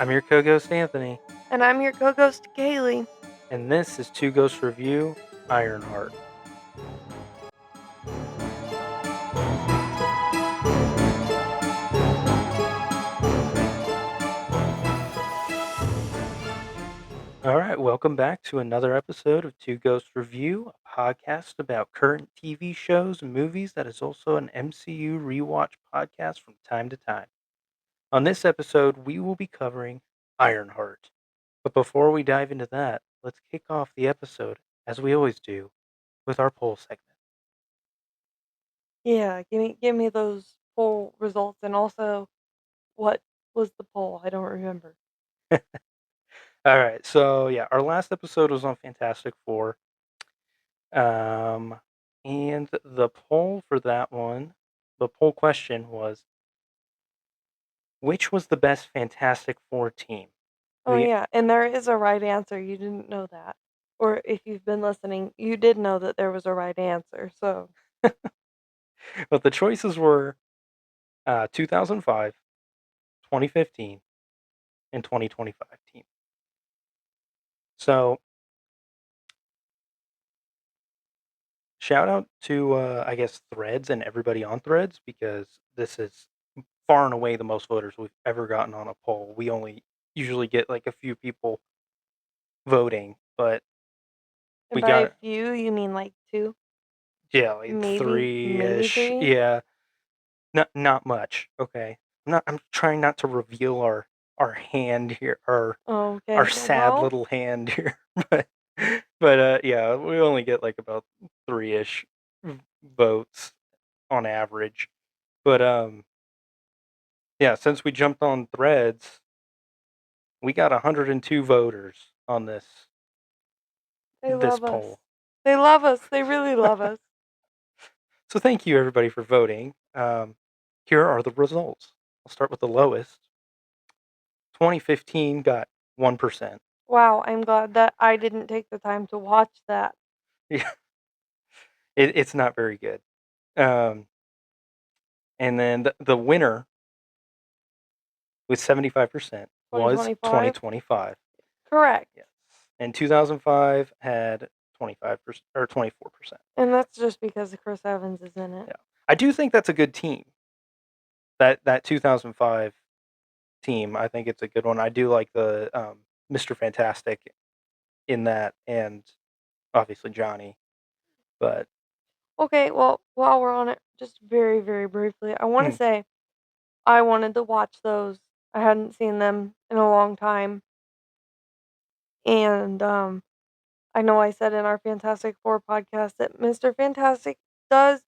I'm your co-ghost Anthony, And I'm your co-ghost Kaylee. and this is Two Ghosts Review Ironheart. All right, welcome back to another episode of Two Ghosts Review, a podcast about current TV shows and movies that is also an MCU rewatch podcast from time to time. On this episode, we will be covering Ironheart. But before we dive into that, let's kick off the episode, as we always do, with our poll segment. Yeah, give me those poll results, and also what was the poll? I don't remember. All right, so yeah, our last episode was on Fantastic Four. And the poll for that one, the poll question was, which was the best Fantastic Four team? Oh The yeah, and there is a right answer. You didn't know that. Or if you've been listening, you did know that there was a right answer. So, but the choices were 2005, 2015, and 2025 team. So shout out to I guess Threads and everybody on Threads, because this is far and away the most voters we've ever gotten on a poll. We only usually get like a few people voting, but and we by a got, few, you mean like two? yeah, like Maybe three-ish. three? Yeah. Not much. Okay. I'm trying not to reveal our hand here, Oh, our okay. sad Well, little hand here. But yeah, we only get like about three-ish votes on average. But yeah, since we jumped on Threads, we got 102 voters on they this love us. poll. They love us. They really love us. So thank you everybody for voting. Here are the results. I'll start with the lowest. 2015 got 1%. Wow, I'm glad that I didn't take the time to watch that. Yeah, it's not very good. And then the winner with 75% was 2025? 2025. Correct. Yes. And 2005 had 25% or 24%. And that's just because Chris Evans is in it. Yeah. I do think that's a good team. That 2005 team, I think it's a good one. I do like the Mr. Fantastic in that, and obviously Johnny. But Okay, well, while we're on it, just very, very briefly, I want to mm, say I wanted to watch those. I hadn't seen them in a long time. And I know I said in our Fantastic Four podcast that Mr. Fantastic does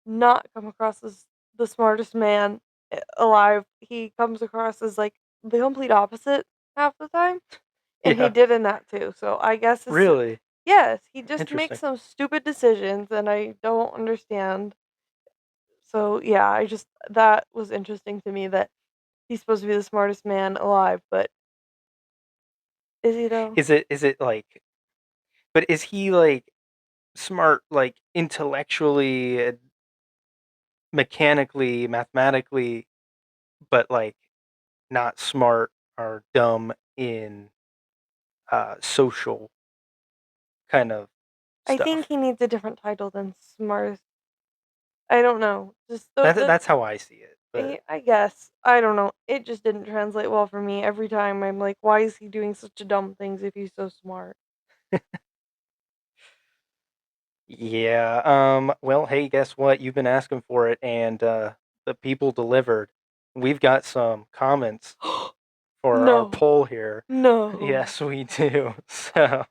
not come across as the smartest man alive. He comes across as like the complete opposite half the time. And he yeah, did in that too. So I guess it's really yes, he just makes interesting. some stupid decisions and I don't understand. So yeah, I just that was interesting to me that he's supposed to be the smartest man alive, but is he though? Is it like, but is he like smart, like intellectually, mechanically, mathematically, but like not smart or dumb in social kind of I think stuff? he needs a different title than smartest. I don't know. Just That's how I see it. But I guess I don't know. It just didn't translate well for me. Every time I'm like, why is he doing such a dumb things if he's so smart? yeah, well, hey, guess what? You've been asking for it, and the people delivered. We've got some comments for our No, poll here. no, Yes, we do. So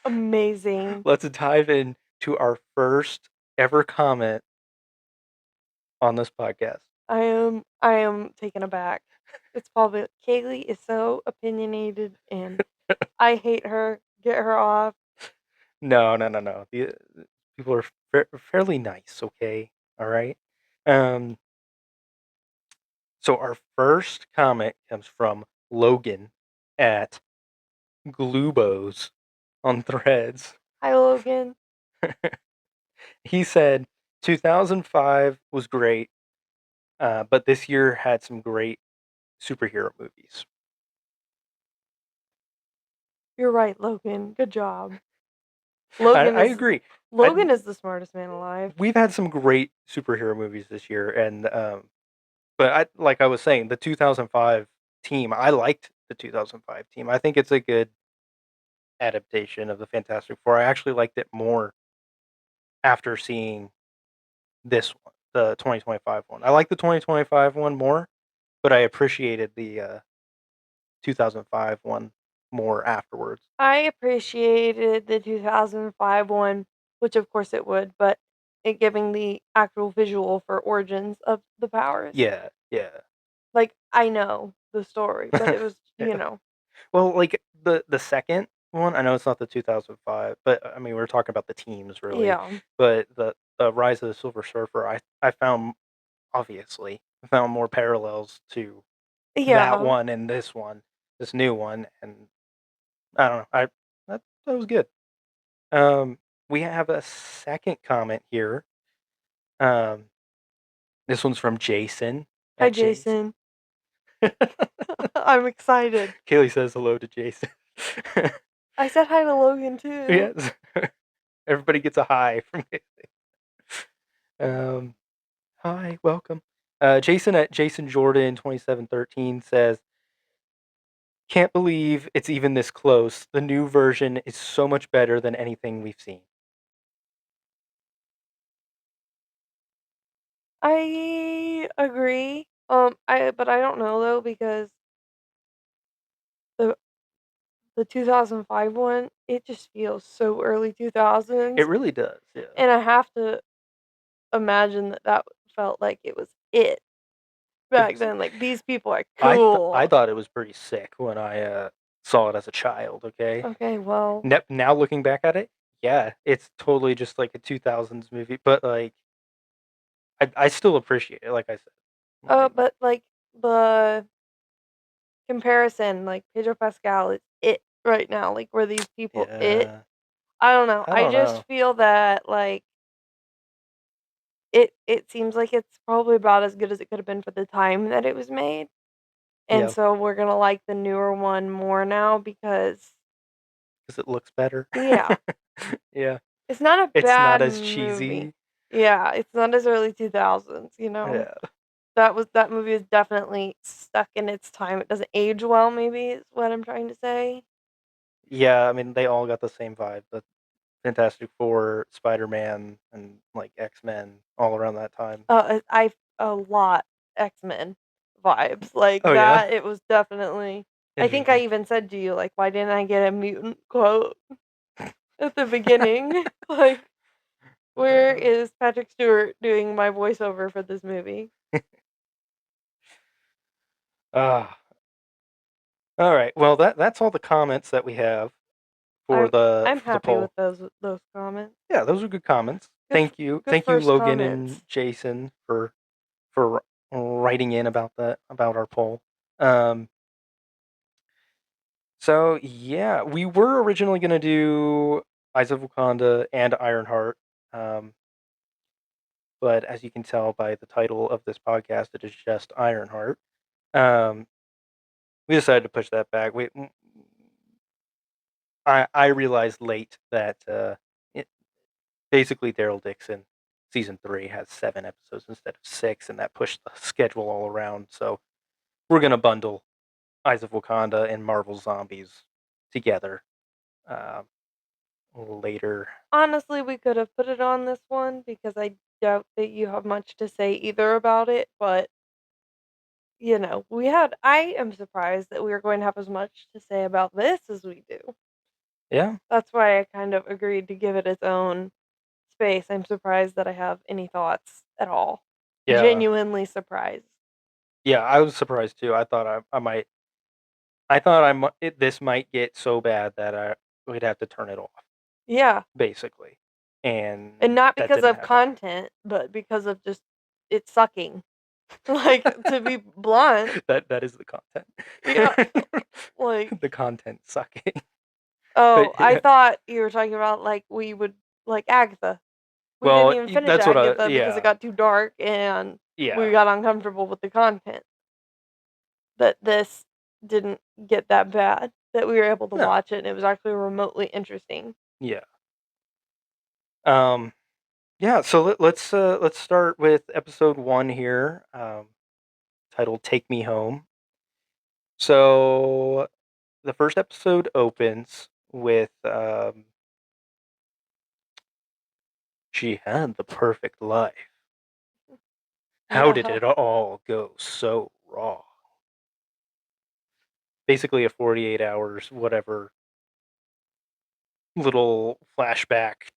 amazing. let's dive into our first ever comment on this podcast. I am taken aback. It's probably Kaylee is so opinionated and I hate her. Get her off. No, no, no, no. The people are fairly nice, okay? All right. Um, so our first comment comes from Logan at Glubos on Threads. Hi Logan. He said 2005 was great, But this year had some great superhero movies. You're right, Logan. Good job. I Logan is agree. I, Logan is the smartest man alive. we've had some great superhero movies this year, and but like I was saying, the 2005 team. I liked the 2005 team. I think it's a good adaptation of the Fantastic Four. I actually liked it more after seeing this one, the 2025 one. I like the 2025 one more, but I appreciated the 2005 one more afterwards. I appreciated the 2005 one, which of course it would, but it giving the actual visual for origins of the powers. Yeah, yeah. Like, I know the story, but it was, Yeah. Well, like the second one, I know it's not the 2005, but I mean we're talking about the teams really. yeah. But the Rise of the Silver Surfer, I found obviously I found more parallels to that Yeah. one and this one, this new one, and I don't know. That was good. Um, we have a second comment here. Um, this one's from Jason Hi, at Jason. Jason. I'm excited. Kaylee says hello to Jason. I said hi to Logan too. Yes. Everybody gets a hi from me. Hi, welcome. Jason at Jason Jordan 2713 says, "Can't believe it's even this close. The new version is so much better than anything we've seen." I agree. But I don't know though because the the 2005 one, it just feels so early It 2000s, really does. Yeah. and I have to imagine that that felt like it was it It back was. then. Like these people are I cool. thought it was pretty sick when I saw it as a child. Okay. Okay, well, Now looking back at it, yeah, it's totally just like a 2000s movie, but like I still appreciate it. Like I said, like but like the comparison, like Pedro Pascal is it right now. Like were these people it? yeah, I don't know. I I don't just know. feel that like it seems like it's probably about as good as it could have been for the time that it was made. And Yeah, so we're gonna like the newer one more now because because it looks better. yeah, Yeah, it's not a it's not bad as movie. cheesy. Yeah, it's not as early 2000s, you know. Yeah, That movie is definitely stuck in its time. It doesn't age well, maybe is what I'm trying to say. yeah. I mean, they all got the same vibe. The Fantastic Four, Spider Man, and like X Men, all around that time. I a lot X-Men vibes like Oh yeah, that. It was definitely. I think I interesting. even said to you like, why didn't I get a mutant quote at the beginning? Like, where Uh, is Patrick Stewart doing my voiceover for this movie? ah, all right. Well, that's all the comments that we have for I'm the I'm for the happy poll. with those comments. Yeah, those are good comments. Good Thank you, first Logan and comments. Jason, for writing in about that about our poll. Um, so yeah, we were originally gonna do Eyes of Wakanda and Ironheart, um, but as you can tell by the title of this podcast, it is just Ironheart. Um, we decided to push that back. I realized late that it, basically Daryl Dixon season 3 has 7 episodes instead of 6, and that pushed the schedule all around. So we're gonna bundle Eyes of Wakanda and Marvel Zombies together uh, later. Honestly, we could have put it on this one because I doubt that you have much to say either about it, but I am surprised that we are going to have as much to say about this as we do. Yeah, That's why I kind of agreed to give it its own space. I'm surprised that I have any thoughts at all. yeah, Genuinely surprised. yeah. I was surprised too. I thought I might. I thought this might get so bad that I would have to turn it off, Yeah. basically, And and not that because didn't of happen. content, but because of just it sucking. Like, to be blunt, That is the content. yeah, like, The content sucking. oh, But I yeah. thought you were talking about, like, we would like Agatha. We didn't Well, even finish that's what Agatha because it yeah. got too dark and we Yeah. got uncomfortable with the content. But this didn't get that bad that we were able to No. watch it and it was actually remotely interesting. Yeah. Um, yeah, so let's start with episode 1 here, titled "Take Me Home." So, the first episode opens with, "She had the perfect life. How did Yeah. it all go so wrong?" Basically a 48 hours, whatever, little flashback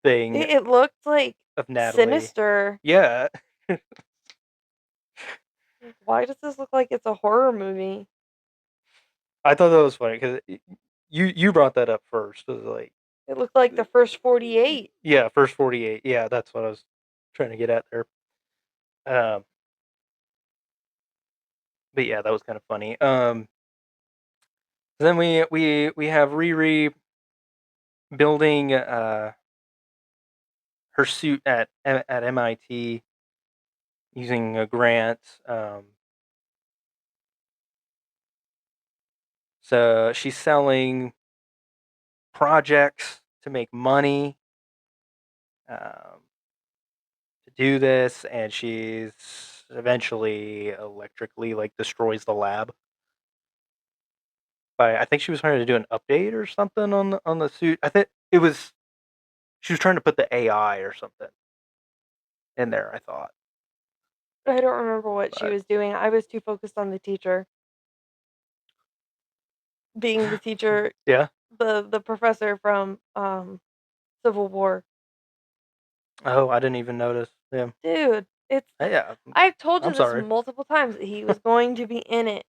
thing It looked like of Natalie. sinister. Yeah. Like, why does this look like it's a horror movie? I thought that was funny because you brought that up first. It was like, It looked like the first 48. yeah, first 48. Yeah, that's what I was trying to get at there. Um, but yeah, that was kind of funny. Then we have Riri building her suit at MIT using a grant. So she's selling projects to make money to do this, and she's eventually electrically like destroys the lab. By I think she was trying to do an update or something on the suit. I think it was she was trying to put the AI or something in there. I thought, I don't remember what she but was doing. I was too focused on the teacher. Being the teacher, yeah. the professor from Civil War. Oh, I didn't even notice. Yeah, Dude, it's yeah. I've told you I'm this sorry. multiple times that he was going to be in it.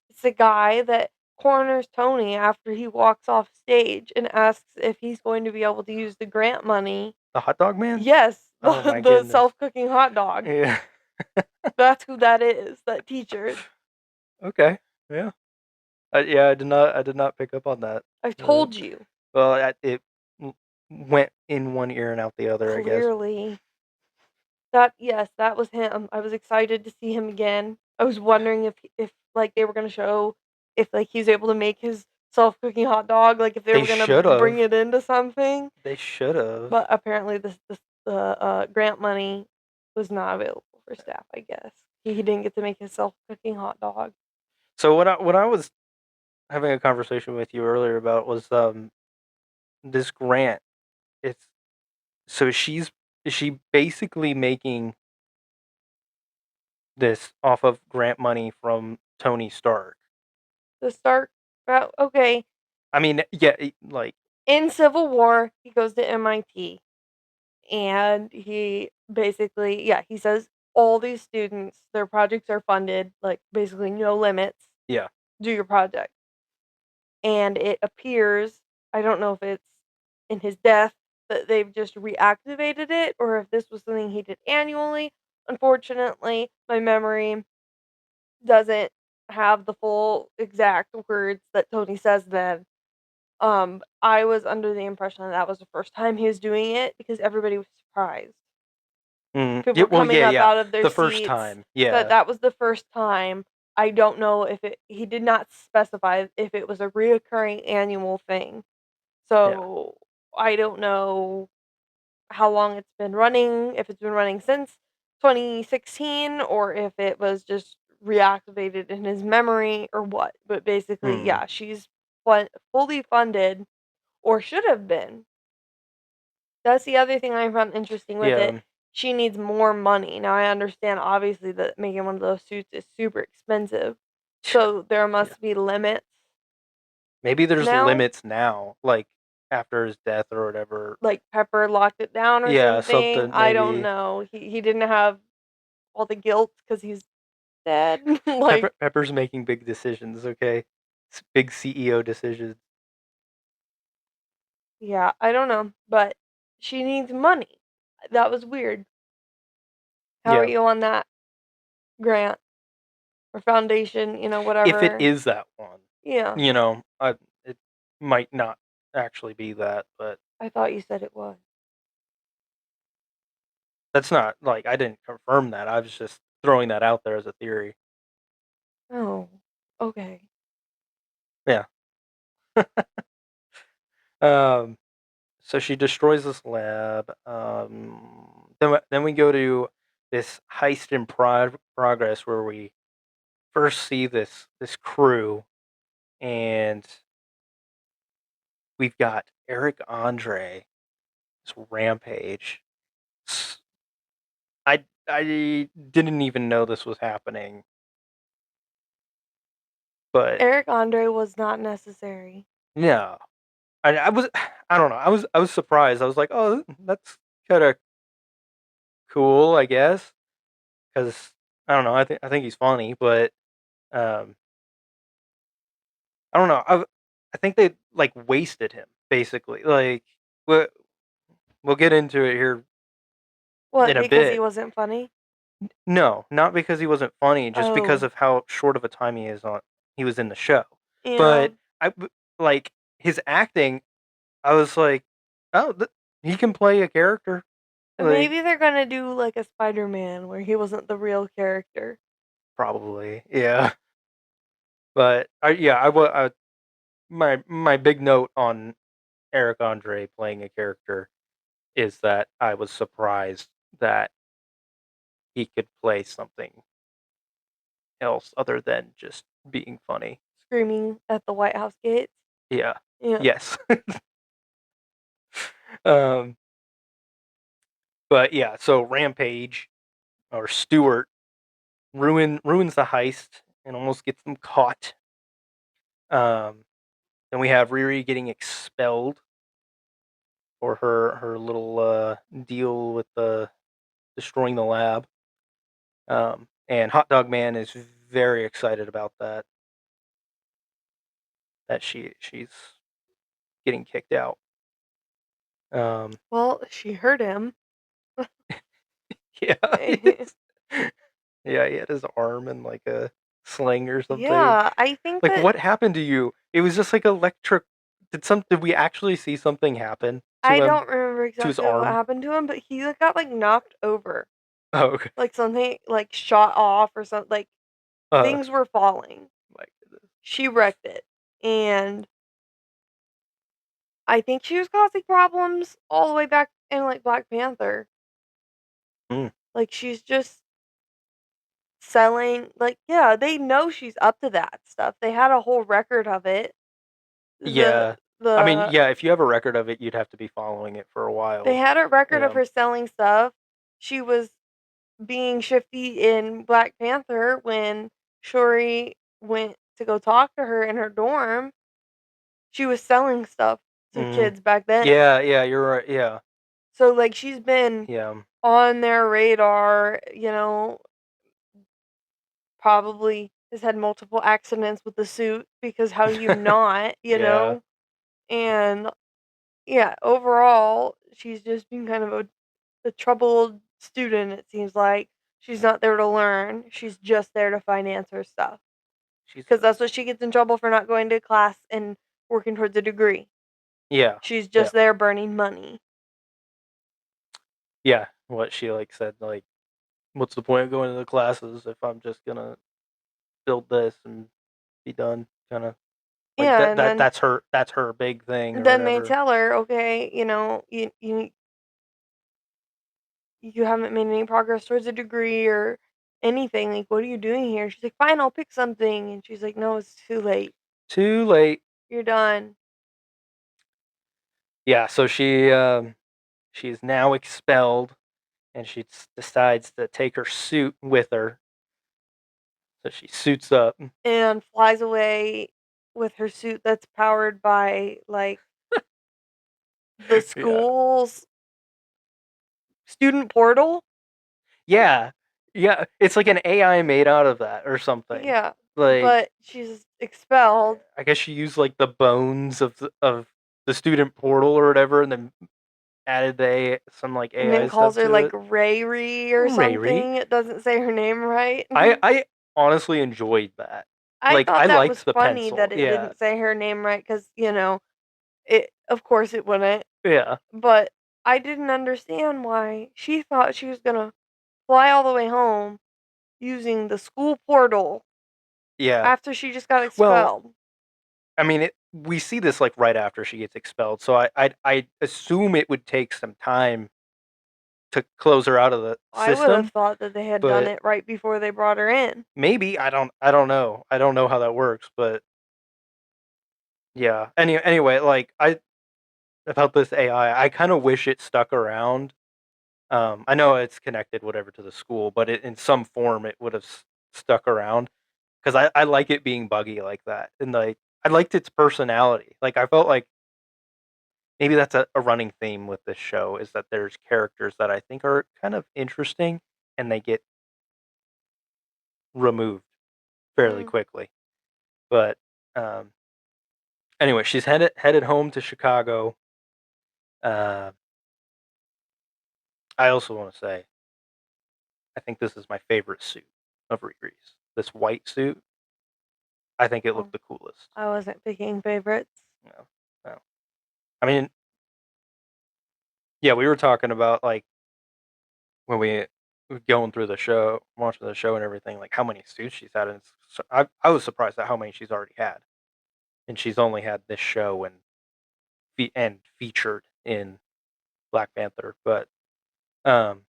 It's the guy that corners Tony after he walks off stage and asks if he's going to be able to use the grant money. The hot dog man. Yes, Oh my the goodness. self-cooking hot dog. Yeah. That's who that is, that teacher. Okay. Yeah. Yeah. I did not pick up on that. I Uh, told you. well, it went in one ear and out the other, I guess. Clearly. That yes, that was him. I was excited to see him again. I was wondering if like they were gonna show if like he's able to make his self cooking hot dog, like if they They were gonna should bring have. it into something. They should have. But apparently this grant money was not available for staff. I guess he didn't get to make his self cooking hot dog. So what I was having a conversation with you earlier about was this grant. It's so she's is she basically making this off of grant money from Tony Stark. The start okay. I mean, yeah, like In Civil War, he goes to MIT. And he basically, yeah, he says all these students, their projects are funded, like basically no limits. yeah. Do your project. And it appears, I don't know if it's in his death that they've just reactivated it or if this was something he did annually. Unfortunately, my memory doesn't have the full exact words that Tony says then. I was under the impression that that was the first time he was doing it because everybody was surprised. People Yeah, were well, coming yeah, up yeah. out of their The first seats, time. that Yeah. that was the first time. I don't know if he did not specify if it was a reoccurring annual thing. Yeah. So, I don't know how long it's been running, if it's been running since 2016 or if it was just reactivated in his memory or what. But basically, Mm, yeah, she's fully funded or should have been. That's the other thing I found interesting with it. yeah. She needs more money. Now I understand obviously that making one of those suits is super expensive. So there Yeah. must be limits Maybe there's now. limits now, like after his death or whatever. Like Pepper locked it down or Yeah, something. something I don't maybe. know. He didn't have all the guilt because he's dead. Like, Pepper's making big decisions, okay? Big CEO decisions. yeah, I don't know. But she needs money. That was weird. How are Yeah. you on that grant or foundation, If it whatever? is that one, Yeah. it might not actually be that, but I thought you said it was. That's not like I didn't confirm that. I was just throwing that out there as a theory. Oh, okay. Yeah. Um, so she destroys this lab. Then we go to this heist in progress where we first see this crew, and we've got Eric Andre, this Rampage. I didn't even know this was happening, but Eric Andre was not necessary. no, I was I don't know. I was surprised. I was like, oh, that's kind of cool, I guess, because I don't know. I think he's funny, but um, I don't know. I think they like wasted him basically. Like we'll we'll get into it here What, in a because he bit. wasn't funny? No, not because he wasn't funny, just because Oh, of how short of a time he was in the show. yeah. But like his acting, I was like, oh, he can play a character. Like Maybe they're gonna do like a Spider-Man where he wasn't the real character. probably, yeah. But yeah, my big note on Eric Andre playing a character is that I was surprised that he could play something else other than just being funny. Screaming at the White House gates. Yeah. Yeah. Yes. um. But yeah, so Rampage or Stewart ruins the heist and almost gets them caught. Um. Then we have Riri getting expelled for her little deal with the destroying the lab. And Hot Dog Man is very excited about that she's getting kicked out. Um, Well, she hurt him. yeah, yeah, he had his arm in like a sling or something. Yeah, I think Like, that what happened to you? It was just like electric. Did we actually see something happen I to him, don't remember to his exactly what arm? happened to him, but he like, got like knocked over. Oh, okay. Like something like shot off or something like Uh, things were falling. my goodness. She wrecked it. And I think she was causing problems all the way back in like Black Panther. Mm, Like she's just selling like yeah, they know she's up to that stuff. They had a whole record of it. The yeah. I mean, the yeah. If you have a record of it, you'd have to be following it for a they while. had a record of Yeah. her selling stuff. She was being shifty in Black Panther when Shuri went to go talk to her in her dorm. She was selling stuff to Mm. kids back then. Yeah. Yeah. You're right. Yeah. So like she's been Yeah. on their radar, probably has had multiple accidents with the suit because how do you not, Yeah. And yeah, overall, she's just been kind of a troubled student, it seems like. She's not there to learn. She's just there to finance her stuff. She's Because that's what she gets in trouble for not going to class and working towards a degree. yeah. She's Yeah. just there burning money. Yeah. What she like said, like, what's the point of going to the classes if I'm just gonna build this and be done? Kind of like Yeah, and then that's her big thing or then they whatever. tell her, okay, you haven't made any progress towards a degree or anything. Like, what are you doing here? She's like, fine, I'll pick something. And she's like, no, it's too late. Too late. You're done. Yeah. So she is now expelled, and she decides to take her suit with her. So she suits up. And flies away with her suit that's powered by like the Yeah. school's student portal. Yeah. Yeah. It's like an AI made out of that or something. Yeah. Like But she's expelled I guess she used like the bones of the student portal or whatever, and then added some like and then AI calls stuff her to like it. Rayri or Rary. something. It doesn't say her name right. I honestly enjoyed that. I Like thought I that was liked the funny pencil. that it Yeah. didn't say her name right because, it of course it wouldn't. Yeah. But I didn't understand why she thought she was gonna fly all the way home using the school portal Yeah. after she just got Well, expelled. I mean, we see this like right after she gets expelled, so I assume it would take some time to close her out of the I would have system, thought that they had done but it right before they brought her in. maybe I don't know. I don't know how that works, but yeah. Anyway, like I about this AI, I kind of wish it stuck around. I know it's connected whatever to the school, but in some form it would have stuck around because I like it being buggy like that, and like I liked its personality. Like I felt like maybe that's a running theme with this show is that there's characters that I think are kind of interesting and they get removed fairly Mm. quickly. But um, anyway, she's headed home to Chicago. Uh, I also want to say I think this is my favorite suit of Riri's. This white suit, I think it Oh, looked the coolest. I wasn't picking favorites. No, no. I mean, yeah, we were talking about like when we were going through the show, watching the show and everything, like how many suits she's had, and I was surprised at how many she's already had, and she's only had this show and featured in Black Panther, but um,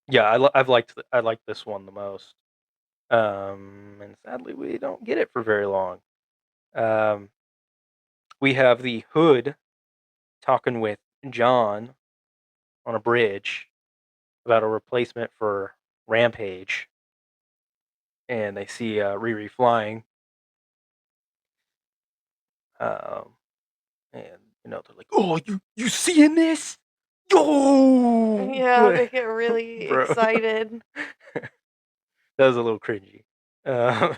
yeah, I liked this one the most. And sadly, we don't get it for very long. Um, we have the Hood talking with John on a bridge about a replacement for Rampage, and they see Riri flying. Um, and they're like, "Oh, you seeing this? Yo, Yeah, they get really bro, excited. that was a little cringy." Uh,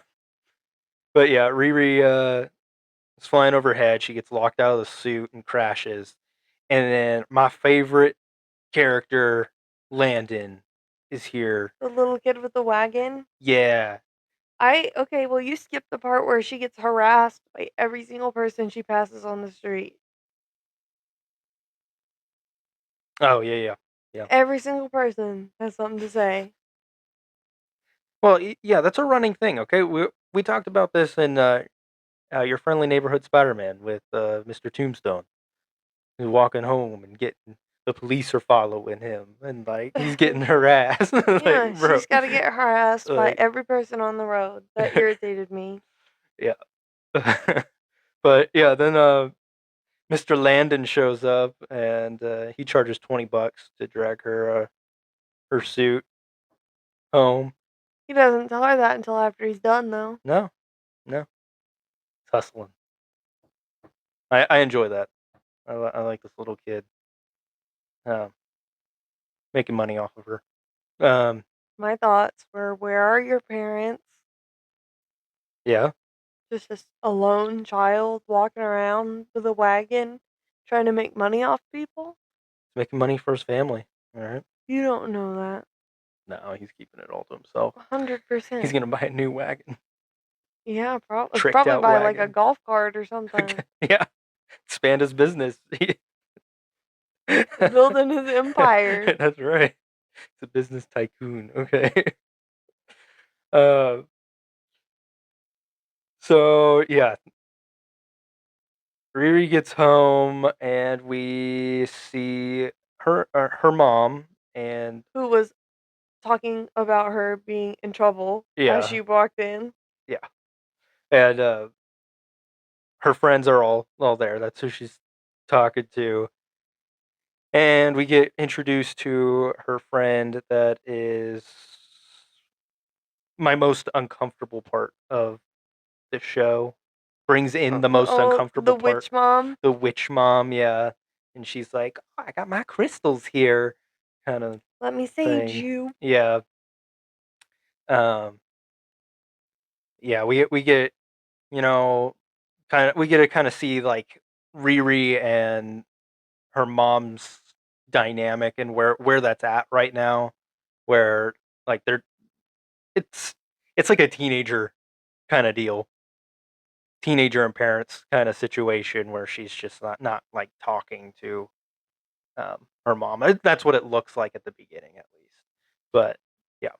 but yeah, Riri is flying overhead. She gets locked out of the suit and crashes. And then my favorite character, Landon, is here. The little kid with the wagon. Yeah. Okay, well, you skipped the part where she gets harassed by every single person she passes on the street. Oh yeah, yeah, yeah. Every single person has something to say. Well, yeah, that's a running thing. Okay, we talked about this in your friendly neighborhood Spider-Man with Mr. Tombstone. He's walking home and getting the police are following him, and like he's getting harassed. Like, Yeah, bro, she's got to get harassed by like, every person on the road. That irritated me. yeah. But yeah, then Mr. Landon shows up and he charges $20 to drag her suit home. He doesn't tell her that until after he's done, though. No, no, it's hustling. I enjoy that. I like this little kid um, making money off of her. Um, My thoughts were, where are your parents? yeah, Just this alone child walking around with a wagon trying to make money off people? he's making money for his family. All right. You don't know that. No, he's keeping it all to himself. He's 100%. gonna buy a new wagon, Yeah, tricked probably out buy like a wagon. golf cart or something. Yeah, expand his business. Building his empire. That's right. It's a business tycoon. Okay. Uh, so yeah, Riri gets home and we see her mom and Who was talking about her being in trouble as yeah, she walked in. yeah. And her friends are all there. That's who she's talking to. And we get introduced to her friend that is my most uncomfortable part of the show. Brings in the most The uncomfortable part. witch mom. The witch mom, yeah. And she's like, "Oh, I got my crystals here," kind of Let me sage thing. you. Yeah. Um, yeah, we get, you know, we get to kind of see like Riri and her mom's dynamic and where that's at right now, where like it's it's like a teenager kind of deal, teenager and parents kind of situation where she's just not like talking to her mom. That's what it looks like at the beginning, at least. But yeah,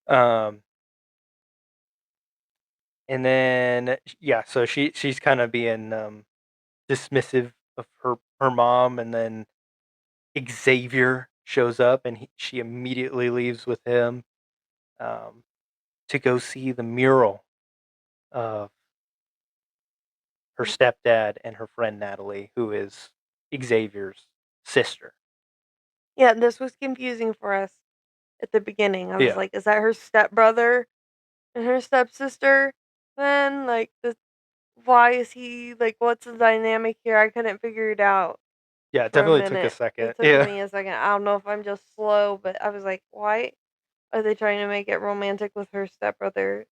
um, and then yeah, so she's kind of being dismissive of her mom, and then Xavier shows up, and she immediately leaves with him um, to go see the mural of her stepdad and her friend Natalie, who is Xavier's sister. Yeah, this was confusing for us at the beginning. I was Yeah, like, is that her stepbrother and her stepsister? Then, like, why is he, like, what's the dynamic here? I couldn't figure it out yeah, it for a definitely took a minute. second. It took Yeah, me a second. I don't know if I'm just slow, but I was like, why are they trying to make it romantic with her stepbrother?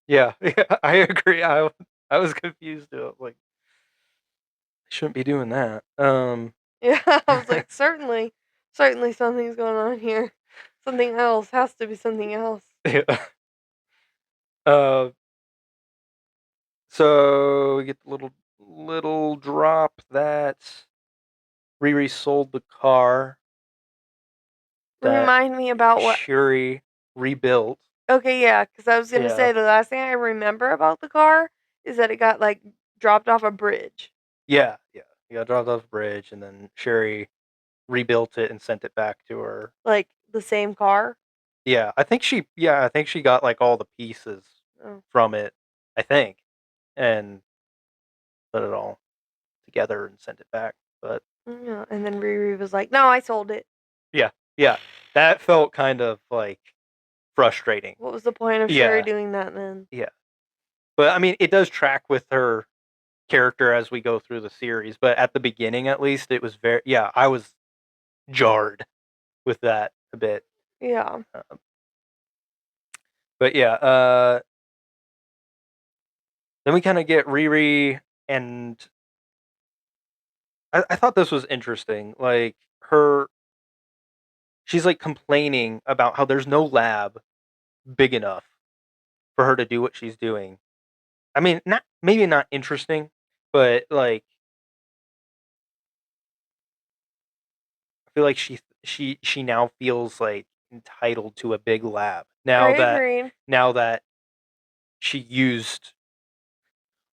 yeah, yeah. I agree. I was confused too. Like, I shouldn't be doing that. Yeah, I was like, certainly something's going on here. Something else has to be something else. yeah. Uh, so we get the little drop that Riri sold the car that Remind me about what. Shuri rebuilt. Okay, yeah, because I was gonna Yeah, say the last thing I remember about the car is that it got like dropped off a bridge, yeah, yeah. He got dropped off the bridge, and then Shuri rebuilt it and sent it back to her. like the same car. Yeah, I think she. Yeah, I think she got like all the pieces Oh, from it. I think, and put it all together and sent it back. But yeah, and then Riri was like, "No, I sold it. yeah, yeah, that felt kind of like frustrating. What was the point of Sherry Yeah, doing that then?" yeah. But I mean, it does track with her character as we go through the series. But at the beginning, at least, it was very. Yeah, I was jarred with that a bit. Yeah, But yeah, then we kind of get Riri, and I thought this was interesting. Like she's like complaining about how there's no lab big enough for her to do what she's doing. I mean, not maybe not interesting, but like I feel like she now feels like entitled to a big lab I agreed. now that she used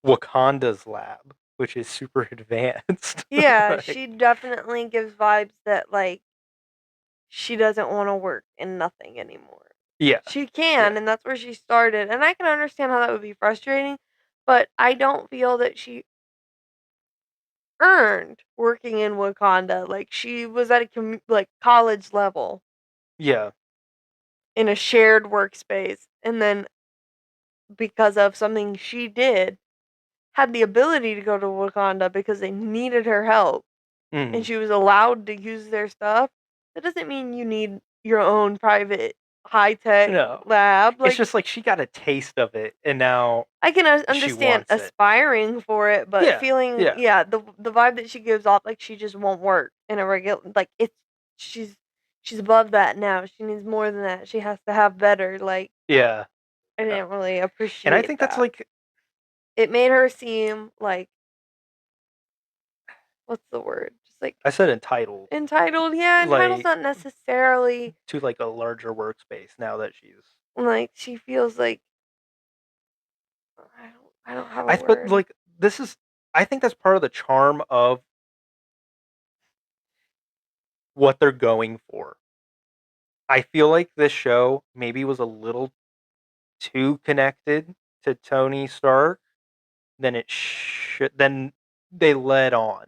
Wakanda's lab, which is super advanced. Yeah, Like, she definitely gives vibes that like she doesn't want to work in nothing anymore. yeah, She yeah, can, and that's where she started, and I can understand how that would be frustrating, but I don't feel that she earned working in Wakanda. Like she was at a like college level yeah. in a shared workspace, and then because of something she did, had the ability to go to Wakanda because they needed her help, and Mm. she was allowed to use their stuff. That doesn't mean you need your own private high tech No, lab. it's Like just like she got a taste of it, and now I can she understand wants it. aspiring for it, but Yeah, feeling yeah, yeah, the vibe that she gives off like she just won't work in a regular like it's she's she's above that now. She needs more than that. She has to have better. Like yeah. I Uh, didn't really and I appreciate think that's that. like It made her seem like what's the word? Just like I said, entitled, entitled. Yeah, entitled's like not necessarily to like a larger workspace now that she's. like she feels like I don't have a But word. like this is, I think that's part of the charm of what they're going for. I feel like this show maybe was a little too connected to Tony Stark than it should. Then they led on.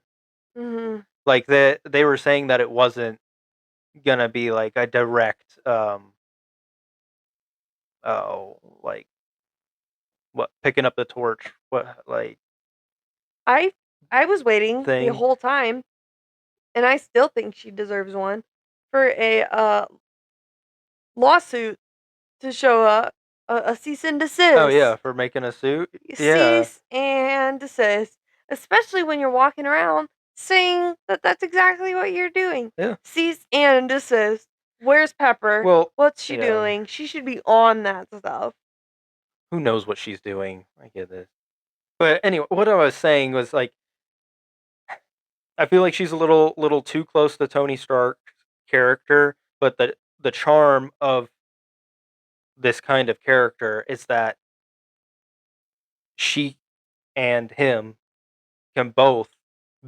Mhm. Like they were saying that it wasn't gonna be like a direct oh, like what, picking up the torch, what, like I I was waiting the thing. whole time and I still think she deserves one for a lawsuit to show up, a cease and Oh yeah, desist. for making a suit. Yeah, Cease and desist, especially when you're walking around saying that that's exactly what you're doing. yeah. Cease and desist. Where's Pepper? Well, What's she yeah. doing? She should be on that stuff. Who knows what she's doing? I get it. But anyway, what I was saying was like I feel like she's a little too close to Tony Stark's character, but the charm of this kind of character is that she and him can both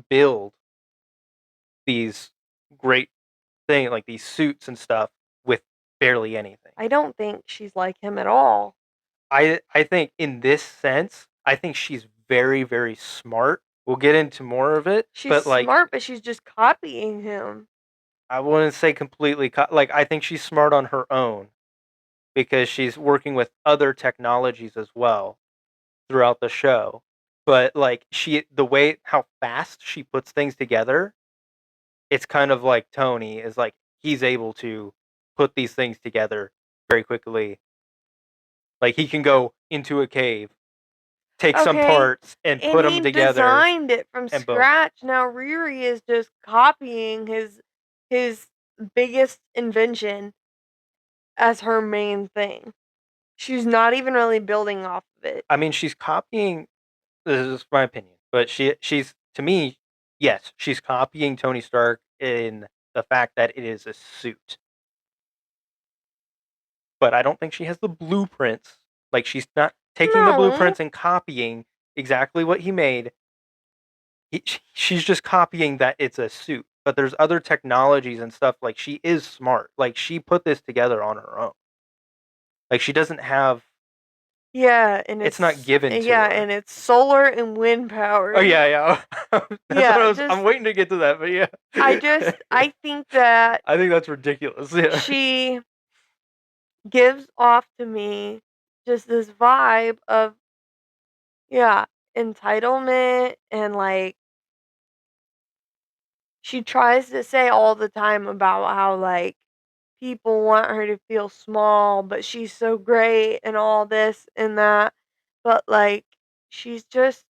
build these great things like these suits and stuff with barely anything. I don't think she's like him at all. I think in this sense, I think she's very smart. We'll get into more of it, She's but like smart, but she's just copying him. I wouldn't say completely like I think she's smart on her own because she's working with other technologies as well throughout the show. But like the way how fast she puts things together, it's kind of like Tony is like he's able to put these things together very quickly. Like he can go into a cave, take some Okay, parts and and put them he together designed it from and boom. scratch. Now Riri is just copying his biggest invention as her main thing. She's not even really building off of it. I mean, she's copying. This is my opinion, but she's to me, yes, she's copying Tony Stark in the fact that it is a suit. But I don't think she has the blueprints. Like she's not taking the No. blueprints and copying exactly what he made. She's just copying that it's a suit. But there's other technologies and stuff. Like she is smart. Like she put this together on her own. Like she doesn't have. Yeah, It's not given to her. and it's solar and wind Oh powered. yeah. That's what Yeah, I'm just waiting to get to that, but yeah. I think that I think that's ridiculous. Yeah. she gives off to me just this vibe of, yeah, entitlement, and like she tries to say all the time about how like people want her to feel small, but she's so great and all this and that. But like she's just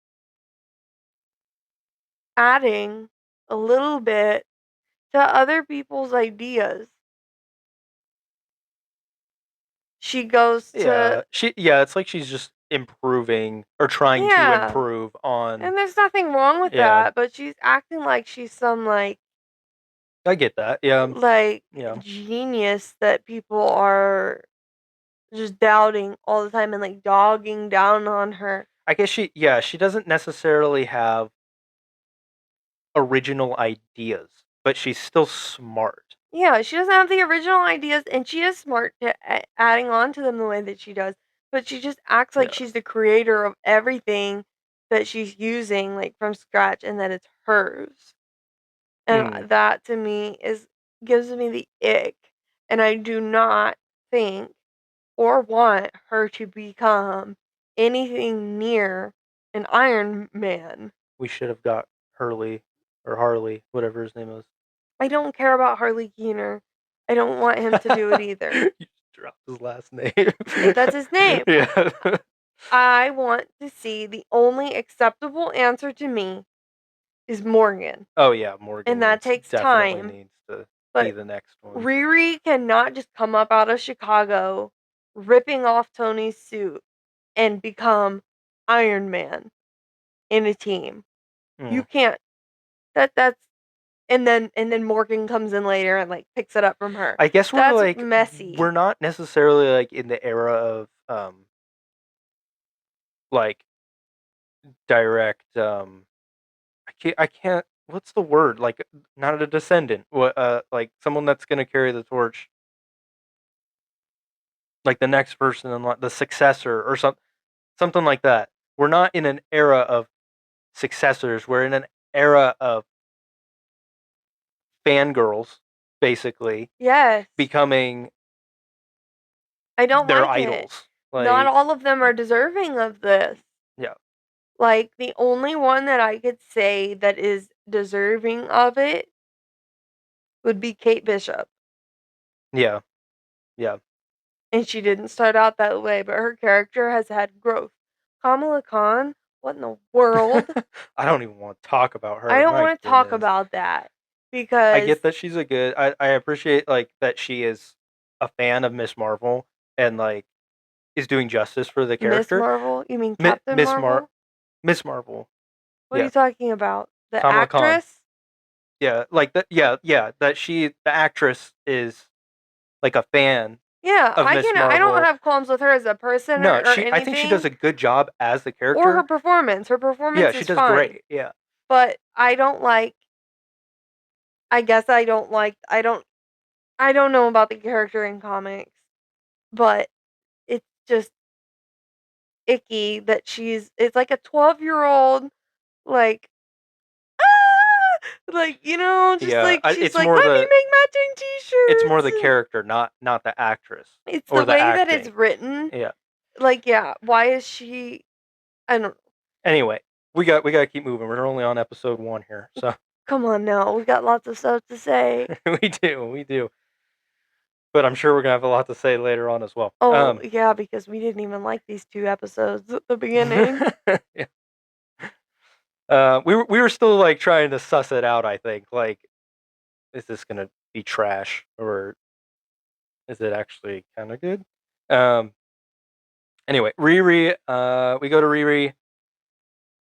adding a little bit to other people's ideas. She goes to, It's like she's just improving or trying to yeah, improve on. and there's nothing wrong with Yeah, that, but she's acting like she's some I get that. Yeah. like Yeah. genius that people are just doubting all the time and like dogging down on her. I guess she doesn't necessarily have original ideas, but she's still smart. Yeah, she doesn't have the original ideas, and she is smart to adding on to them the way that she does, but she just acts like Yeah. she's the creator of everything that she's using like from scratch and that it's hers. And Mm. that to me is gives me the ick, and I do not think or want her to become anything near an Iron Man. We should have got Hurley or Harley, whatever his name is. I don't care about Harley Keener. I don't want him to do it either. You just dropped his last name. That's his name. Yeah. I want to see, the only acceptable answer to me is Morgan, Oh yeah, Morgan and that needs takes definitely time. needs to be But the next one. Riri cannot just come up out of Chicago, ripping off Tony's suit, and become Iron Man in a team. You Mm. can't. That's and then Morgan comes in later and like picks it up from her. I guess That's messy. we're not necessarily like in the era of like direct I can't what's the word? Like not a descendant. What like someone that's gonna carry the torch, like the next person and like the successor or something like that. We're not in an era of successors. We're in an era of fangirls, basically, Yes. becoming I don't their like it. idols. Not Like all of them are deserving of this. yeah. Like, the only one that I could say that is deserving of it would be Kate Bishop. Yeah. Yeah. And she didn't start out that way, but her character has had growth. Kamala Khan, what in the world? I don't even want to talk about I her. don't My want to talk goodness. about that I because get that she's a good. I appreciate like that she is a fan of Miss Marvel and like is doing justice for the Miss character. Marvel, you mean Captain Miss Mar Marvel? Miss Marvel. What are you Yeah, talking about? The Kamala Khan. actress? Yeah, like that the actress is like a fan Yeah, of Miss I don't Marvel. have qualms with her as a person No, or I think she does anything, a good job as the or her character. performance. Her Yeah, performance she is does fine, great. Yeah. but I don't like. I guess I don't like. I don't know about the character in comics, but it's just icky that it's like a 12-year-old, like, like, just Yeah, like she's it's like, more "Let me the make matching t-shirts." character, not the actress It's or the the way that it's acting. written. Yeah. Like, yeah, why is she I don't Anyway, we got to keep moving. We're only on episode 1 here. So come on now. We got lots of stuff to say. we do. But I'm sure we're going to have a lot to say later on as well. Oh, yeah, because we didn't even like these 2 episodes at the beginning. Yeah. We were still like trying to suss it out, I think. Like, is this going to be trash or is it actually kind of good? Um anyway, Riri, we go to Riri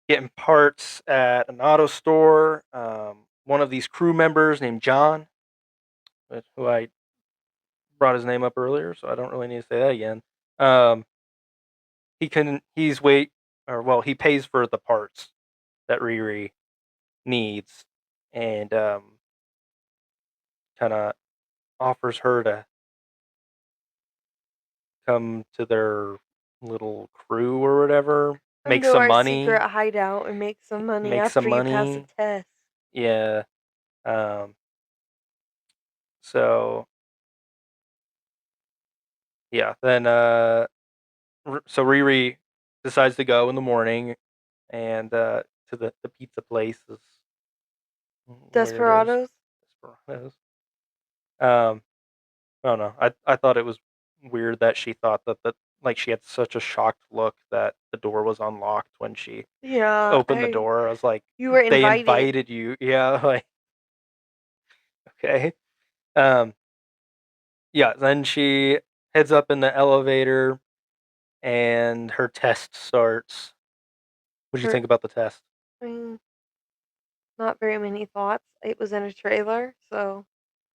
getting parts at an auto store. One of these crew members named John, who I brought his name up earlier, so I don't really need to say that again. Um, he's wait, or well, he pays for the parts that Riri needs, and kind of offers her to come to their little crew or whatever, Come make to some our secret money, hideout and make some money make some after you pass a money. test. Yeah. Um, so yeah, then so Riri decides to go in the morning and to the pizza place is where it is. Desperados? Desperados. I don't know. I thought it was weird that she thought that like she had such a shocked look that the door was unlocked when she Yeah, opened the door. I was like, you were they invited. invited you. Yeah, like okay. Um, yeah. Then she heads up in the elevator and her test starts. What do you Her think about the test? I mean, not very many thoughts. It was in a trailer, so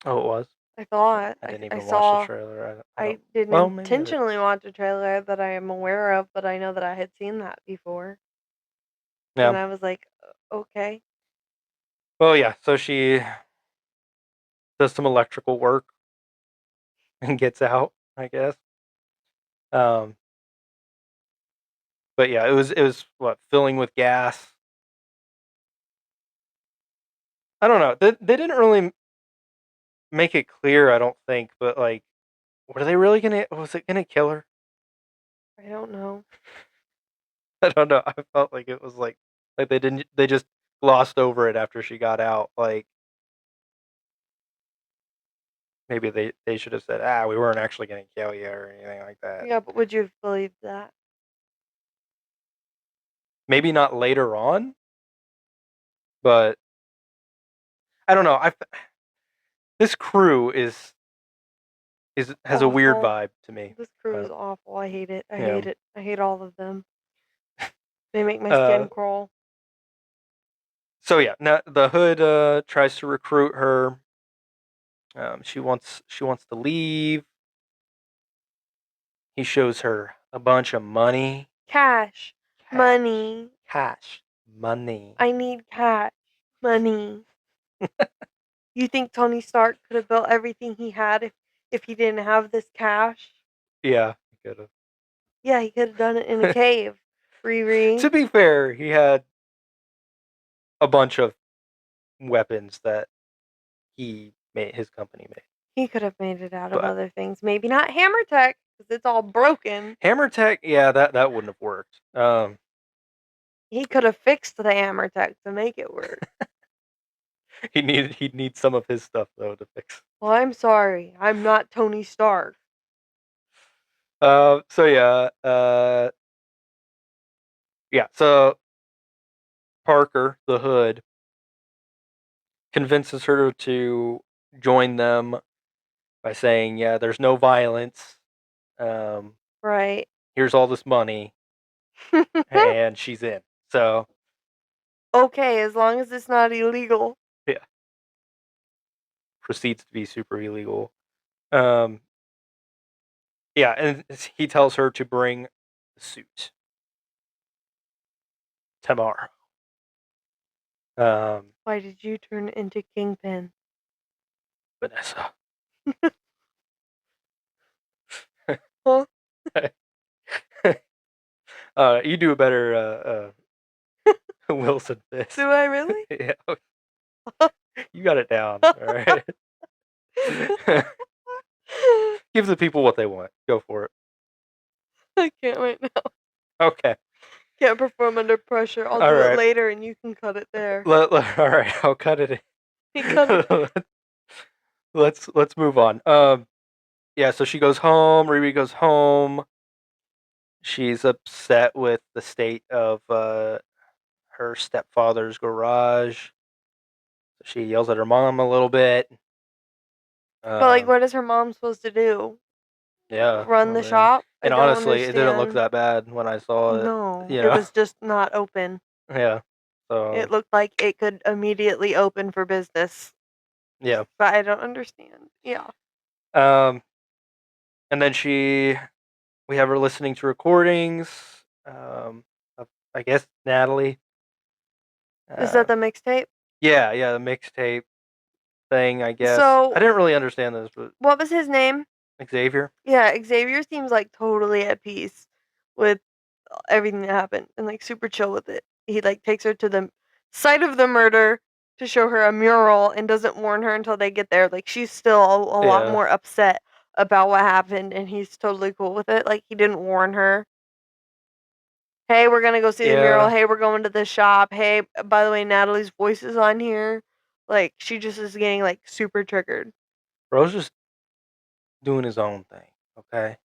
Oh, it was. I thought I didn't I even watch the saw trailer. I I don't. didn't Well, maybe I did. intentionally watch a trailer that I am aware of, but I know that I had seen that before, and Yeah. I was like, Okay." Well, yeah. So she does some electrical work and gets out, I guess. Um, but yeah, it was what filling with gas. I don't know. They didn't really make it clear. I don't think, but like, were they really gonna? Was it gonna kill her? I don't know. I don't know. I felt like it was like they didn't. They just glossed over it after she got out. Like maybe they should have said, we weren't actually gonna kill you or anything like that. Yeah, but would you have believed that? Maybe not later on, but I don't know. This crew is has a weird Awful. vibe to me. This crew Uh, is awful. I hate it. I yeah. hate it. I hate all of them. They make my Uh, skin crawl. so yeah, now the Hood tries to recruit her. She wants to leave. He shows her a bunch of money, Cash. cash, Money. cash, money. I need cash. Money. You think Tony Stark could have built everything he had if he didn't have this cash? Yeah, he could have. Yeah, he could have done it in a cave. Riri. To be fair, he had a bunch of weapons that he made his company made. He could have made it out of But other things. Maybe not hammer tech, because it's all broken. Hammer Tech, yeah, that wouldn't have worked. He could have fixed the hammer tech to make it work. He'd need some of his stuff though to fix. Well, I'm sorry. I'm not Tony Stark. So yeah, yeah. So Parker, the Hood, convinces her to join them by saying, "Yeah, there's no violence. Um, Right. here's all this money," and she's in. So Okay, as long as it's not illegal. yeah, proceeds to be super illegal. Um, yeah, and he tells her to bring the suit tomorrow. Why did you turn into Kingpin? Vanessa. Huh? You do a better Wilson Do Fisk. I really? Yeah, you got it down. All right. Give the people what they want. Go for it. I can't right now. Okay. Can't perform under pressure. I'll All do it right. later and you can cut it there. All right. I'll cut it. He cut it there. Let's move on. Yeah. So she goes home. Riri goes home. She's upset with the state of her stepfather's garage. She yells at her mom a little bit. But like, Um, what is her mom supposed to do? yeah. Run Well, the then, shop? I and don't honestly, it didn't look understand. that bad when I saw it. No, You it know. was just not open. Yeah. It So looked like it could immediately open for business. yeah. But I don't understand. Yeah. Um, and then we have her listening to recordings. Of, I guess Natalie. Is that Uh, the mixtape? yeah, the mixtape thing. I guess I So, didn't really understand this, but what was his name? Xavier. Yeah, Xavier seems like totally at peace with everything that happened and like super chill with it. He like takes her to the site of the murder to show her a mural and doesn't warn her until they get there. Like she's still a lot Yeah, more upset about what happened and he's totally cool with it. Like he didn't warn her. Hey, we're gonna go see the mural. yeah. Hey, we're going to the shop. Hey, by the way, Natalie's voice is on here. Like she just is getting like super triggered. Bro's just doing his own thing. Okay,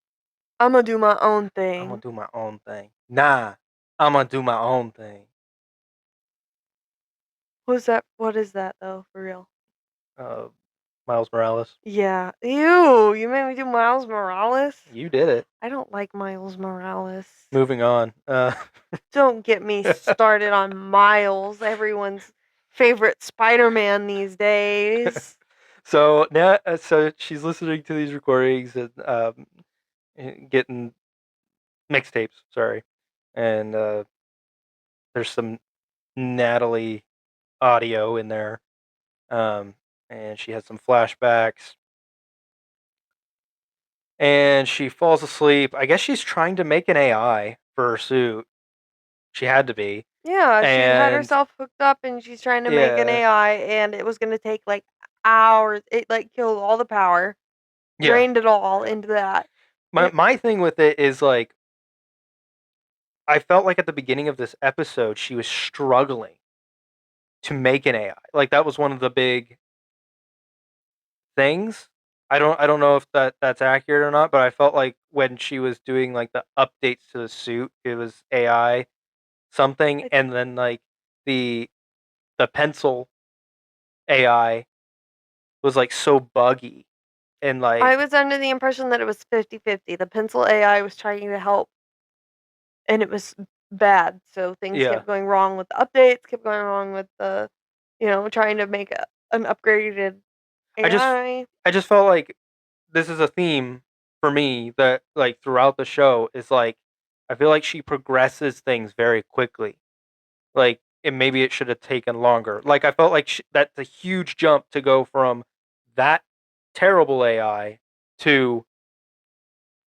I'm gonna do my own I'm gonna thing. do my own thing. Nah, I'm gonna do my own thing. Who's that? What is that though? For real? Uh, Miles Morales, Yeah. Ew, you made me do Miles Morales? you did it. I don't like Miles Morales. Moving on. Don't get me started on Miles, everyone's favorite Spider-Man these days. so now, so she's listening to these recordings and getting mixtapes. Sorry, and there's some Natalie audio in there, um, and she has some flashbacks, and she falls asleep. I guess she's trying to make an AI for her suit. She had to be, Yeah, she had and herself hooked up and she's trying to make an yeah, AI and it was gonna take like hours. It like killed all the power, yeah. drained it all into that. My It, my thing with it is like I felt like at the beginning of this episode she was struggling to make an AI. Like that was one of the big things. I don't know if that's accurate or not, but I felt like when she was doing like the updates to the suit, it was AI something, I, and then like the the pencil AI was like so buggy and I like was under the impression that it was 50-50. The pencil AI was trying to help and it was bad. So things yeah. kept going wrong with the updates, kept going wrong with the, trying to make an upgraded I just AI. I just felt like this is a theme for me that like throughout the show is like I feel like she progresses things very quickly. Like and maybe it should have taken longer. Like I felt like that's a huge jump to go from that terrible AI to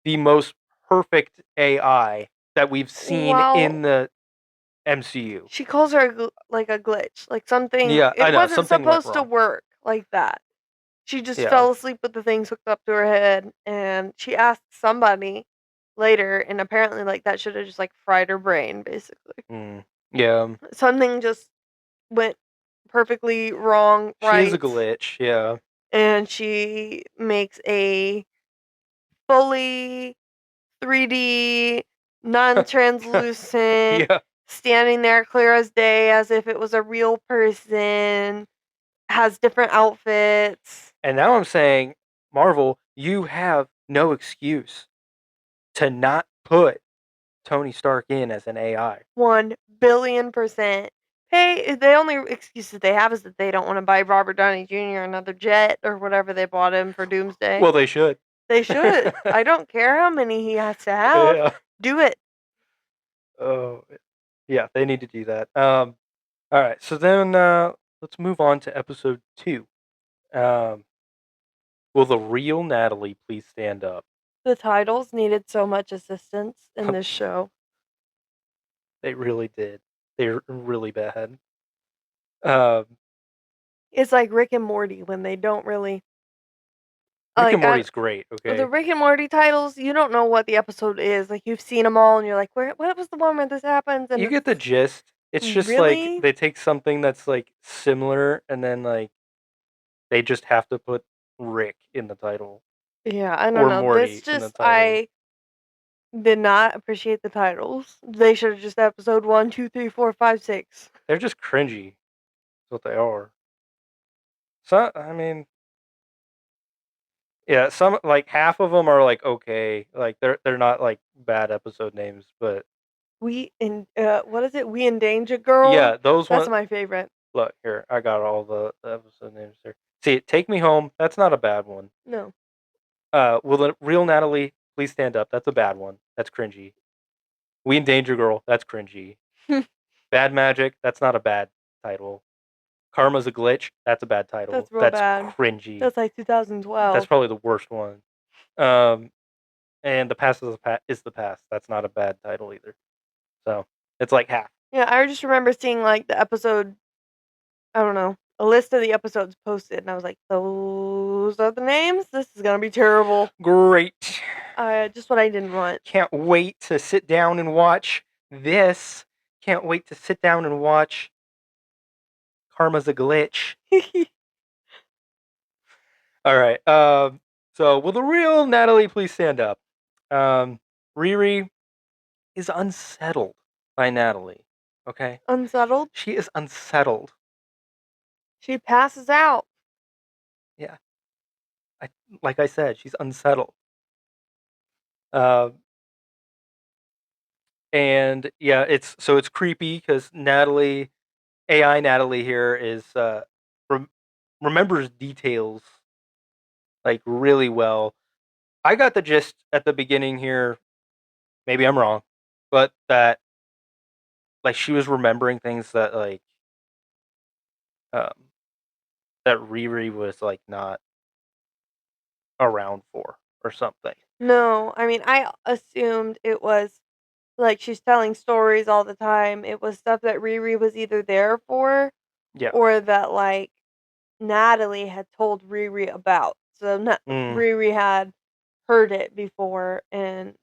the most perfect AI that we've seen While in the MCU. she calls her like a glitch, like something, Yeah, I it know wasn't something went supposed to wrong. work like that. She just Yeah. fell asleep with the things hooked up to her head, and she asked somebody later, and apparently, like, that should have just, like, fried her brain, basically. Mm. Yeah. Something just went perfectly wrong, She is a right, glitch. Yeah. and she makes a fully 3D, non-translucent, Yeah. standing there clear as day as if it was a real person, has different outfits. And now I'm saying, Marvel, you have no excuse to not put Tony Stark in as an AI. 1,000,000,000%. The only excuse that they have is that they don't want to buy Robert Downey Jr. another jet or whatever they bought him for Doomsday. Well, they should. They should. I don't care how many he has to have. Yeah. Do it. Oh, yeah. They need to do that. All right. So then, let's move on to episode 2. Um, will the real Natalie please stand up? The titles needed so much assistance in this show. They really did. They're really bad. Um, It's like Rick and Morty when they don't really Rick and like Morty's great. the Okay. Rick and Morty titles. You don't know what the episode is. Like you've seen them all, and you're like, "Where? What was the one where this happens?" And You get the it's gist. It's just like really, they take something that's like similar and then like they just have to put Rick in the title yeah. I don't or know. This Morty in the just title. I did not appreciate the titles. They should have just episode 1, 2, 3, 4, 5, 6. They're just cringy. That's what they are. So I mean, yeah, some like half of them are like okay, like they're not like bad episode names, but We in what is it? We in Danger Girl. yeah, those That's ones. my favorite. Look here, I got all the episode names there. See, Take Me Home. That's not a bad one. No. Will the real Natalie please stand up? That's a bad one. That's cringy. We and Danger Girl. That's cringy. Bad Magic. That's not a bad title. Karma's a Glitch. That's a bad title. That's real That's bad. cringy. That's like That's 2012. probably the worst one. Um, and the past is the past. That's not a bad title either. So it's like half. Yeah, I just remember seeing like the episode, I don't know, a list of the episodes posted, and I was like, those are the names? This is gonna be terrible. Great. Just what I didn't want. Can't wait to sit down and watch this. Can't wait to sit down and watch Karma's a Glitch. All right. So will the real Natalie please stand up? Um, Riri is unsettled by Natalie. Okay, Unsettled? she is unsettled. She passes out. Yeah, I, like I said, she's unsettled. Uh, and yeah, it's creepy because Natalie, AI Natalie here is rem- remembers details like really well. I got the gist at the beginning here. Maybe I'm wrong, but that like she was remembering things that like um, that Riri was like not around for or something. No, I mean, I assumed it was like she's telling stories all the time. It was stuff that Riri was either there for Yeah. or that like Natalie had told Riri about. So Mm, Riri had heard it before and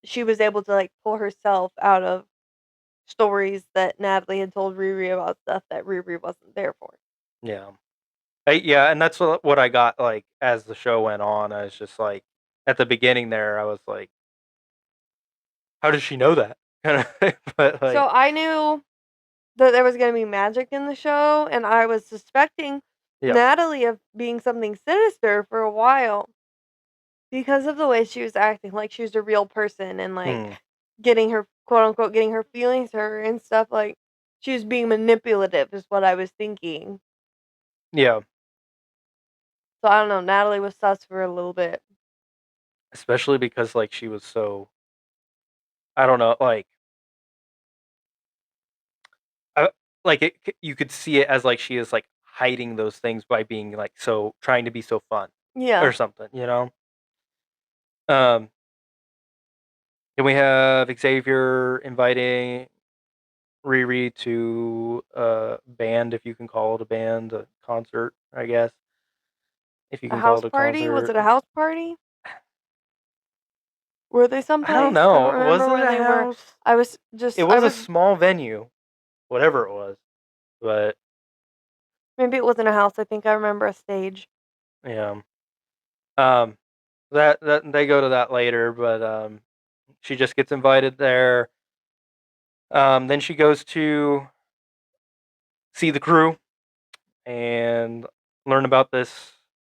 she was able to like pull herself out of stories that Natalie had told Riri about stuff that Riri wasn't there for. yeah. Yeah, and that's what I got like as the show went on. I was just like at the beginning there, I was like, how does she know that? Kind of, but like, So I knew that there was going to be magic in the show and I was suspecting yeah. Natalie of being something sinister for a while because of the way she was acting like she was a real person and like Mm, getting her quote unquote getting her feelings hurt and stuff like she was being manipulative is what I was thinking. yeah. So I don't know, Natalie was sus for a little bit. Especially because like she was so I don't know, like I, like you could see it as like she is like hiding those things by being like so trying to be so fun or Yeah. something, you know. Um, then we have Xavier inviting Riri to a band, if you can call it a band, a concert, I guess, if you A can call house it a party? Was concert. it a house party? Were they I don't someplace? I don't know. Was remember it where a they were. house? I was It just I was a was small venue, whatever it was. But maybe it wasn't a house. I think I remember a stage. yeah, um, that they go to that later. But she just gets invited there. Then she goes to see the crew and learn about this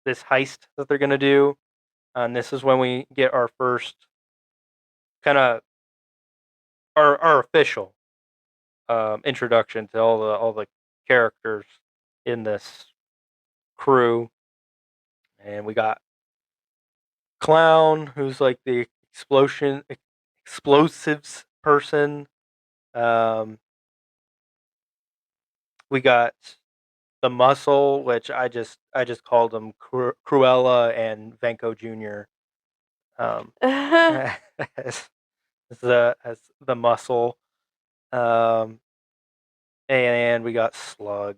heist that they're gonna do. And this is when we get our first kind of our official introduction to all the characters in this crew, and we got Clown, who's like the explosives person. Um, we got the Muscle, which I just called them Cruella and Venko Jr. Um, as as the Muscle. Um, and we got Slug.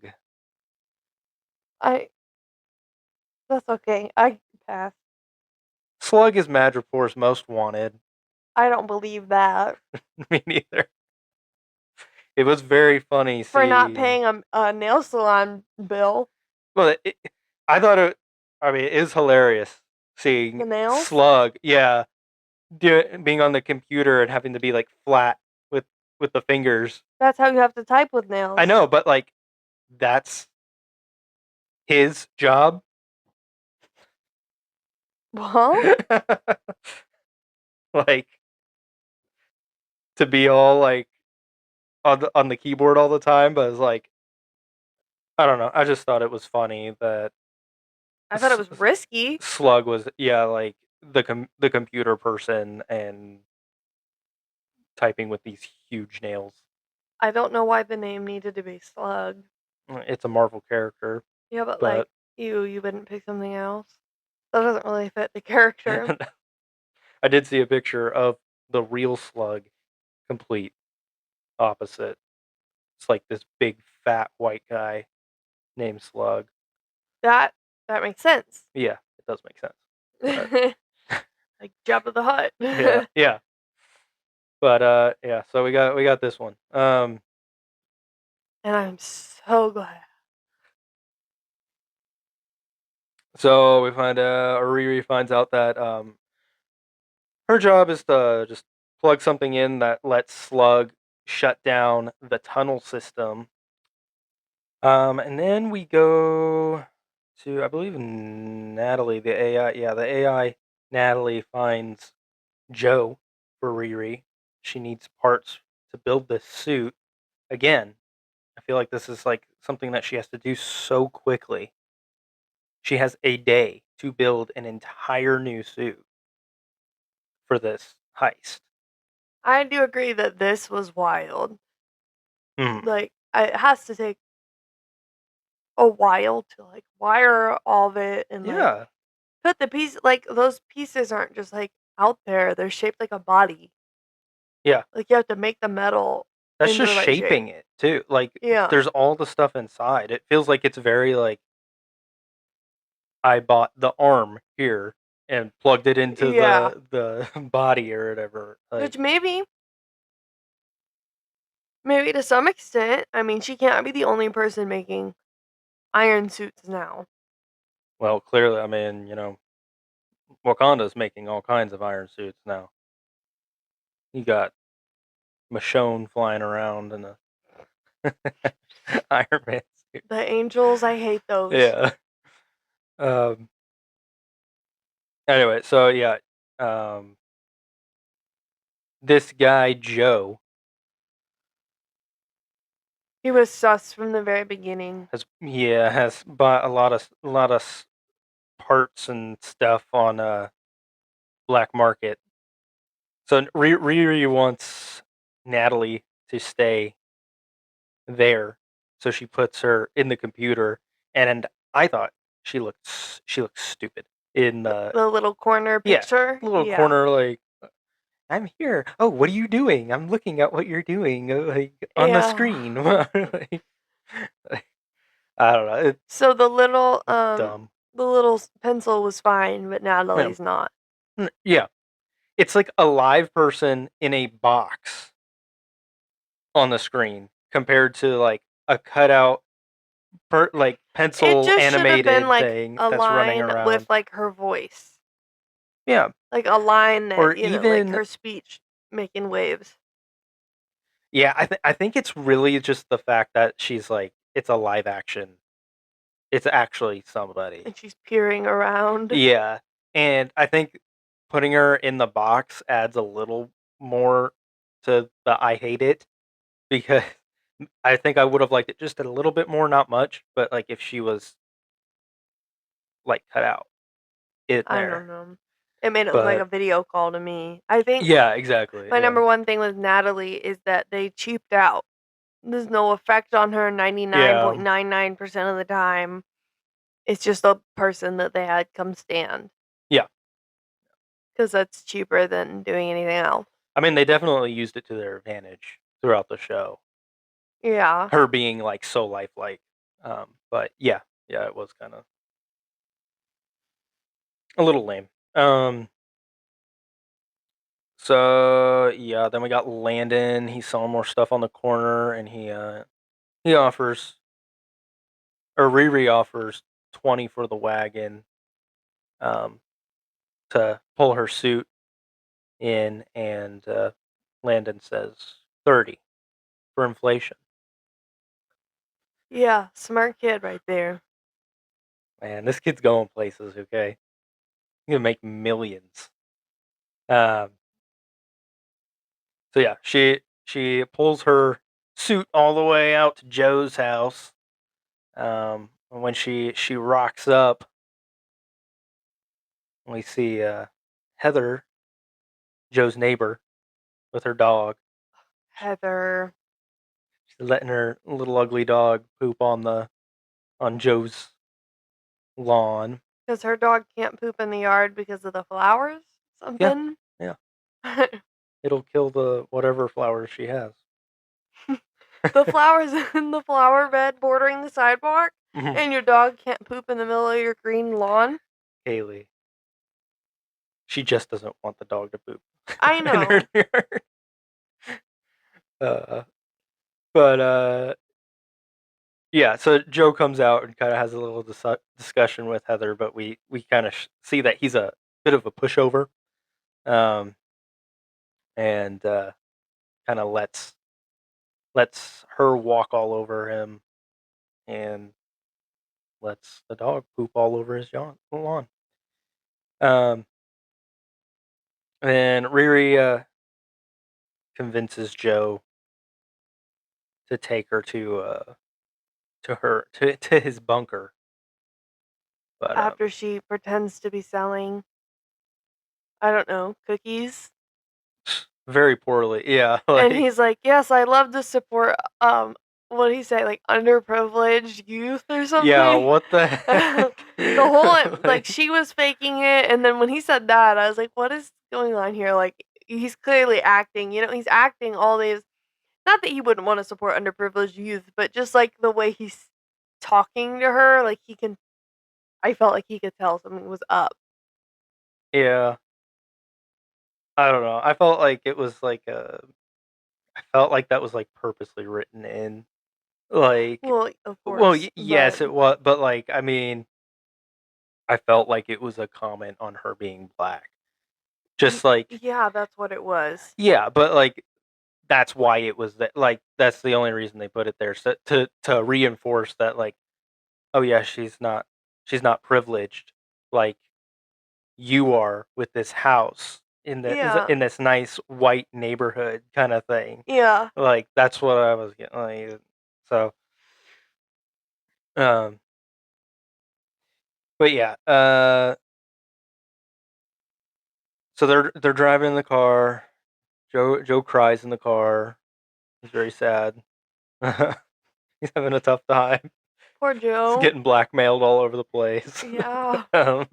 I That's okay. I pass. Slug is Madripoor's most wanted. I don't believe that. Me neither. It was very funny For not seeing. paying a nail salon bill. Well, I thought it. I mean, it is hilarious seeing The nails? Slug. Yeah, being on the computer and having to be like flat with with the fingers. That's how you have to type with I nails. know, but like that's his job. Well, Like to be all like on the keyboard all the time, but it's like I don't know. I just thought it was funny that I thought it was risky. Slug was like the computer person and typing with these huge nails. I don't know why the name needed to be Slug. It's a Marvel character, Yeah, but like but you wouldn't pick something else. That doesn't really fit the character. I did see a picture of the real Slug, complete opposite. It's like this big fat white guy named Slug. That that makes sense. Yeah, it does make sense. But Like Jabba the Hutt. yeah, And yeah. But yeah, so we got this one. I'm so glad. So we find or Riri finds out that her job is to just plug something in that lets Slug shut down the tunnel system. And then we go to, I believe, Natalie, the AI. Yeah, the AI Natalie finds Joe for Riri. She needs parts to build this suit. Again, I feel like this is like something that she has to do so quickly. She has a day to build an entire new suit for this heist. I do agree that this was wild. Mm. Like it has to take a while to like wire all of it and like Yeah, put the piece like those pieces aren't just like out there. They're shaped like a body. yeah. Like you have to make the metal That's into just the right shape. shaping it too. Like Yeah. there's all the stuff inside. It feels like it's very like I bought the arm here and plugged it into Yeah. the body or whatever. Like, Which maybe to some extent, I mean, she can't be the only person making iron suits now. well, clearly, I mean, Wakanda's making all kinds of iron suits now. You got Michonne flying around in a Iron Man suit. The angels, I hate those. Yeah. Um. Anyway, so yeah, um, this guy Joe He was sus from the very beginning. has bought a lot of parts and stuff on black market. So Riri wants Natalie to stay there, so she puts her in the computer, and I thought she looked stupid in the The little corner yeah picture. little Yeah. corner like I'm here. Oh, what are you doing? I'm looking at what you're doing like on the Yeah. screen. Like, I don't know. So the little It's dumb. pencil was fine, but Yeah. Natalie's not. Yeah, it's like a live person in a box on the screen compared to like a cutout like It pencil just should have been animated like thing a that's running line with around. like her voice. Yeah, Like a line or that, like even her speech making waves yeah, I think it's really just the fact that she's like it's a live action. It's actually somebody. and she's peering around. Yeah, and I think putting her in the box adds a little more to the I hate it because I think I would have liked it just a little bit more, not much, but like if she was like cut out in I don't there. know. It made it look like But a video call to me. I think yeah, exactly. my Yeah. number one thing with Natalie is that they cheaped out. There's no effect on her Yeah. 99.99% of the time. It's just a person that they had come stand Yeah. because that's cheaper than doing anything else. I mean, they definitely used it to their advantage throughout the show. Yeah. Her being like so lifelike. But yeah, yeah, it was kind of a little lame. Um, so yeah, then we got Landon. He's selling more stuff on the corner, and he offers or Riri offers 20 for the wagon um to pull her suit in, and Landon says 30 for inflation. Yeah. Smart kid right there. Man, this kid's going places. Okay, he's gonna make millions. Um, so yeah, she pulls her suit all the way out to Joe's house. And when she rocks up, we see Heather, Joe's neighbor, with her dog. Heather. She's letting her little ugly dog poop on Joe's lawn. Because her dog can't poop in the yard because of the flowers? Yeah, Something? yeah. It'll kill the whatever flowers she has. The flowers in the flower bed bordering the sidewalk, Mhm. and your dog can't poop in the middle of your green lawn? Haley. She just doesn't want the dog to poop I in her know. yard. Uh, but yeah. So Joe comes out and kind of has a little discussion with Heather, but we kind of see that he's a bit of a pushover, um, and kind of lets her walk all over him and lets the dog poop all over his lawn. Um, and Riri convinces Joe to take her to his bunker. But After she pretends to be selling, I don't know, cookies. very poorly. Yeah, And like he's like, "Yes, I love to support, what did he say, like, underprivileged youth or yeah, something?" what the The heck? whole like, Like she was faking it, and then when he said that, I was like, "What is going on here?" Like, he's clearly acting, he's acting all these not that he wouldn't wanna support underprivileged youth, but just, like, the way he's talking to her, like, I felt like he could tell something was up. yeah, I don't know. I felt like it was like I felt like that was like purposely written in. Like, Well, of well, course, but yes, it was, but like, I mean, I felt like it was a comment on her being black. Just like, yeah, that's what it was. yeah, but like that's why it was that. Like, that's the only reason they put it there, so to reinforce that, like, oh yeah, she's not privileged like you are with this house Yeah, in this nice white neighborhood kind of thing. yeah. Like that's what I was getting. Like, so, um, but yeah, so they're driving in the car. Joe cries in the car. He's very sad. He's having a tough time. Poor He's Joe. getting blackmailed all over the place. Yeah. um,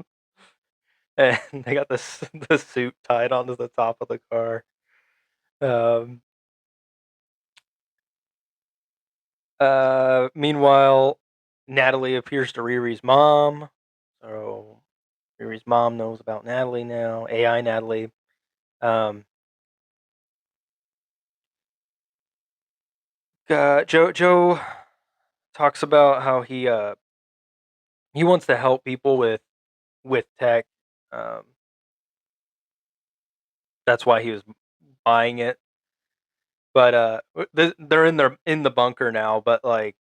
and they got this the suit tied onto the top of the car. Um, Meanwhile, Natalie appears to Riri's mom. So Riri's mom knows about Natalie now. AI Natalie. Um, Joe talks about how he wants to help people with tech. Um, that's why he was buying it. But they're in the bunker now. But like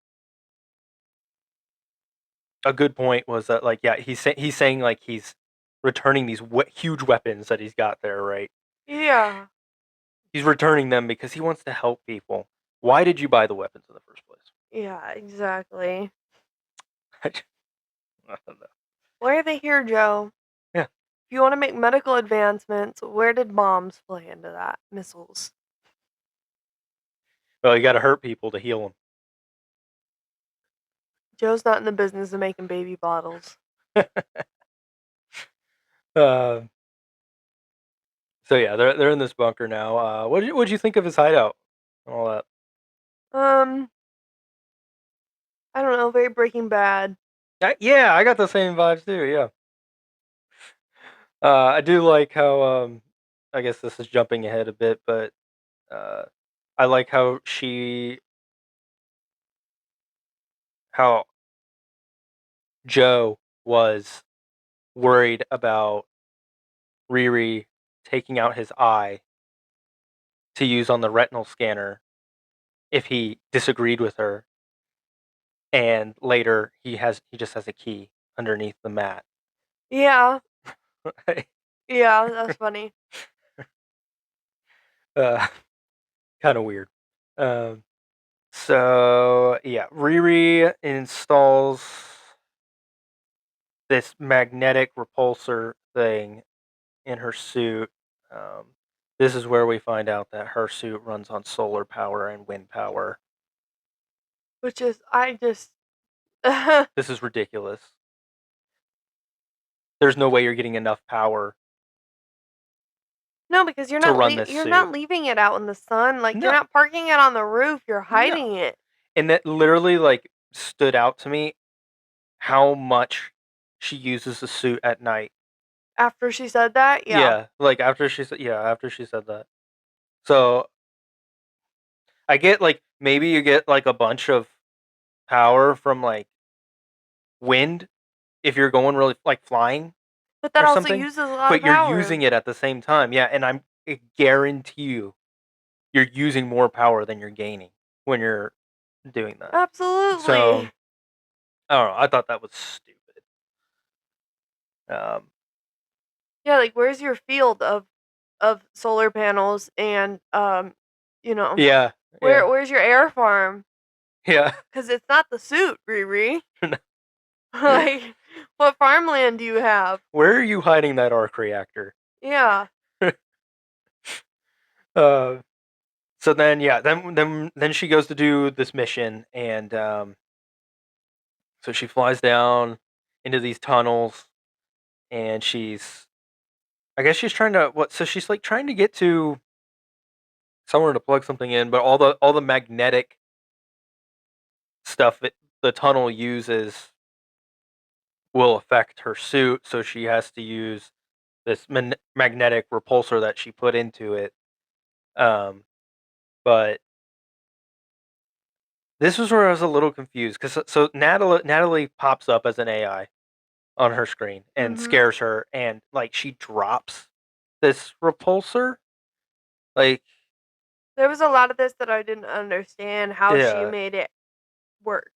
a good point was that like yeah he's saying like he's returning these huge weapons that he's got there, right? Yeah. He's returning them because he wants to help people. Why did you buy the weapons in the first place? Yeah, exactly. I don't know. Why are they here, Joe? Yeah. If you want to make medical advancements, where did bombs play into that? Missiles. Well, you got to hurt people to heal Joe's not in the business of making baby bottles. them. uh, so yeah, they're in this bunker now. What'd you think of his hideout and all that? Um, I don't know, very Breaking Bad. Yeah, I got the same vibes too. Yeah. I do like how I guess this is jumping ahead a bit, but uh, I like how Joe was worried about Riri taking out his eye to use on the retinal scanner if he disagreed with her, and later he just has a key underneath the mat. Yeah, yeah, that's funny. uh, kind of weird. Um, so yeah, Riri installs this magnetic repulsor thing in her suit. Um, this is where we find out that her suit runs on solar power and wind power. Which is, I just. No, This is ridiculous. There's no way you're getting enough power because you're to not run this you're suit. not leaving it out in the sun. Like you're No, not parking it on the roof. You're no. hiding it. And that literally like stood out to me how much she uses the suit at night. After she said that, yeah. Yeah, like after she said that. So I get like maybe you get like a bunch of power from like wind if you're going really like flying But that or also something, uses a lot of but you're power. using it at the same time. Yeah, and I guarantee you're using more power than you're gaining when you're doing that. So Absolutely. I don't know. I thought that was stupid. Um, Yeah, like where's your field of solar panels and you know, yeah, yeah, where's your air farm? yeah. Cuz it's not the suit, Riri. Like what farmland do you have? Where are you hiding that arc reactor? Yeah. uh, so then yeah, then she goes to do this mission, and so she flies down into these tunnels, and I guess she's trying to what? So she's like trying to get to somewhere to plug something in, but all the magnetic stuff that the tunnel uses will affect her suit, so she has to use this magnetic repulsor that she put into it. Um, but this was where I was a little confused because so Natalie pops up as an AI on her screen and Mhm. scares her, and like she drops this repulsor. Like, There was a lot of this that I didn't understand how she yeah, made it work.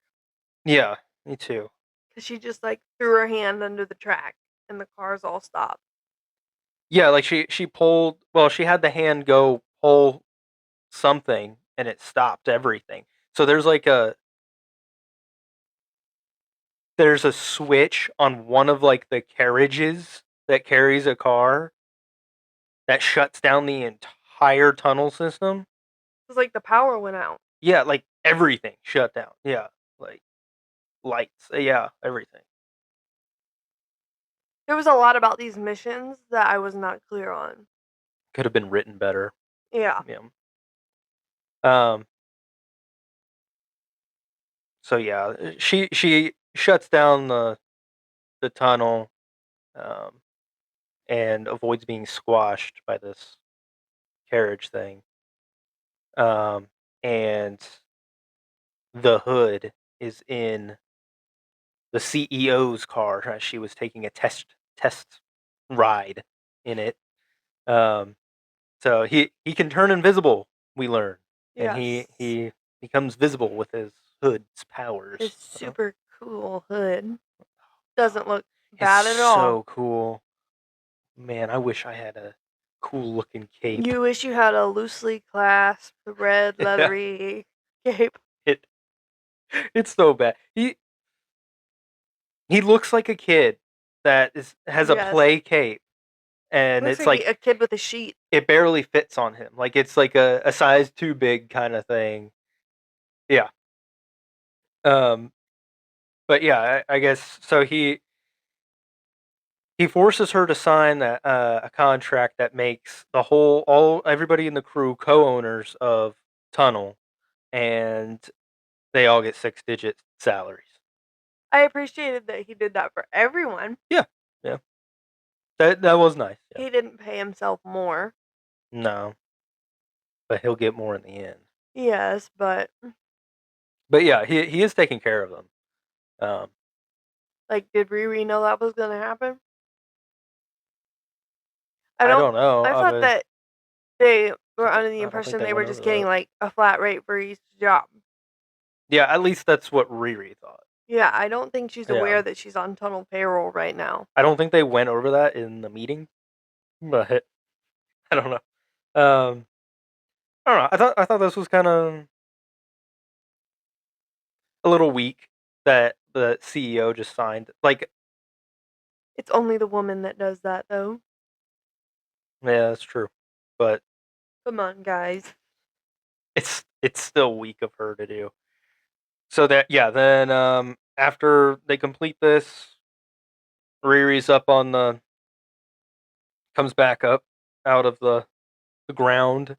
yeah, me too. Cuz she just like threw her hand under the track and the cars all stopped. Yeah, like she pulled. Well, she had the hand go pull something, and it stopped everything. So there's a switch on one of like the carriages that carries a car that shuts down the entire tunnel system. Cuz like the power went out. Yeah, like everything shut down. Yeah, like lights. Yeah, everything. There was a lot about these missions that I was not clear on. Could have been written better. Yeah. Yeah. Um. So yeah, she shuts down the tunnel, um, and avoids being squashed by this carriage thing. Um, and the hood is in the CEO's car as she was taking a test ride in it. Um, so he can turn invisible. We learn, and he Yes. he becomes visible with his hood's His powers. So, super cool hood doesn't look it's bad at all. so cool, man. I wish I had a cool looking cape. You wish you had a loosely clasped red Yeah, leathery. cape. It it's so bad. He looks like a kid that has a Yes. play cape, and Looks it's like like a kid with a sheet. it barely fits on him. Like it's like a size too big kind of thing. Yeah. Um. But yeah, I guess so. He forces her to sign a contract that makes the whole all everybody in the crew co-owners of Tunnel, and they all get 6-digit salaries. I appreciated that he did that for everyone. Yeah, yeah, that was nice. Yeah, He didn't pay himself more. no, but he'll get more in the end. Yes, but But yeah, he is taking care of them. Um, like, did Riri know that was gonna happen? I I don't. don't know. I thought that they were under the I don't think impression they they were went just over getting that. like a flat rate for each job. Yeah, at least that's what Riri thought. Yeah, I don't think she's Yeah, aware that she's on tunnel payroll right now. I don't think they went over that in the meeting, but I don't know. I don't know. I thought this was kind of a little weak that the CEO just signed. Like, It's only the woman that does that, though. yeah, that's true, but Come on, guys. it's still weak of her to do. So that yeah, then after they complete this, Riri's up on the comes back up out of the ground.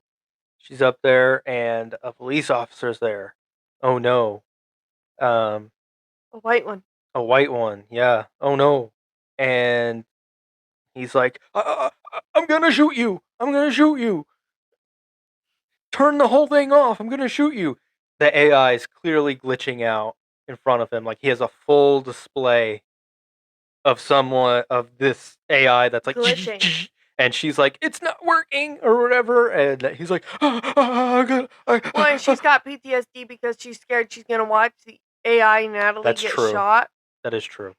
She's up there, and a police officer's there. Oh no, um, A white one. a white one. Yeah. Oh no, and he's like, I'm gonna shoot you. I'm gonna shoot you. Turn the whole thing off. I'm gonna shoot you. The AI is clearly glitching out in front of him. Like he has a full display of someone of this AI that's like, Glitching. and she's like, it's not working or whatever. And he's like, Well, and she's got PTSD because she's scared she's gonna watch the AI Natalie that's get true. shot. That is true.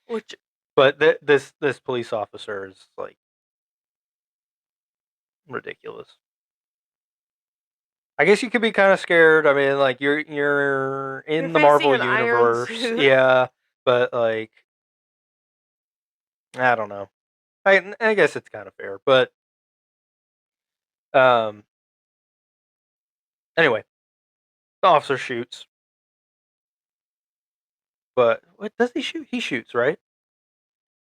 Which But this police officer is like ridiculous. I guess you could be kind of scared. I mean, like you're you're in the facing Marvel an iron universe, suit. yeah, but like I don't know. I guess it's kind of fair, but um. Anyway, the officer shoots, but what does he shoot? He shoots, right?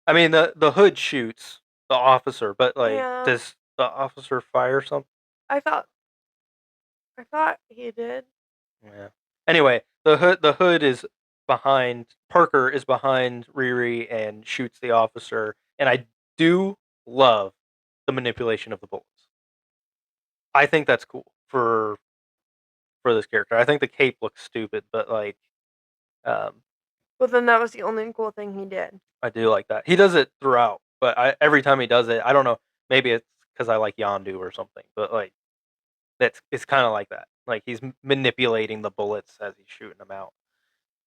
I mean, the hood shoots the officer, but like, Yeah, does the officer fire something? I thought he did. Yeah. Anyway, the hood is behind Parker is behind Riri and shoots the officer, and I do love the manipulation of the bullets. I think that's cool for this character. I think the cape looks stupid, but like, um, Well, then that was the only cool thing he did. I do like that. He does it throughout, but every time he does it, I don't know. Maybe it's because I like Yondu or something, but like it's kind of like that. Like he's manipulating the bullets as he's shooting them out.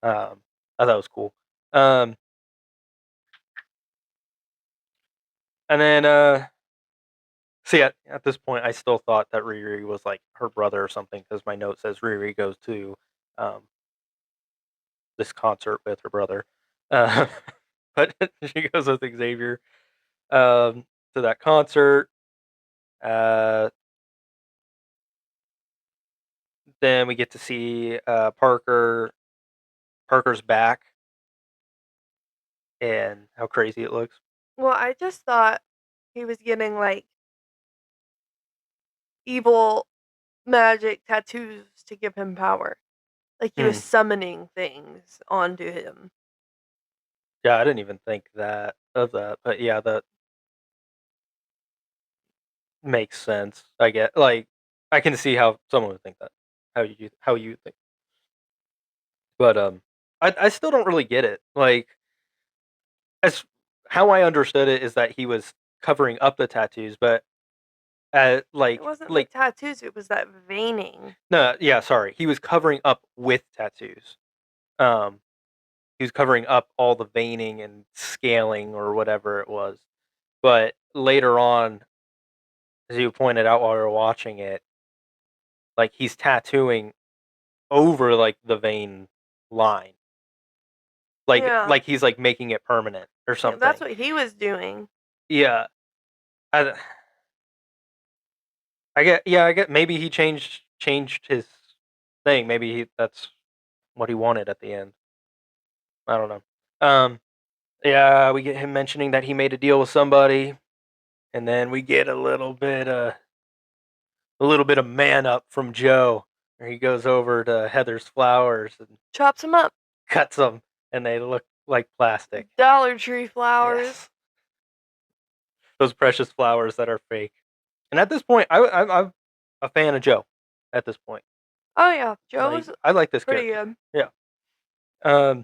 I thought it was cool. Um, and then see at this point, I still thought that Riri was like her brother or something because my note says Riri goes to um, this concert with her brother, uh, but she goes with Xavier to that concert. Uh, then we get to see Parker's back and how crazy it looks. Well, I just thought he was getting like evil magic tattoos to give him power. Like he was Hmm. summoning things onto him. Yeah, I didn't even think that of that, but yeah, that makes sense. I get like I can see how someone would think that. How you think, but I still don't really get it. Like as how I understood it is that he was covering up the tattoos, but It wasn't the tattoos, it was that veining. no, yeah, sorry, he was covering up with tattoos. Um, he was covering up all the veining and scaling or whatever it was. But later on, as you pointed out while we were watching it, like he's tattooing over like the vein line, Yeah. like he's like making it permanent or Yeah, that's something. what he was doing. Yeah, I, I get maybe he changed his thing. Maybe that's what he wanted at the end. I don't know. Yeah, we get him mentioning that he made a deal with somebody, and then we get a little bit of man up from Joe, where he goes over to Heather's flowers and Chops him up. cuts them, and they look like plastic. Dollar Tree flowers. Yes, those precious flowers that are fake. And at this point, I'm a fan of Joe. At this point, Oh yeah, Joe like was I like this pretty character. good. Yeah. Um.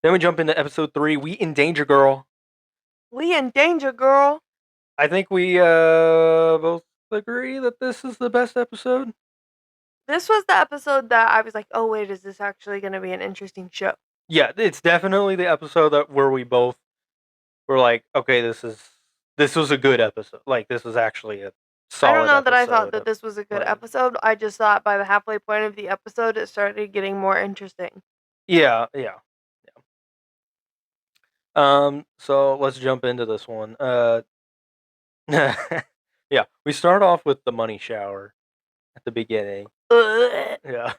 Then we jump into episode 3. We in Danger Girl. We in danger, girl. I think we both agree that this is the best episode. This was the episode that I was like, oh wait, is this actually going to be an interesting show? Yeah, it's definitely the episode that where we both were like, okay, this was a good episode. Like this was actually a I don't solid know that I thought episode that of this was a good like episode. I just thought by the halfway point of the episode, it started getting more interesting. yeah, yeah. So let's jump into this one. Yeah, we start off with the money shower at the beginning. Ugh. Yeah.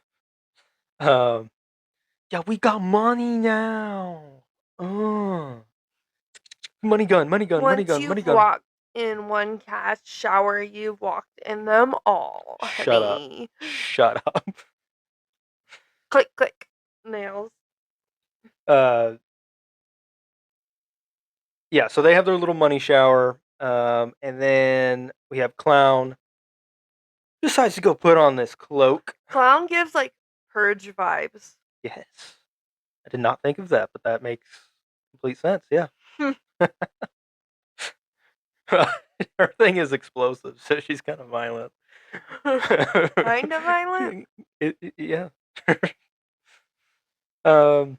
Um, yeah, we got money now. Uh, money gun, money gun, money Once gun, money you've gun. walked in one cast shower, you've walked in them all, Shut up. honey. Shut up. Click, click. Nails. Uh, yeah, so they have their little money shower. And then we have Clown decides to go put on this cloak. Clown gives like purge vibes. Yes. I did not think of that, but that makes complete sense. Yeah. Her thing is explosive, so she's kind of violent. Kind of violent? Yeah. um.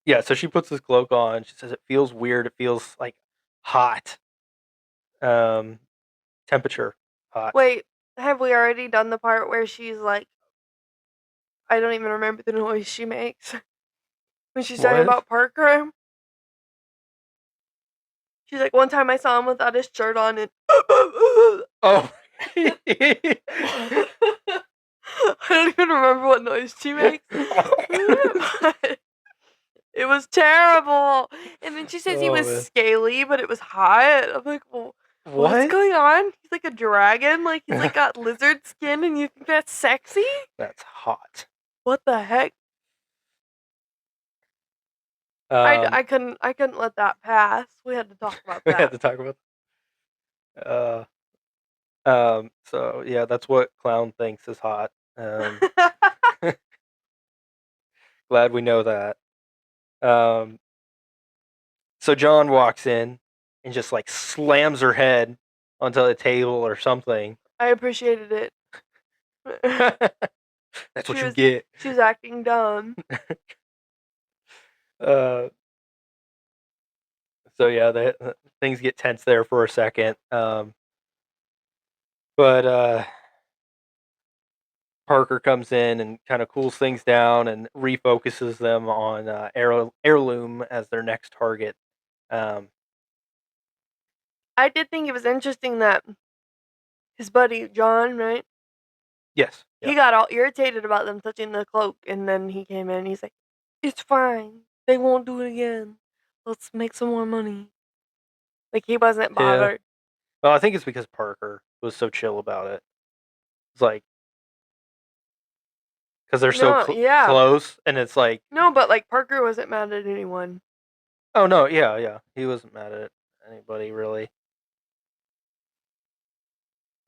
Yeah. So she puts this cloak on. She says it feels weird. It feels like hot. Um. Temperature hot. Wait, have we already done the part where she's like, I don't even remember the noise she makes when she's talking What? about Parker? She's like, one time I saw him without his shirt on and. Oh. I don't even remember what noise she makes. But it was terrible. And then she says he Oh, was man. scaly, but it was hot. I'm like, well, what's What? going on? He's like a dragon. Like, he's like got lizard skin, and you think that's sexy? That's hot. What the heck? Um, I couldn't let that pass. We had to talk about we had that. to talk about. So yeah, that's what Clown thinks is hot. Glad we know that. Um, so John walks in and just like slams her head onto the table or something. I appreciated it. That's what you get. She was acting dumb. Uh, so yeah, things get tense there for a second. But Parker comes in and kind of cools things down and refocuses them on Heirloom as their next target. Um, I did think it was interesting that his buddy John, right? yes, He yeah, got all irritated about them touching the cloak, and then he came in and he's like, "It's fine. They won't do it again. Let's make some more money." Like he wasn't yeah. bothered. Well, I think it's because Parker was so chill about it. It's like because they're so No, yeah. close, and it's like, No, but like Parker wasn't mad at anyone. oh no, yeah, yeah, he wasn't mad at anybody really,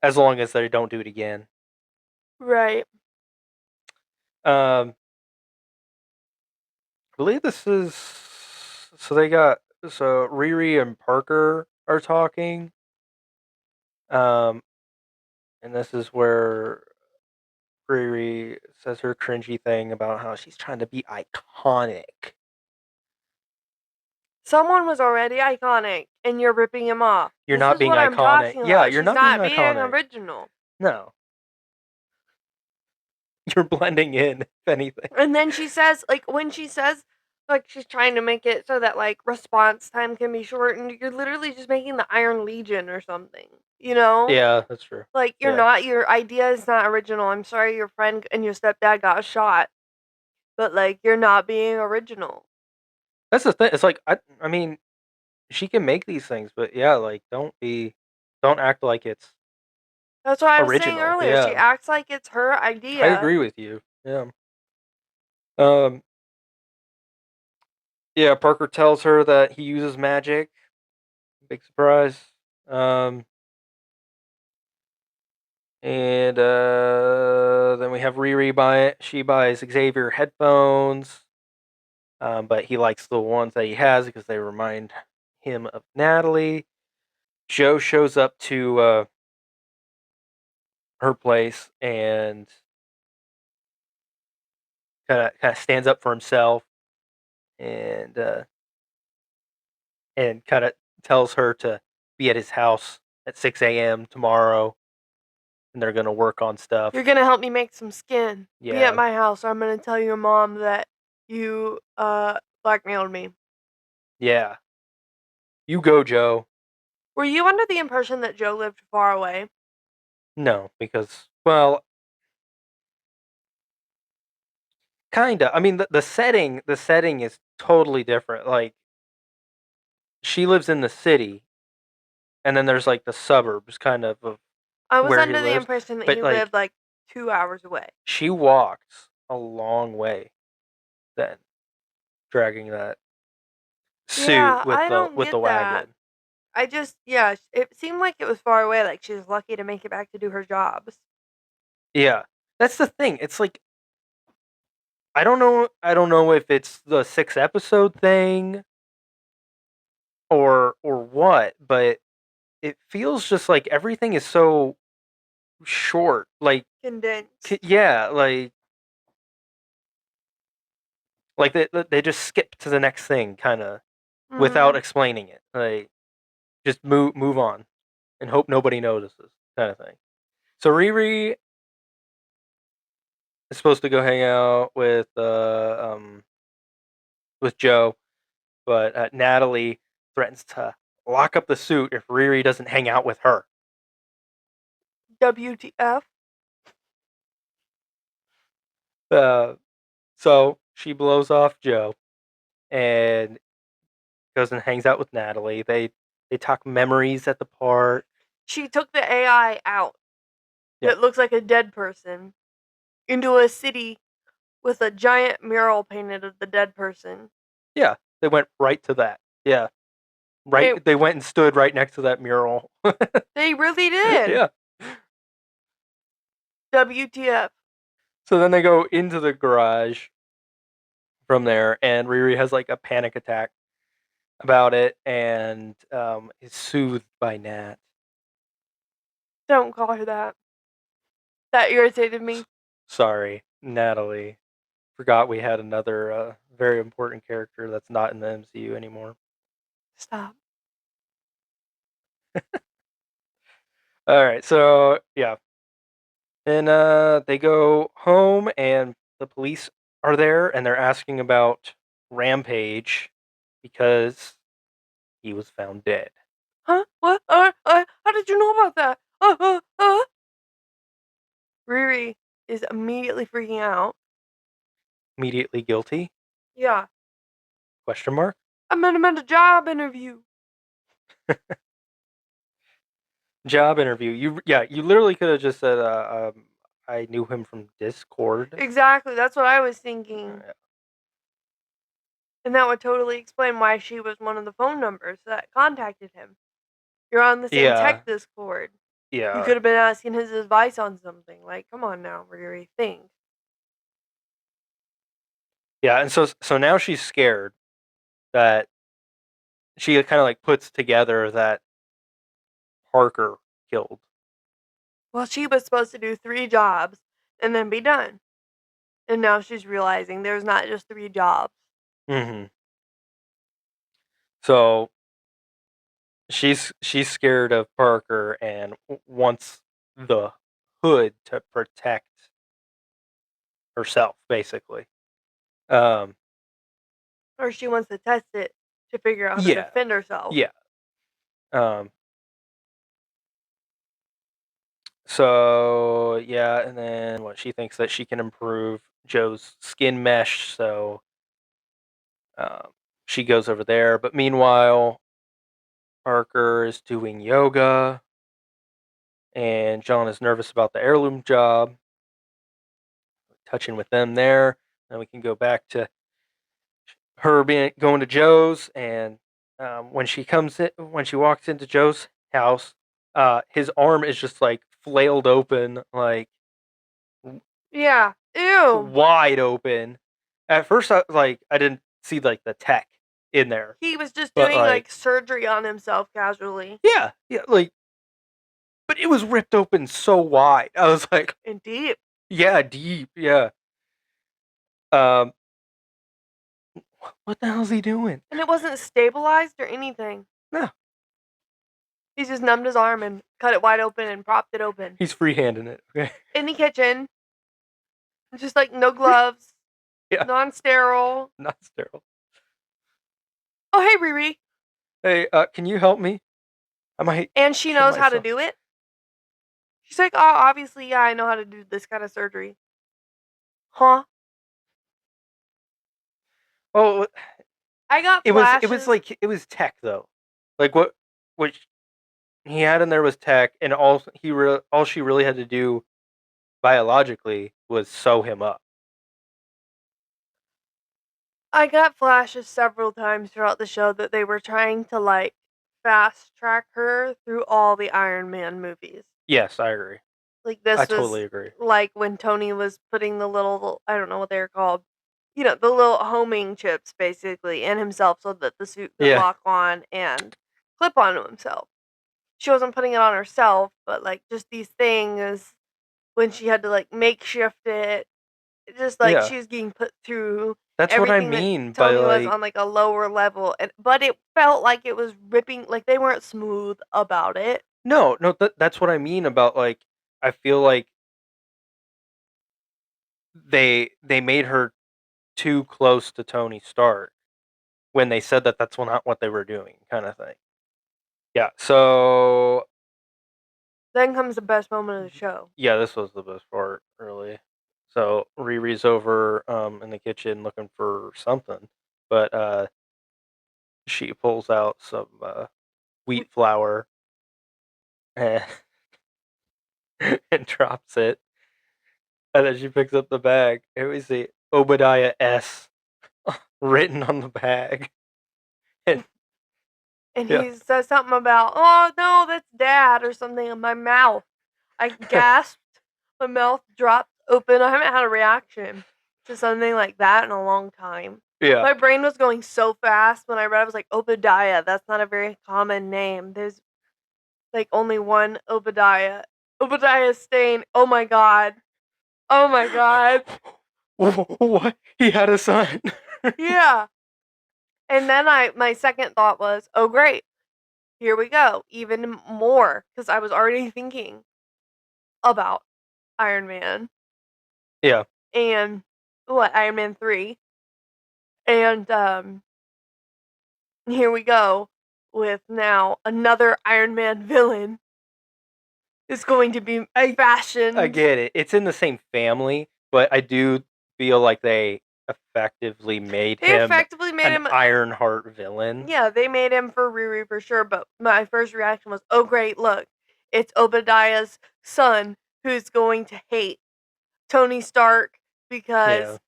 as long as they don't do it again. Right. I believe this is so they got so Riri and Parker are talking. Um, and this is where Riri says her cringy thing about how she's trying to be iconic. Someone was already iconic, and you're ripping him off. You're This not is being what I'm iconic. talking Yeah, about. you're She's not being not being iconic. original. No. You're blending in, if anything. And then she says, like, when she says, like, she's trying to make it so that, like, response time can be shortened, you're literally just making the Iron Legion or something, you know? Yeah, that's true. Like, Yeah. your idea is not original. I'm sorry your friend and your stepdad got shot, but, like, you're not being original. That's the thing. It's like I mean, she can make these things, but yeah, like don't act like it's That's what I was saying original. earlier. She Yeah. acts like it's her I idea. agree with you. Yeah. Um yeah, Parker tells her that he uses magic. Big surprise. Um and then we have Riri buy it. She buys Xavier headphones. But he likes the ones that he has because they remind him of Natalie. Joe shows up to her place and kind of stands up for himself and kind of tells her to be at his house at 6 a.m. tomorrow, and they're gonna work on stuff. You're gonna help me make some skin. Be at Yeah, my house, or I'm gonna tell your mom that you blackmailed me. yeah. You go, Joe. Were you under the impression that Joe lived far away? No, because well, kinda. I mean, the setting is totally different. Like she lives in the city, and then there's like the suburbs, kind of I was where he under the lives. impression that But he like lived like 2 hours away. she walked a long way then, dragging that suit Yeah, I don't with get the that. wagon. I just, yeah, it seemed like it was far away. Like she was lucky to make it back to do her jobs. Yeah, that's the thing. It's like I don't know. I don't know if it's the 6 episode thing or what, but it feels just like everything is so short. Like Condensed. yeah, like they just skip to the next thing, kind of without Hmm. explaining it. Like just move on and hope nobody notices, kind of thing. So Riri is supposed to go hang out with Joe, but Natalie threatens to lock up the suit if Riri doesn't hang out with her. WTF? Uh, so she blows off Joe and goes and hangs out with Natalie. They talk memories at the park. She took the AI out Yeah, that looks like a dead person into a city with a giant mural painted of the dead person. yeah. They went right to that. Yeah, right. They They went and stood right next to that mural. they really did. Yeah. WTF? So then they go into the garage from there, and Riri has like a panic attack about it, and is soothed by Nat. Don't call her that. That irritated S- me. Sorry, Natalie. Forgot we had another very important character that's not in the MCU anymore. Stop. All right, so yeah, and they go home, and the police are there, and they're asking about Rampage because he was found dead. Huh? What? How did you know about that? Riri is immediately freaking out. Immediately guilty? Yeah. Question mark. I met him at a job interview. Job interview. You literally could have just said, I knew him from Discord. Exactly. That's what I was thinking. And that would totally explain why she was one of the phone numbers that contacted him. You're on the same Yeah, tech Discord. You yeah, could have been asking his advice on something. Like, come on now, Riri, think. yeah. And so now she's scared that she kind of like puts together that Parker killed. Well, she was supposed to do 3 jobs and then be done. And now she's realizing there's not just 3 jobs. Hmm. So she's scared of Parker and wants the hood to protect herself, basically. Um, Or she wants to test it to figure out how to yeah, defend herself. yeah. Um, so yeah, and then what she thinks that she can improve Joe's skin mesh, so she goes over there. But meanwhile, Parker is doing yoga, and John is nervous about the heirloom job. Touching with them there, then we can go back to her being going to Joe's, and when she comes in, when she walks into Joe's house, his arm is just like flailed open, like Yeah. Ew. wide open. At first, I didn't see like the tech in there, He was just but doing like like surgery on himself casually yeah, yeah, like but it was ripped open so wide. I was like, and deep. yeah, deep, yeah. Um, what the hell's he doing? And it wasn't stabilized or anything. No, He just numbed his arm and cut it wide open and propped it open. he's freehanding it. Okay, In the kitchen, just like no gloves, yeah, non sterile. not sterile. Oh, hey, Riri. Hey, can you help me? I might And she kill knows how to myself. do it. She's like, oh, obviously, yeah, I know how to do this kind of surgery. Huh? Oh, I got it was flashes. like it was tech though. Like what he had in there was tech, and all she really had to do biologically was sew him up. I got flashes several times throughout the show that they were trying to like fast track her through all the Iron Man movies. Yes, I agree. Like I this totally was agree. like when Tony was putting the little I don't know what they're called. You know, the little homing chips basically in himself so that the suit could Yeah, lock on and clip onto himself. She wasn't putting it on herself, but like just these things when she had to like makeshift it, just like yeah. she was getting put through That's what I everything that mean by Tony was like on like a lower level, and but it felt like it was ripping. Like they weren't smooth about it. no, no. That's what I mean about like I feel like they made her too close to Tony Stark when they said that that's not what they were doing, kind of thing. Yeah. So Then comes the best moment of the show. yeah, this was the best part, really. So Riri's over in the kitchen looking for something, but she pulls out some wheat We, flour and, and drops it, and then she picks up the bag, and we see Obadiah S written on the bag, and and yeah, he says something about, "Oh no, that's Dad" or something in my mouth. I gasped. My mouth dropped open. I haven't had a reaction to something like that in a long time. yeah, My brain was going so fast when I read. I was like, Obadiah. That's not a very common name. There's like only one Obadiah. Obadiah Stane. Oh my god. Oh my god. what? He had a son. Yeah. And then my second thought was, oh great, here we go, even more, because I was already thinking about Iron Man Yeah, and what Iron Man 3, and here we go with now another Iron Man villain is going to be I fashioned. get it. It's in the same family, but I do feel like they effectively made They him effectively made an him. Ironheart villain. Yeah, they made him for Riri for sure, but my first reaction was, oh great, look, it's Obadiah's son who's going to hate Tony Stark Yeah, because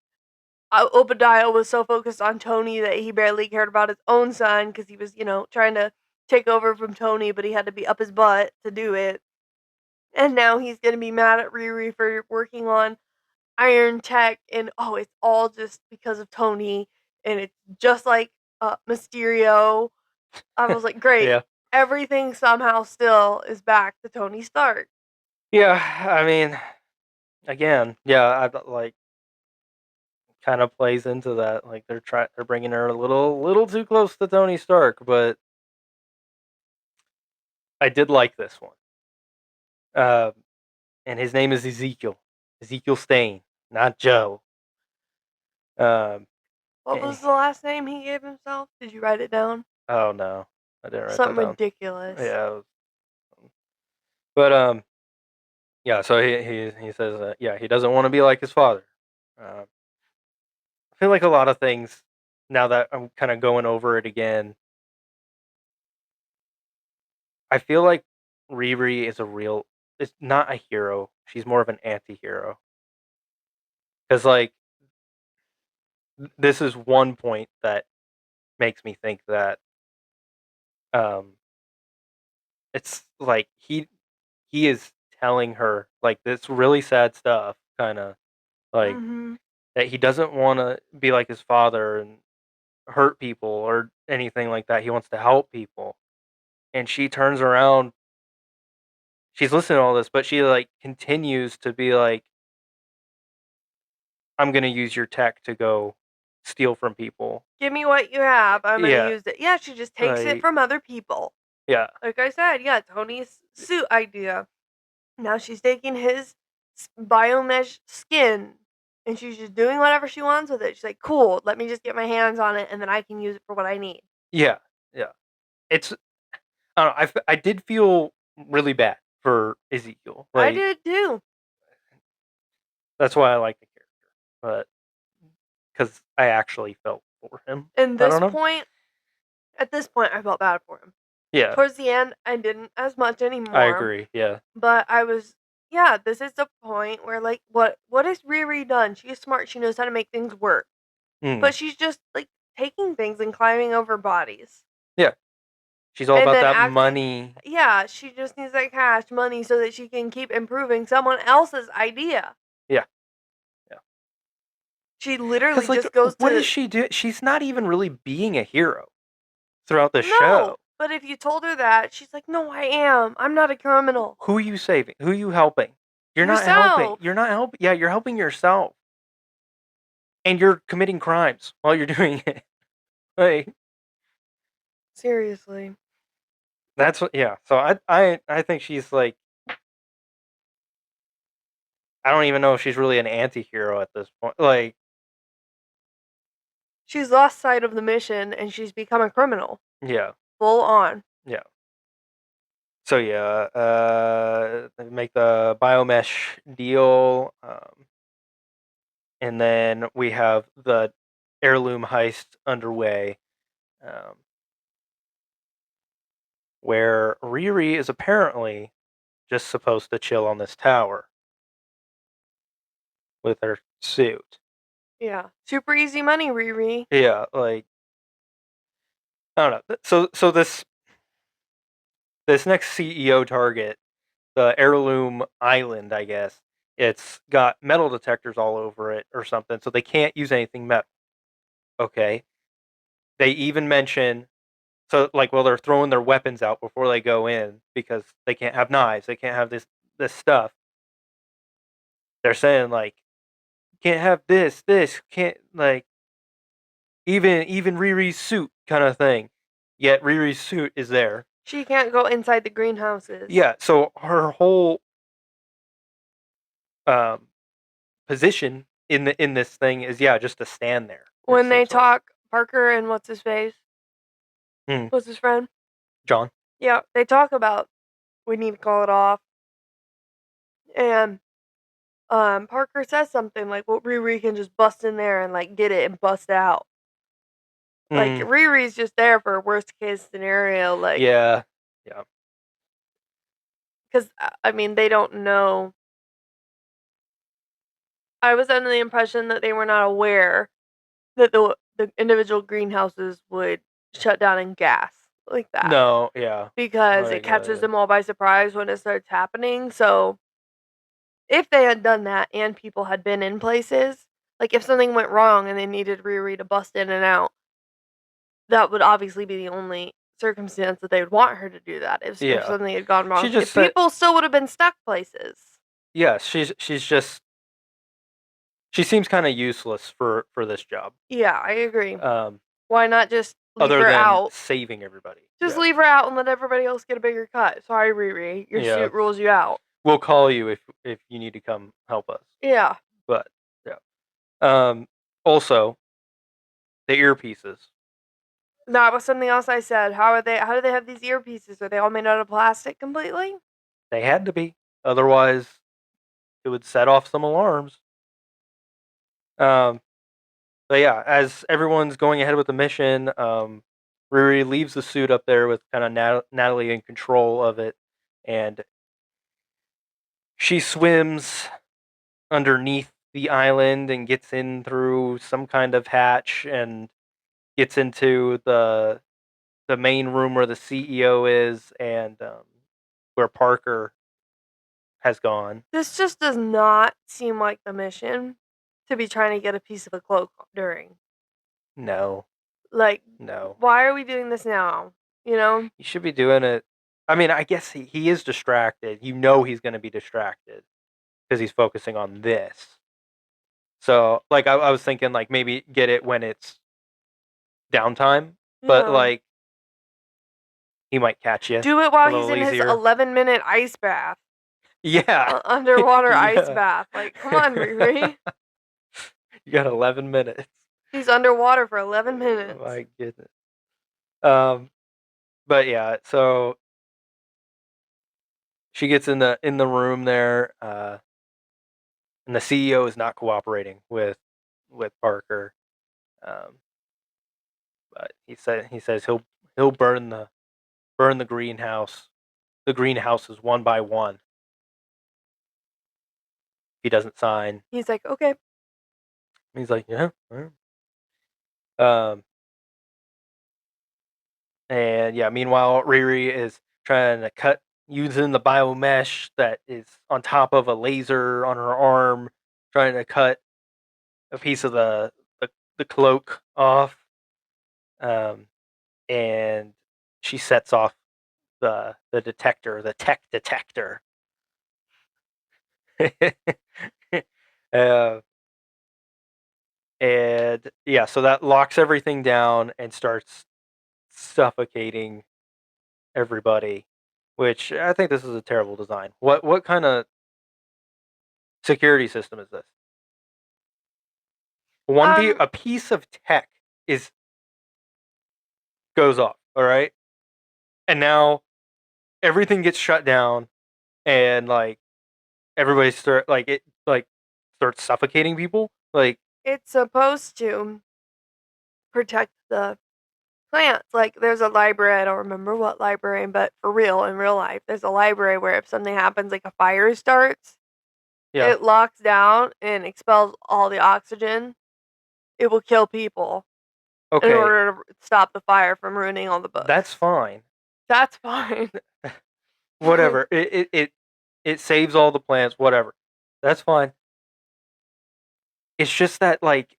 Obadiah was so focused on Tony that he barely cared about his own son because he was, trying to take over from Tony, but he had to be up his butt to do it. And now he's going to be mad at Riri for working on Iron Tech, and oh, it's all just because of Tony, and it's just like Mysterio. I was like, great. yeah, Everything somehow still is back to Tony Stark. yeah. I mean, again, yeah, I like kind of plays into that. Like they're bringing her a little too close to Tony Stark, but I did like this one. And his name is Ezekiel Stain. not Joe. Um, What and was the last name he gave himself? Did you write it down? oh no, I didn't write that Something down. ridiculous. Yeah, but yeah. So he says that yeah he doesn't want to be like his father. I feel like a lot of things now that I'm kind of going over it again. I feel like Riri is a real. Is not a hero. She's more of an anti-hero. Because like this is one point that makes me think that um it's like he is telling her like this really sad stuff kind of like Mhm. that he doesn't want to be like his father and hurt people or anything like that. He wants to help people. And she turns around, she's listening to all this, but she like continues to be like, I'm gonna use your tech to go steal from people. Give me what you have. I'm gonna Yeah. use it. Yeah, she just takes it Like from other people. yeah. Like I said, yeah, Tony's suit idea. Now she's taking his biomesh skin and she's just doing whatever she wants with it. She's like, cool, let me just get my hands on it and then I can use it for what I need. Yeah. Yeah. It's I don't know, I did feel really bad for Ezekiel. I Like did too. that's why I like the character. But because I actually felt for him. And I don't know. at this point, I felt bad for him. Yeah, Towards the end, I didn't as much I anymore. agree. Yeah. But I was, yeah, this is the point where, like, what has Riri done? She's smart. She knows how to make things work. Mm. But she's just, like, taking things and climbing over bodies. Yeah. She's all And about then that acting, money. yeah, she just needs that cash money so that she can keep improving someone else's idea. Yeah. Yeah. She literally Because like, just goes what does to, she do? She's not even really being a hero throughout the no. show. But if you told her that, she's like, no, I am. I'm not a criminal. Who are you saving? Who are you helping? You're not helping. Yourself. You're not helping. Yeah, you're helping yourself, and you're committing crimes while you're doing it. Like Seriously. that's what. Yeah. So I think she's like I don't even know if she's really an anti-hero at this point. Like She's lost sight of the mission and she's become a criminal. yeah. Full on. Yeah. So yeah, they make the biomesh deal, and then we have the heirloom heist underway, um, where Riri is apparently just supposed to chill on this tower with her suit. Yeah. Super easy money, Riri. Yeah, like I don't know. So this next CEO target, the heirloom island, I guess, it's got metal detectors all over it or something, so they can't use anything metal. Okay. They even mention so like while they're throwing their weapons out before they go in because they can't have knives, they can't have this stuff. They're saying like can't have this can't like even Riri's suit kind of thing. Yet Riri's suit is there. She can't go inside the greenhouses. Yeah, so her whole um, position in this thing is yeah just to stand there. It When they seems like talk, Parker and what's his face? Hmm, What's his friend? John. Yeah, they talk about we need to call it off. And Parker says something like, well, Riri can just bust in there and like get it and bust out. Like Hmm, Riri's just there for a worst case scenario, like yeah, yeah, because I mean they don't know. I was under the impression that they were not aware that the individual greenhouses would shut down in gas like that no, yeah, because it like catches them all by surprise when it starts happening. So if they had done that and people had been in places, like if something went wrong and they needed Riri to bust in and out, that would obviously be the only circumstance that they would want her to do that if yeah. something had gone She wrong. just If said people still would have been stuck places. yeah. She's just she seems kind of useless for this job. Yeah, I agree. Um, Why not just leave other her than out? saving everybody. Just Yeah, leave her out and let everybody else get a bigger cut. Sorry, Riri, your yeah. suit rules you out. We'll call you if you need to come help us. Yeah. But yeah, Um, Also, the earpieces. That was something else I said. How do they have these earpieces? Are they all made out of plastic completely? They had to be, otherwise it would set off some alarms. Um, but yeah, as everyone's going ahead with the mission, Riri leaves the suit up there with kind of Natalie in control of it, and she swims underneath the island and gets in through some kind of hatch and gets into the main room where the CEO is and where Parker has gone. This just does not seem like the mission to be trying to get a piece of a cloak during. No, Like, no, why are we doing this now? You know? he should be doing it. I mean, I guess he is distracted. You know he's going to be distracted because he's focusing on this. So, like, I was thinking, like, maybe get it when it's downtime, but, Yeah. like, he might catch you Do it a while he's little in his easier. 11-minute ice bath. Yeah. Underwater ice Yeah. bath. Like, come on, Riri. You got 11 minutes. He's underwater for 11 Oh minutes. my goodness. Um, but yeah, so she gets in the room there, and the CEO is not cooperating with Parker. Um, but he says he'll burn the greenhouse, the greenhouses one by one. If he doesn't sign. He's like, okay. He's like, yeah. All right. Um, and yeah, meanwhile, Riri is trying to cut using the biomesh that is on top of a laser on her arm, trying to cut a piece of the cloak off. Um, and she sets off the detector, the tech detector. uh, and yeah, so that locks everything down and starts suffocating everybody. Which I think this is a terrible design. What kind of security system is this? Um, A piece of tech is goes off. All right, and now everything gets shut down, and like everybody start like it like starts suffocating people. Like it's supposed to protect the plants. Like, there's a library, I don't remember what library, but for real, in real life, there's a library where if something happens, like a fire starts, yeah, it locks down and expels all the oxygen. It will kill people in okay, order to stop the fire from ruining all the that's books. fine. That's fine. Whatever. It saves all the plants. Whatever. That's fine. It's just that like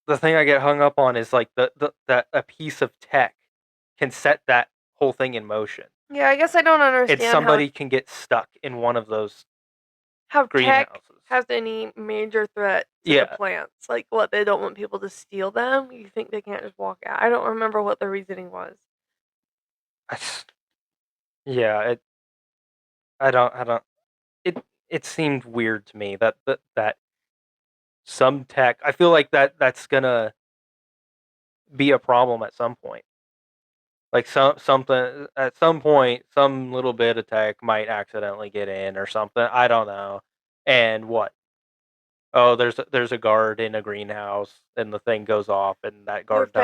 the thing I get hung up on is like the that a piece of tech can set that whole thing in motion. Yeah, I guess I don't And understand somebody can get stuck in one of those how tech greenhouses. has any major threat to the Yeah. plants. Like, what, they don't want people to steal them? You think they can't just walk out? I don't remember what the reasoning was. Yeah, I don't it seemed weird to me that some tech I feel like that's gonna be a problem at some point. Like something at some point, some little bit of tech might accidentally get in or something. I don't know. And what? Oh, there's a guard in a greenhouse, and the thing goes off, and that guard dies.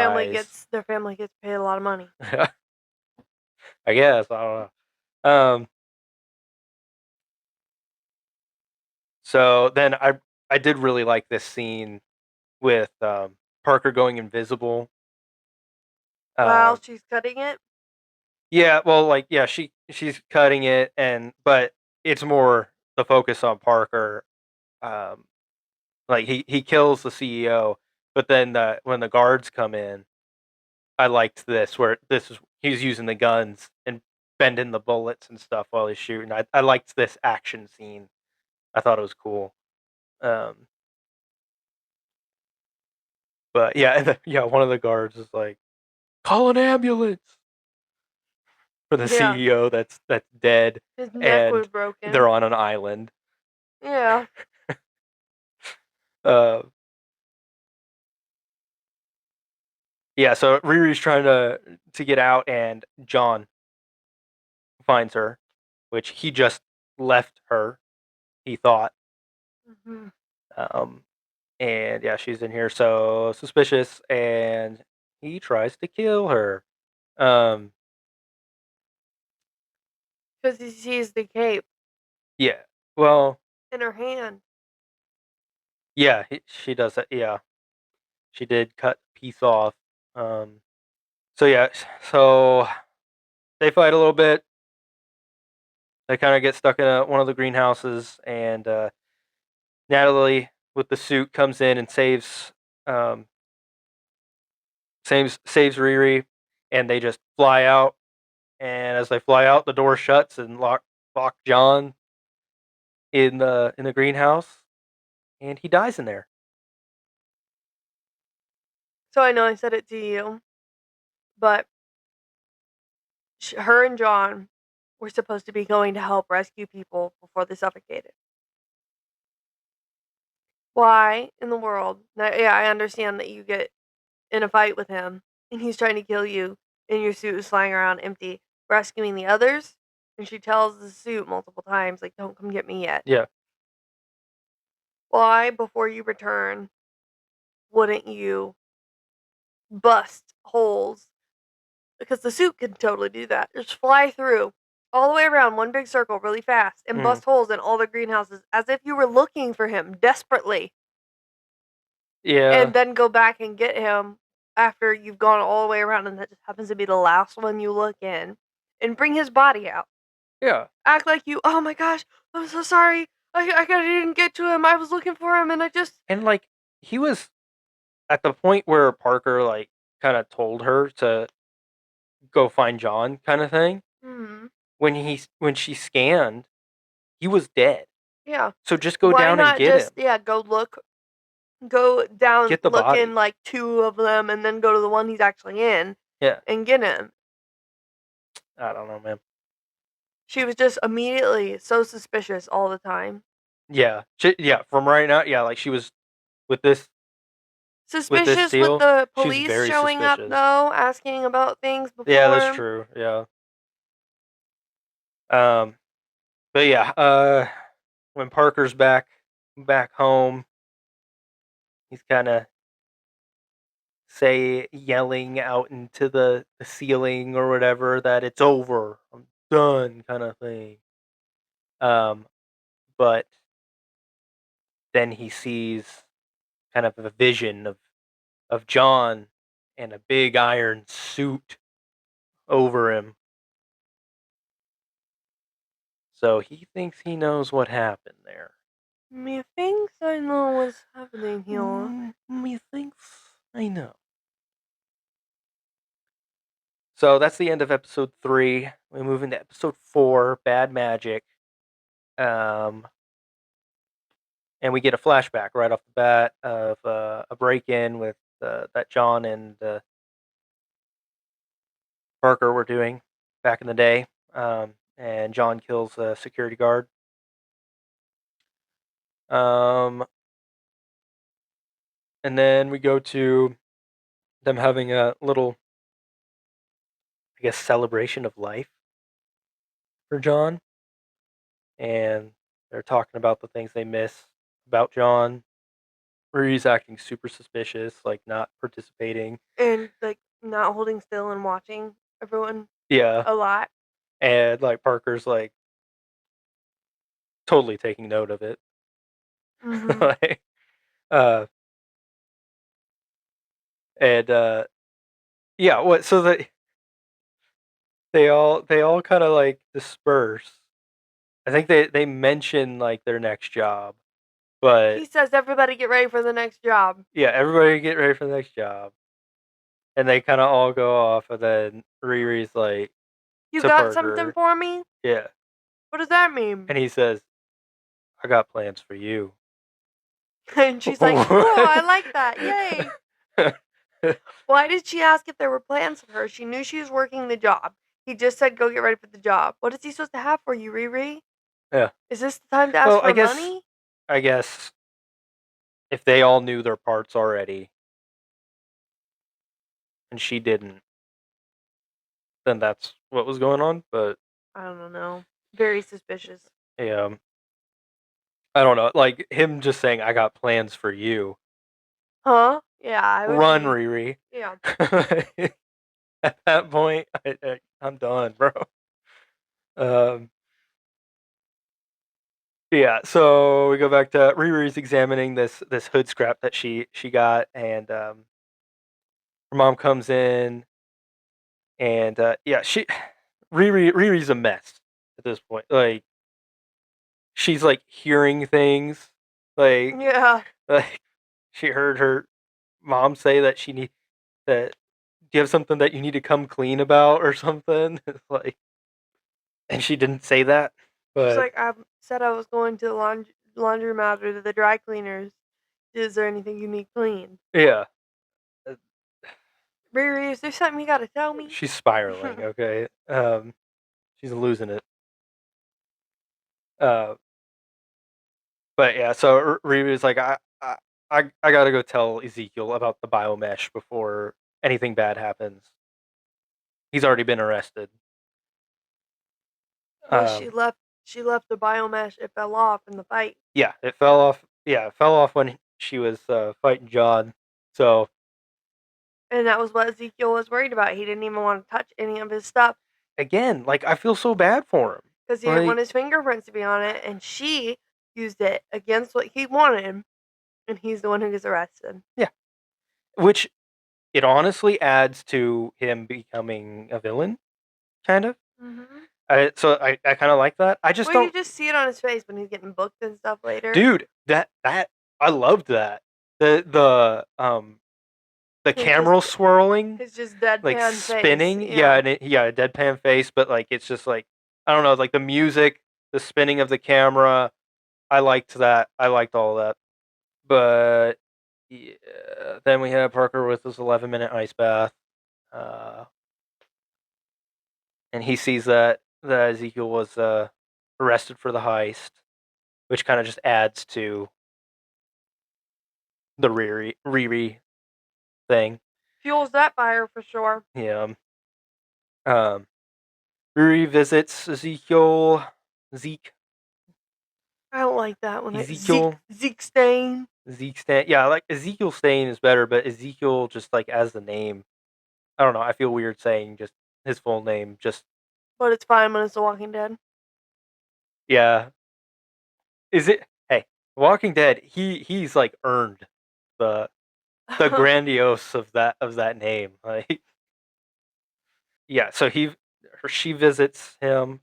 Their family gets paid a lot of money. I guess I don't know. So then I did really like this scene with Parker going invisible. While Um, she's cutting it, yeah, well, like yeah, she's cutting it, and but it's more the focus on Parker. Um, Like he kills the CEO, but then when the guards come in, I liked this where this is he's using the guns and bending the bullets and stuff while he's shooting. I liked this action scene. I thought it was cool. Um, but yeah, yeah, one of the guards is like, "Call an ambulance for the yeah, CEO that's dead, his neck was and they're broken. on an island." Yeah. Uh, yeah, so Riri's trying to get out, and John finds her, which he just left her. He thought, Mhm. um, and yeah, she's in here, so suspicious, and he tries to kill her. Um, 'Cause he sees the cape yeah, well, in her hand. yeah, she does that. Yeah, she did cut a piece off. Um, so yeah, so they fight a little bit. They kind of get stuck in one of the greenhouses, and Natalie with the suit comes in and um, saves Riri, and they just fly out. And as they fly out, the door shuts and lock John in the greenhouse, and he dies in there. So I know I said it to you, but her and John were supposed to be going to help rescue people before they suffocated. Why in the world? Now, yeah, I understand that you get in a fight with him and he's trying to kill you and your suit is flying around empty, rescuing the others. And she tells the suit multiple times, like, don't come get me yet. Yeah, Why, before you return, wouldn't you bust holes? Because the suit can totally do that. Just fly through all the way around one big circle really fast and mhm. bust holes in all the greenhouses as if you were looking for him desperately. Yeah, And then go back and get him after you've gone all the way around and that just happens to be the last one you look in and bring his body out. yeah, Act like you, oh my gosh, I'm so sorry. I didn't get to him. I was looking for him and I just. and like he was at the point where Parker like kind of told her to go find John, kind of thing. Hmm. When she scanned, he was dead. Yeah. So just go Why down and not get just, him. yeah, go down, Get the look in body. like two of them and then go to the one he's actually in Yeah, and get him? I don't know, man. She was just immediately so suspicious all the time. Yeah, yeah. From right now, yeah, like she was with this with this Suspicious with deal. the She's police very showing up, suspicious. though, asking about things Yeah, that's before. true. Yeah. Um, but yeah, when Parker's back home, he's kind of say yelling out into the ceiling or whatever that it's over, I'm done, kind of thing. Um, but then he sees kind of a vision of John and a big iron suit over him. So he thinks he knows what happened there. Methinks I know what's happening here. Methinks I know. So that's the end of episode 3. We move into episode 4, Bad Magic. Um, and we get a flashback right off the bat of a break-in with that John and Parker were doing back in the day. And John kills a security guard. Um, and then we go to them having a little, I guess, celebration of life for John, and they're talking about the things they miss about John. Where he's acting super suspicious, like not participating. And, like, not holding still and watching everyone Yeah, a lot. and like Parker's like totally taking note of it. Mhm. Like, uh, and yeah, what? So they all kind of like disperse. I think they mention like their next job, but He says, "Everybody get ready for the next job." yeah, everybody get ready for the next job, and they kind of all go off, and then Riri's like "You to got something Parker, for me?" yeah, "What does that mean?" and he says, "I got plans for you." And she's like, "Cool, I like that, yay." Why did she ask if there were plans for her? She knew she was working the job. He just said, "Go get ready for the job." What is he supposed to have for you, Riri? Yeah. Is this the time to ask Well, for money? I guess if they all knew their parts already and she didn't, then that's what was going on. But I don't know. Very suspicious. yeah, I don't know. Like him just saying, "I got plans for you." Huh? Yeah, I would Run, be. Riri. Yeah. At that point, I'm done, bro. Um, yeah. So we go back to Riri's examining this hood scrap that she got, and her mom comes in, and yeah, Riri's a mess at this point. Like she's like hearing things, like Yeah. like she heard her mom say that she need that. Do you have something that you need to come clean about or something? It's like, and she didn't say that, She's but like, I said I was going to the laundromat or to the dry cleaners. Is there anything you need cleaned? yeah, uh, Riri, is there something you gotta tell me? she's spiraling. Okay, she's losing it. Uh, but yeah, so Riri's like, I gotta go tell Ezekiel about the biomesh before anything bad happens. He's already been arrested. Well, Um, she left the biomesh, it fell off in the fight. yeah, it fell off. Yeah, it fell off when she was fighting John. So And that was what Ezekiel was worried about. He didn't even want to touch any of his stuff again, like I feel so bad for him. because he didn't want Like, his fingerprints to be on it, and she used it against what he wanted, and he's the one who gets arrested. yeah, which it honestly adds to him becoming a villain, kind of. Mm-hmm. I kind of like that. I just Well, you don't, just see it on his face when he's getting booked and stuff later. dude. That I loved that. The His just camera swirling, his just like deadpan face. spinning. Yeah, Yeah. and yeah, a deadpan face, but like it's just like I don't know, like the music, the spinning of the camera. I liked that. I liked all of that. But yeah, then we have Parker with his 11-minute ice bath. Uh, and he sees that Ezekiel was arrested for the heist, which kind of just adds to the Riri thing. Fuels that fire for sure. Yeah. Um, Riri visits Zeke, I don't like that one. Ezekiel, Zeke Stain. Zeke Stain. Yeah, I like Ezekiel Stain is better, but Ezekiel just like as the name. I don't know. I feel weird saying just his full name. Just But it's fine when it's The Walking Dead. yeah. Is it? Hey, Walking Dead. He's like earned the grandiose of that name. Like yeah, so she visits him.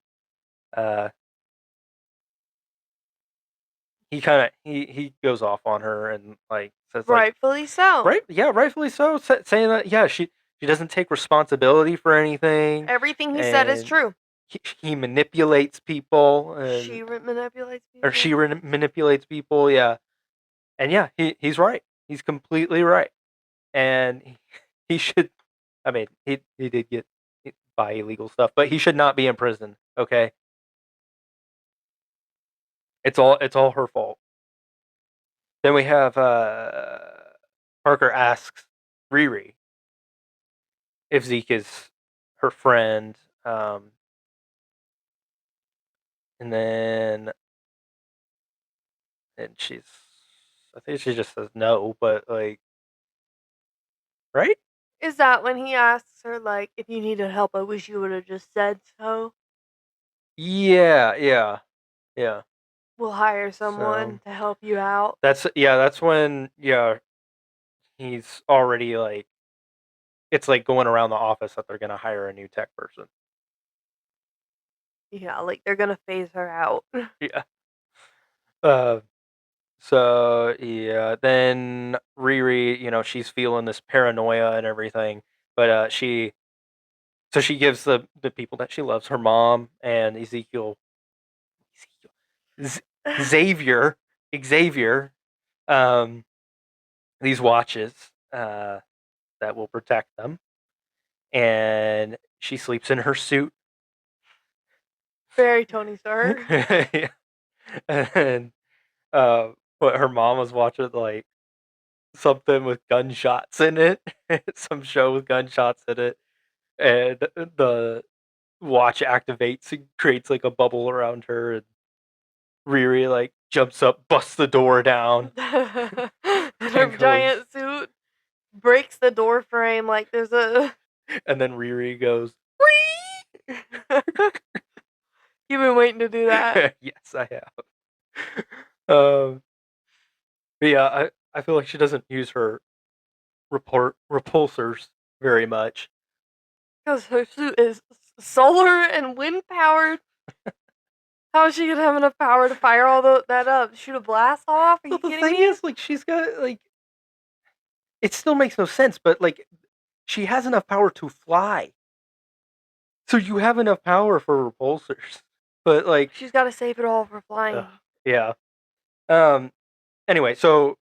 Uh, he kind of he goes off on her and like says like Rightfully so. right yeah rightfully so saying that yeah she doesn't take responsibility for anything Everything he said is and true. he manipulates people and Manipulates or people. manipulates people yeah and yeah he's right he's completely right and he should I mean he did get buy illegal stuff but he should not be in prison okay it's all her fault. Then we have Parker asks Riri if Zeke is her friend, um, and then and she's I think she just says no, but like right? Is that when he asks her, like, if you needed help, I wish you would have just said so? Yeah, yeah, yeah. We'll hire So someone to help you out. that's when yeah he's already like it's like going around the office that they're gonna hire a new tech person. Yeah, like they're gonna phase her out. Yeah. Uh, So yeah, then Riri, you know, she's feeling this paranoia and everything, but she gives the people that she loves, her mom and Ezekiel, Xavier, Xavier, um, these watches that will protect them, and she sleeps in her suit, Very Tony Stark. and what her mom was watching like something with gunshots in it. Some show with gunshots in it, and the watch activates and creates like a bubble around her, and Riri like jumps up, busts the door down, And and her goes, giant suit breaks the door frame like there's a. and then Riri goes, You've been waiting to do that. yes, I have. But yeah, I feel like she doesn't use her repulsors very much. Because her suit is solar and wind powered. How is she gonna have enough power to fire that up? Shoot a blast off? Are Well, you the kidding thing me? is, like, she's got like it still makes no sense, but like she has enough power to fly, so you have enough power for repulsors. But like, She's got to save it all for flying. yeah. Um. Anyway, so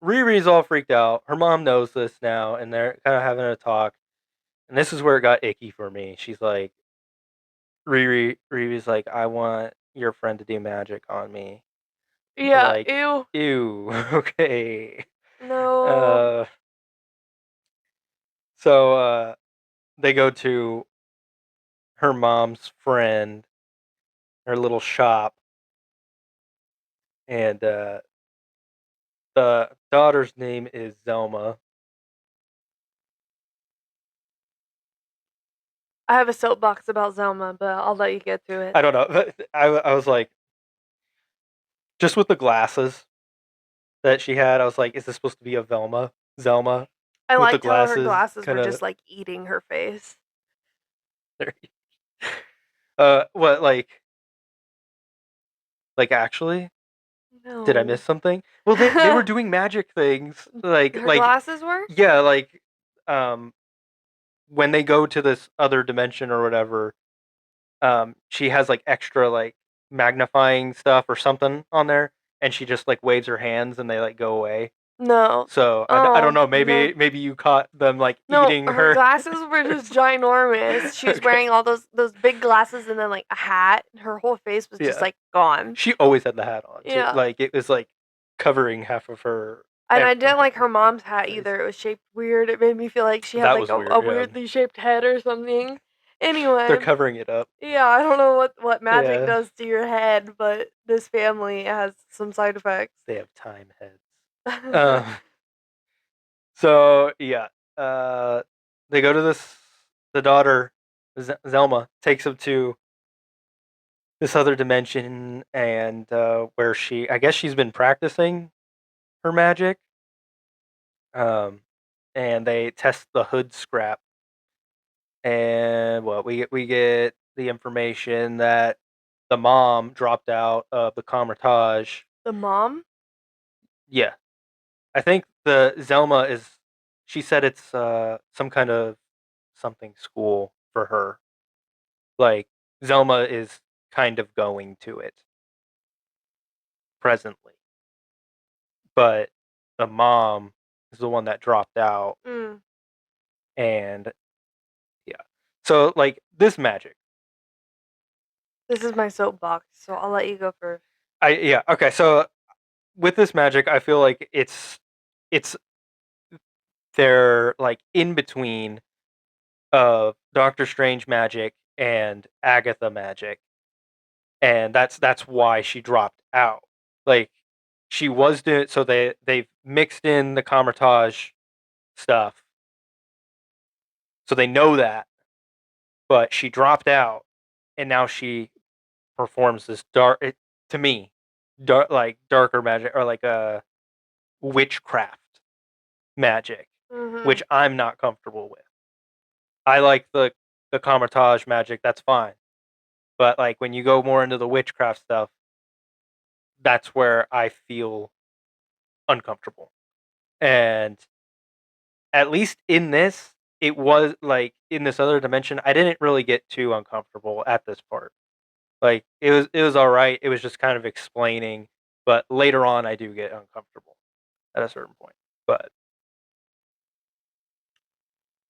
Riri's all freaked out. Her mom knows this now, and they're kind of having a talk. And this is where it got icky for me. She's like, Riri's like, I want your friend to do magic on me. Yeah, Like, ew. ew, okay. No. Uh, so they go to her mom's friend, her little shop, and the daughter's name is Zelma. I have a soapbox about Zelma, but I'll let you get to it. I don't know. I was like, just with the glasses that she had, I was like, is this supposed to be a Velma? Zelma I with the liked how her glasses, glasses kind were of. just like eating her face. What like actually? Did I No. miss something? Well, they were doing magic things, Her glasses were? yeah, like um when they go to this other dimension or whatever, she has like extra like magnifying stuff or something on there, and she just like waves her hands and they like go away. No. So I don't Oh, know. no. Maybe you caught them like No, eating her her. glasses were just ginormous. She was Okay. wearing all those big glasses and then like a hat. Her whole face was just Yeah. like gone. She always had the hat on too. Yeah. Like it was like covering half of her And I didn't like her mom's her hat face. either. It was shaped weird. It made me feel like she had That like was weird. a Yeah. weirdly shaped head or something. They're Anyway, covering it up. yeah, I don't know what magic Yeah. does to your head, but this family has some side effects. They have time heads. Um. So yeah. Uh. They go to this. The daughter, Zelma, takes them to this other dimension, and where I guess she's been practicing her magic. Um. And they test the hood scrap, and what we get the information that the mom dropped out of the Comertage. The mom? Yeah, I think the Zelma is. She said it's some kind of something school for her. Like Zelma is kind of going to it presently, but the mom is the one that dropped out, Mm, and yeah. So like this magic, this is my soapbox, so I'll let you go first. I yeah okay. So with this magic, I feel like it's they're like in between of Doctor Strange magic and Agatha magic, and that's why she dropped out. Like she was doing so they've mixed in the Comertage stuff, so they know that, but she dropped out, and now she performs this to me darker magic or like a witchcraft magic, Mm-hmm. which I'm not comfortable with. I like the Comertage magic, that's fine. But like when you go more into the witchcraft stuff, that's where I feel uncomfortable. And at least in this, it was like in this other dimension, I didn't really get too uncomfortable at this part. Like it was all right. It was just kind of explaining, but later on I do get uncomfortable at a certain point. But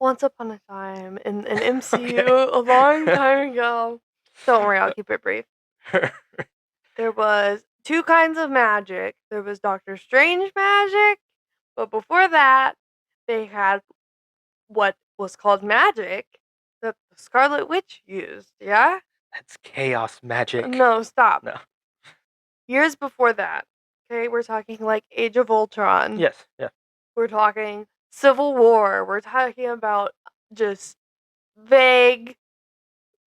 Once upon a time in an MCU, okay. a long time ago. Don't worry, I'll keep it brief. There was two kinds of magic. There was Doctor Strange magic But before that, they had what was called magic that the Scarlet Witch used, yeah? That's chaos magic. No, stop. No. Years before that, okay, we're talking like Age of Ultron. Yes. Yeah. We're talking Civil War. We're talking about just vague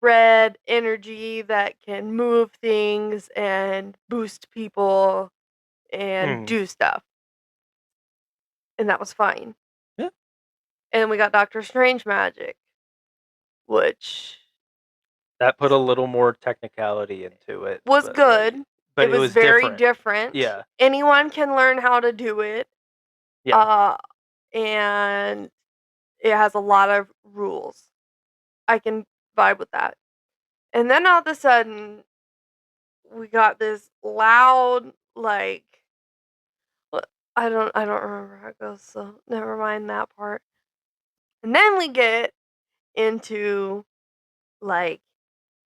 red energy that can move things and boost people and Mm. do stuff. And that was fine. Yeah. And we got Doctor Strange magic, which That put a little more technicality into it, was but like, good. but It it was was very different. different. Yeah. Anyone can learn how to do it. Yeah. Uh and it has a lot of rules. I can vibe with that. And then all of a sudden we got this loud like I don't remember how it goes, so never mind that part. And then we get into like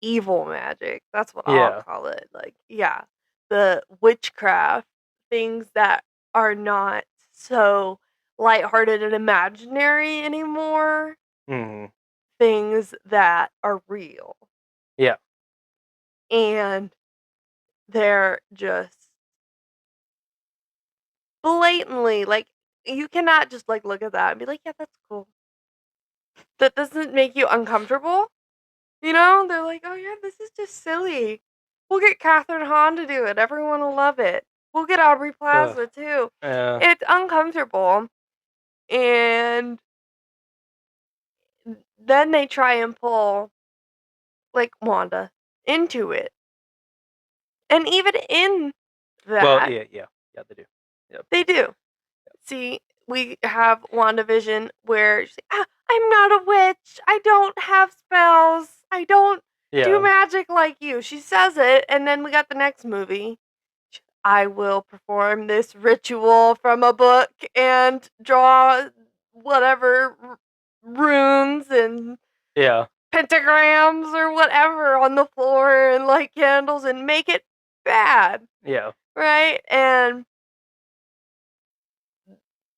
evil magic. That's what I'll Yeah. call it. Like, yeah, the witchcraft things that are not so lighthearted and imaginary anymore, Mhm. things that are real. Yeah. And they're just blatantly like you cannot just like look at that and be like, yeah, that's cool. That doesn't make you uncomfortable. You know, they're like, "Oh yeah, this is just silly. We'll get Catherine Hahn to do it. Everyone will love it. We'll get Aubrey Ugh. Plaza too." Yeah. It's uncomfortable, and then they try and pull like Wanda into it, and even in Well, that, yeah, yeah. Yeah, they do. Yep. they do. See, we have WandaVision where she's like, I'm not a witch. I don't have spells. I don't do Yeah. magic like you. She says it, and then we got the next movie. I will perform this ritual from a book and draw whatever runes and Yeah. pentagrams or whatever on the floor and light candles and make it bad, Yeah. right? And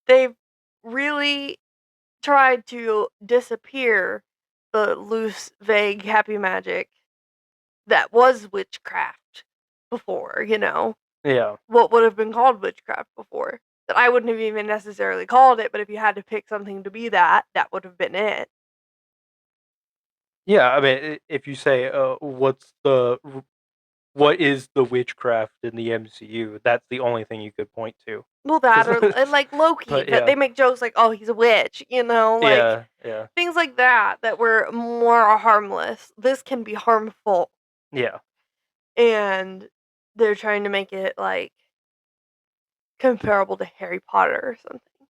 they've really tried to disappear the loose, vague, happy magic that was witchcraft before, you know? Yeah. What would have been called witchcraft before. That I wouldn't have even necessarily called it, but if you had to pick something to be that, that would have been it. Yeah, I mean, if you say, what is the witchcraft in the MCU? That's the only thing you could point to. Well, that 'Cause or like Loki, but that yeah. they make jokes like, "Oh, he's a witch," you know, like Yeah, yeah. things like that that were more harmless. This can be harmful, Yeah. and they're trying to make it like comparable to Harry Potter or something.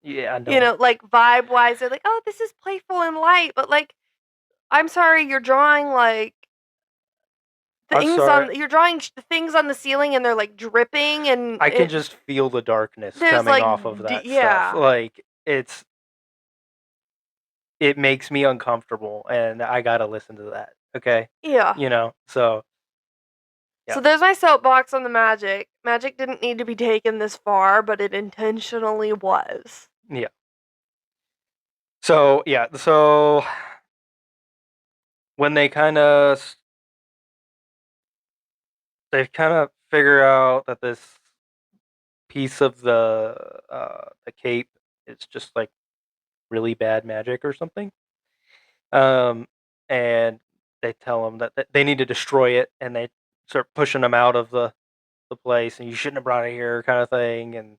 Yeah, I You know. know, like vibe wise, they're like, "Oh, this is playful and light," but like, I'm sorry, you're drawing like I'm things sorry. on you're drawing things on the ceiling and they're like dripping and I can just feel the darkness there's coming like off of that stuff. yeah. Like, it makes me uncomfortable, and I gotta listen to that, okay? Yeah. So, So yeah. there's my soapbox on the magic. Magic didn't need to be taken this far, but it intentionally was. Yeah. So, yeah, so when they kinda figure out that this piece of the cape is just, like, really bad magic or something, um, and they tell him that they need to destroy it, and they start pushing him out of the place, and "You shouldn't have brought it here," kinda thing, and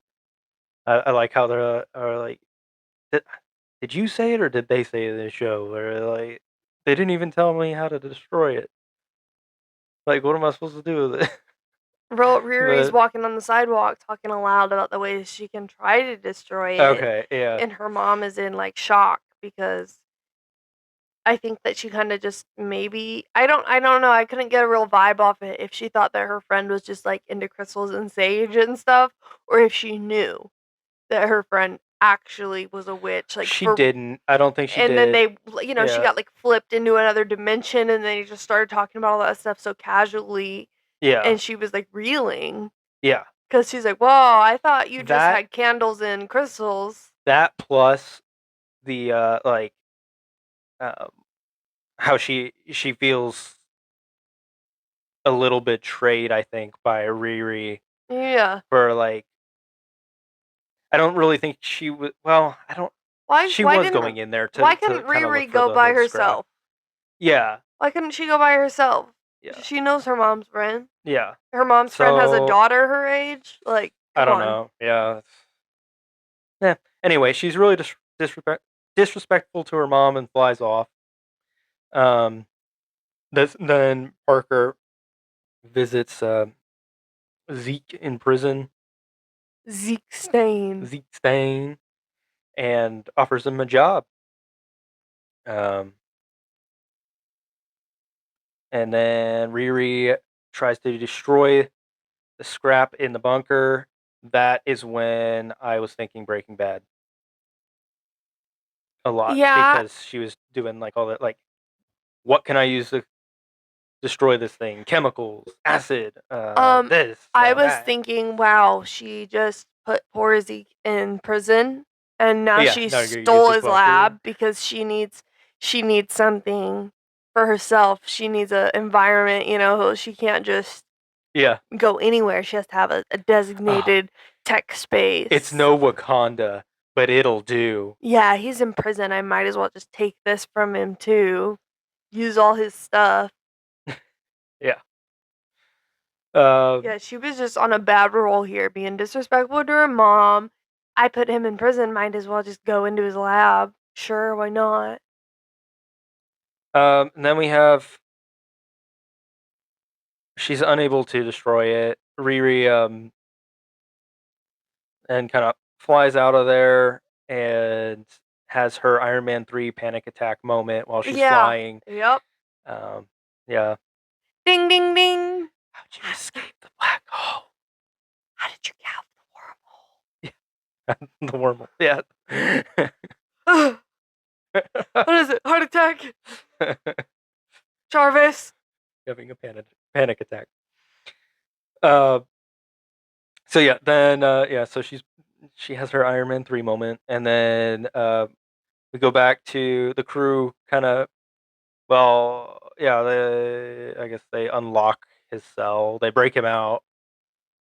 I like how they're are like, "Did did you say it or did they say it in the show?" Where they're like, "They didn't even tell me how to destroy it. Like, what am I supposed to do with it?" Riri's But walking on the sidewalk talking aloud about the ways she can try to destroy it, okay, yeah. and her mom is in like shock because I think that she kind of just maybe I don't know, I couldn't get a real vibe off it if she thought that her friend was just like into crystals and sage and stuff or if she knew that her friend actually was a witch like She for didn't. I don't think she and then did. they she Yeah. got like flipped into another dimension and they just started talking about all that stuff so casually Yeah. and she was like reeling Yeah. 'Cause she's like, "Whoa, I thought you just That had candles and crystals." that plus the, um, how she feels a little betrayed, I think, by Riri Yeah. for, like I don't really think she would. Well, I don't Why she why was going didn't in there why to couldn't kinda look Riri for go the by hood scrap. herself? Yeah, Why couldn't she go by herself? yeah, She knows her mom's friend. yeah. Her mom's friend has a So, daughter her age. Like, I come don't on. know, yeah, yeah. Anyway, she's really disrespectful to her mom and flies off. Um, then Parker visits, Zeke in prison, Zeke Stain. Zeke Stain, and offers him a job. Um, and then Riri tries to destroy the scrap in the bunker. That is when I was thinking Breaking Bad a lot Yeah, because she was doing like all that, like, what can I use to destroy this thing? Chemicals, acid, um, this, I was that. thinking, wow, she just put poor Zeke in prison, and now Yeah, she no, you use stole the his bunker. lab because she needs something for herself. She needs a environment, she can't just Yeah. go anywhere. She has to have a Oh, designated tech it's space. no Wakanda, but it'll do. Yeah, he's in prison. I might as well just take this from him too. Use all his stuff. Yeah. Um, Yeah, she was just on a bad roll here, being disrespectful to her mom. I put him in prison, might as well just go into his lab. Sure, why not? and then we have she's unable to destroy it. Riri and kind of flies out of there and has her Iron Man 3 panic attack moment while she's Yeah. flying. Yep. Um, yeah. Ding ding ding. How'd you escape the black hole? How did you get Yeah. The wormhole. Yeah. out the wormhole? What is it? Heart attack? Jarvis? Having a panic attack. Uh, so yeah, then yeah, so she has her Iron Man 3 moment, and then we go back to the crew kind of. Well, yeah, I guess they unlock his cell. They break him out.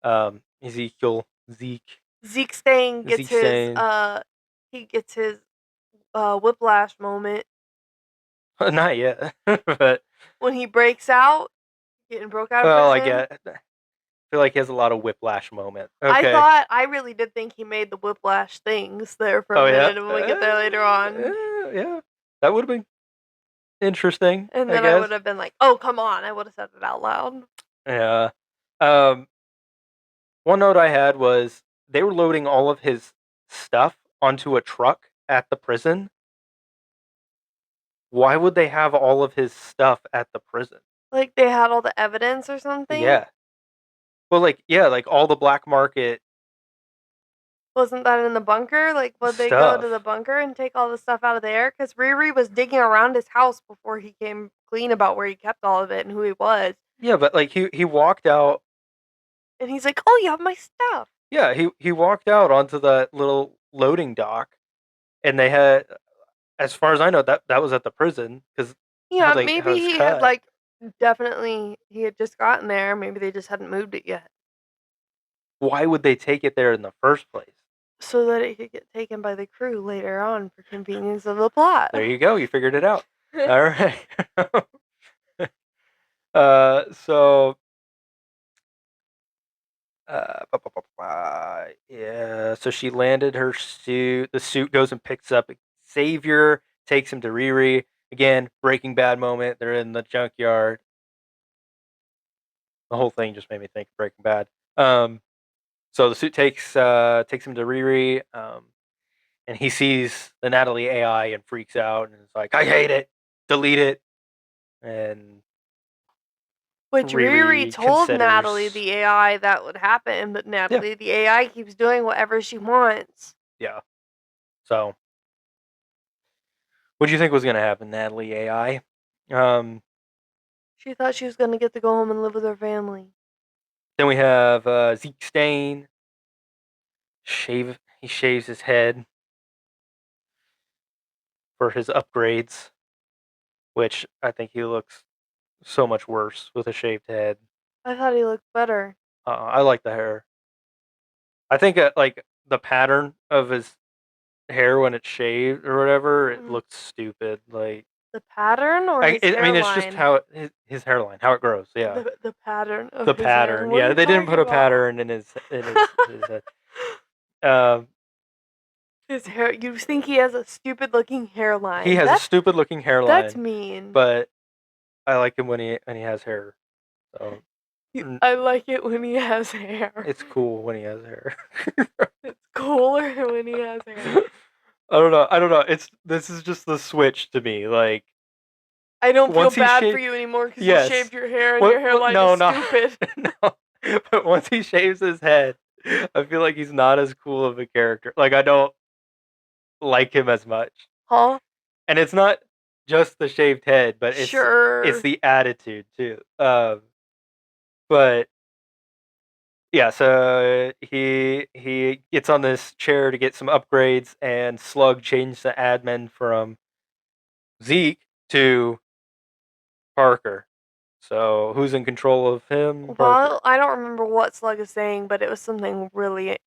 Zeke, Zeke Stang Zeke saying, he gets his whiplash moment not yet, but when he breaks out, getting broke out of well, prison. I feel like he has a lot of whiplash moment. Okay. I really did think he made the whiplash things there for a Oh yeah. minute, and when we get there later on, Yeah. That would have been interesting, and I then I guess. would have been like, "Oh, come on!" I would have said it out loud. Yeah. Um, one note I had was they were loading all of his stuff onto a truck at the prison. Why would they have all of his stuff at the prison? Like they had all the evidence or something. Yeah. Well, like, yeah, like all the black market Wasn't that in the bunker? Like, would they go to the stuff. bunker and take all the stuff out of there? Because Riri was digging around his house before he came clean about where he kept all of it and who he was. Yeah, but like he walked out. And he's like, "Oh, you have my stuff." Yeah, he walked out onto that little loading dock, and they had, as far as I know, that was at the prison because Yeah, how maybe it's he had cut. like definitely he had just gotten there. Maybe they just hadn't moved it yet, Why would they take it there in the first place? so that it could get taken by the crew later on for convenience of the plot. There you go. You figured it out. All right. So yeah, so she landed her suit. The suit goes and picks up Xavier, takes him to Riri. Again, Breaking Bad moment. They're in the junkyard. The whole thing just made me think of Breaking Bad. Um, so the suit takes him to Riri, and he sees the Natalie AI and freaks out and is like, "I hate it, delete it." And Which Riri Riri told Natalie considers, the AI that would happen, but yeah, Natalie the AI keeps doing whatever she wants. yeah. So, what do you think was going to happen, Natalie AI? Um, She thought she was gonna get to go home and live with her family. Then we have Zeke Stain. He shaves his head for his upgrades, which I think he looks so much worse with a shaved head. I thought he looked better. I like the hair. I think like the pattern of his hair when it's shaved or whatever, it Mm. looks stupid. Like The pattern or his I mean, it's just hairline? how his hairline, how it grows. Yeah, The pattern the of his hair. pattern. What are Yeah, you they didn't talking put a about? pattern in his head. Um, His hair. You think he has a stupid looking he hairline? has a stupid looking That's hairline, mean. but I like him when he has hair. So I like it when he has hair. it's cool when he has hair. It's cooler when he has hair. I don't know. I don't know. This is just the switch to me. Like I don't feel once he bad for shaved, you anymore because you yes. shaved your hair and your What? hairline is No, not stupid. no. But once he shaves his head, I feel like he's not as cool of a character. Like I don't like him as much. Huh? And it's not just the shaved head, but it's Sure. the attitude too. But yeah, so he gets on this chair to get some upgrades, and Slug changed the admin from Zeke to Parker. So who's in control of him? Well, Parker. I don't remember what Slug is saying, but it was something really.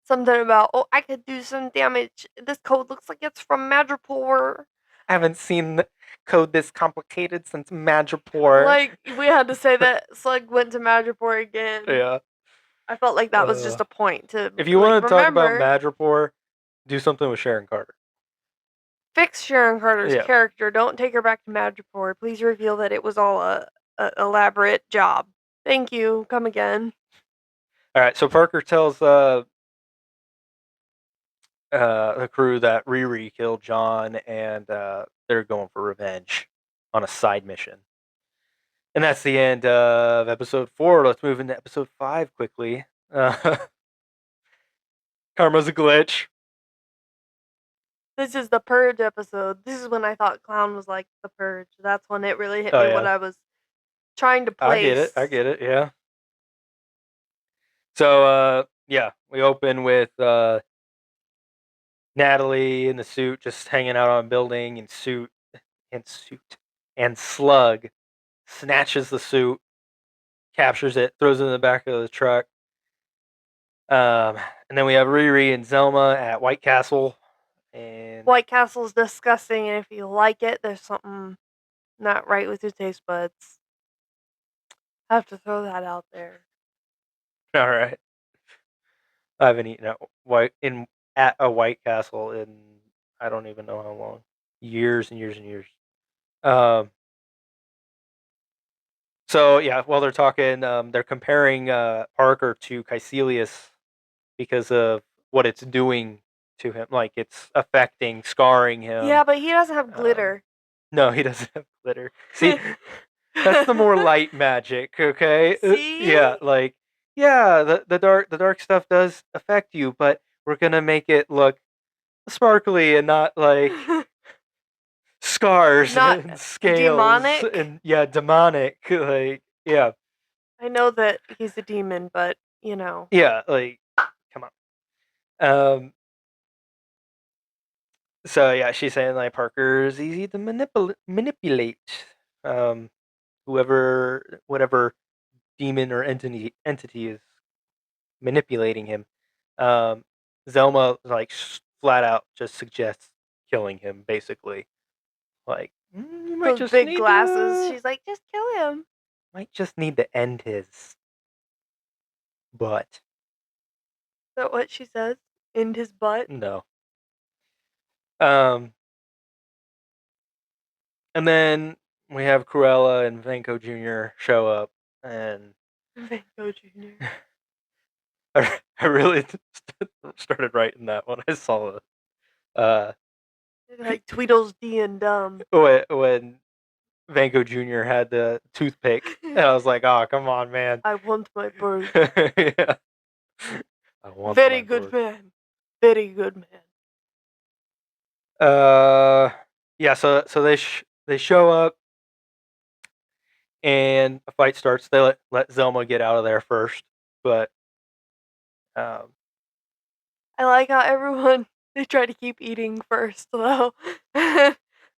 Something about, oh, I could do some damage. This code looks like it's from Madripoor. I haven't seen code this complicated since Madripoor. Like, we had to say that Slug went to Madripoor again. Yeah. I felt like that was just a point to, If you like, want to talk about remember, Madripoor, do something with Sharon Carter. fix Sharon Carter's Yeah. character. Don't take her back to Madripoor. Please reveal that it was all a elaborate job. Thank you. Come again. All right. So Parker tells the crew that Riri killed John, and they're going for revenge on a side mission. And that's the end of episode 4. Let's move into episode 5 quickly. Karma's a glitch. This is the Purge episode. This is when I thought Clown was like the Purge. That's when it really hit Oh me what yeah, I was trying to I get place. it. I get it. Yeah. So yeah, we open with Natalie in the suit, just hanging out on a building in suit, and Slug snatches the suit, captures it, throws it in the back of the truck. And then we have Riri and Zelma at White Castle, and White Castle's disgusting, and if you like it, there's something not right with your taste buds. I have to throw that out there. all right, I haven't eaten at a White Castle in I don't even know how long, years and years and years. Um, so yeah, while they're talking, they're comparing Parker to Caecilius because of what it's doing to him, like it's affecting, scarring him. Yeah, but he doesn't have Um, glitter. no, he doesn't have glitter. See, that's the more light magic, okay? See? Yeah, like yeah, the dark stuff does affect you, but we're gonna make it look sparkly and not like scars Not and scales demonic. and yeah, demonic. Like yeah, I know that he's a demon, but you know. yeah, like come on. Um, so yeah, she's saying like Parker's easy to manipulate. Um, whatever demon or entity is manipulating him. Um, Zelma like flat out just suggests killing him, basically. Like you might Those just big need glasses. to She's like, just kill him. end his butt. Is that what she says? In his butt? No. Um, and then we have Cruella and Vanko Jr. show up, and Vanko Jr. I really started writing that when I saw it. Uh, Like Tweedles D and Dumb. when Vanko Jr. had the toothpick, and I was like, "Oh, come on, man!" I want my bird. Yeah. I want Very my good bird. man. Very good man. Uh, yeah. So they show up, and a fight starts. They let Zelma get out of there first, but um, I like how everyone they try to keep eating first though.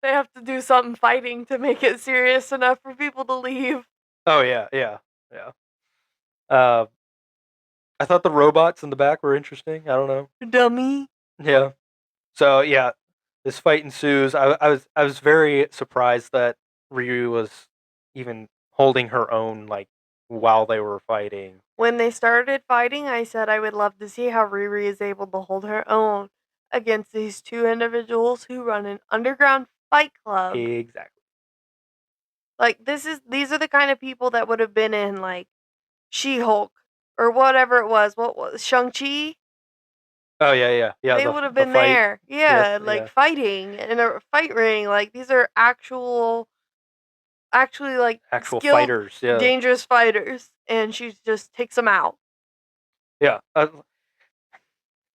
They have to do something fighting to make it serious enough for people to leave. oh yeah, yeah, yeah. Uh, I thought the robots in the back were interesting. I don't know. Dummy. Yeah. So yeah, this fight ensues. I was very surprised that Ryu was even holding her own like while they were fighting. When they started fighting, I said I would love to see how Riri is able to hold her own against these two individuals who run an underground fight club. Exactly. Like these are the kind of people that would have been in like She-Hulk or whatever it was. What was Shang-Chi? Oh yeah, yeah, yeah. They The would have the been fight. there. Yes, Yeah, like yeah. fighting in a fight ring. Like these are actually like Actual skilled fighters. Yeah, dangerous fighters and she just takes them out. yeah.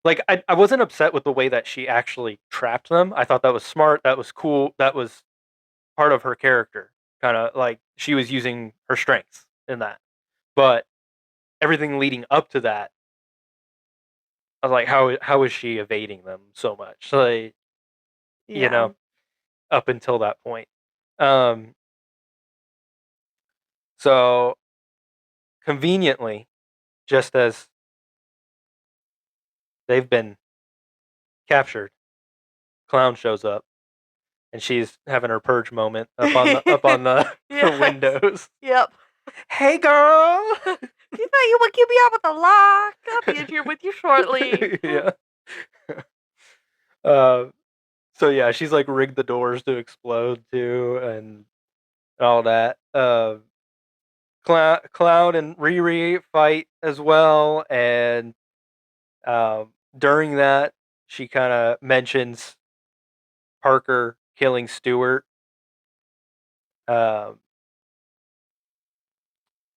Like I wasn't upset with the way that she actually trapped them. I thought that was smart. That was cool. That was part of her character. Kind of like she was using her strengths in that. But everything leading up to that, I was like, how is she evading them so much? Like, you Yeah. know, up until that point. Um, so conveniently, just as they've been captured, Clown shows up and she's having her purge moment up on the Yes. windows. Yep. Hey girl. You thought you would keep me out with a lock? I'll be in here with you shortly. Yeah. Uh, so yeah, she's like rigged the doors to explode too, and all that. Cloud and Riri fight as well, and during that, she kind of mentions Parker killing Stewart, um,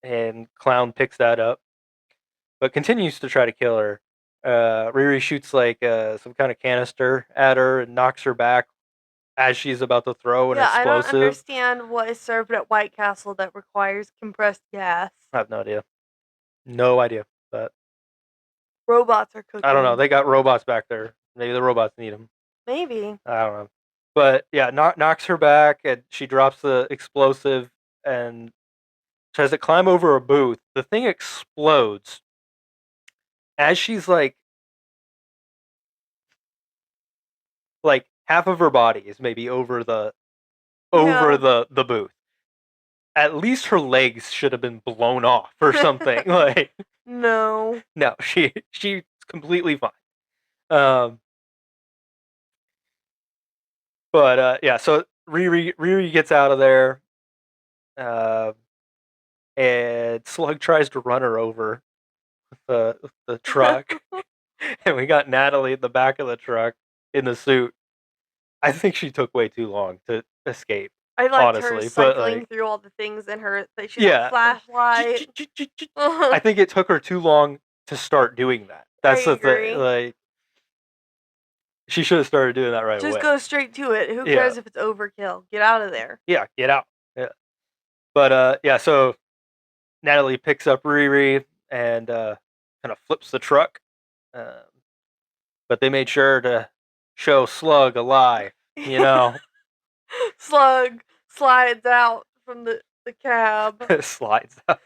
and Clown picks that up, but continues to try to kill her. Riri shoots like some kind of canister at her and knocks her back as she's about to throw an Yeah, I don't explosive. understand what is served at White Castle that requires compressed gas. I have no idea. No idea. But Robots are I don't know. cooking. They got robots back there. Maybe the robots need them. Maybe. I don't know. But yeah, knocks her back and she drops the explosive and tries to climb over a booth. The thing explodes as she's like half of her body is maybe over Yeah. the booth. At least her legs should have been blown off or something. Like No. no, she's completely fine. Um, but yeah, so Riri gets out of there, uh, and Slug tries to run her over with the truck, and we got Natalie in the back of the truck in the suit. I think she took way too long to escape, I liked her honestly. But like, cycling through all the things in her that she had a yeah, flashlight. I I think it took her too long to start doing that. That's the thing. agree. Like, she should have started doing that right Just away. go straight to it. Who Yeah, cares if it's overkill? Get out of there. yeah, get out. Yeah, but yeah, so Natalie picks up Riri and kind of flips the truck. Um, but they made sure to show Slug alive. You know, Slug slides out from the cab. slides out.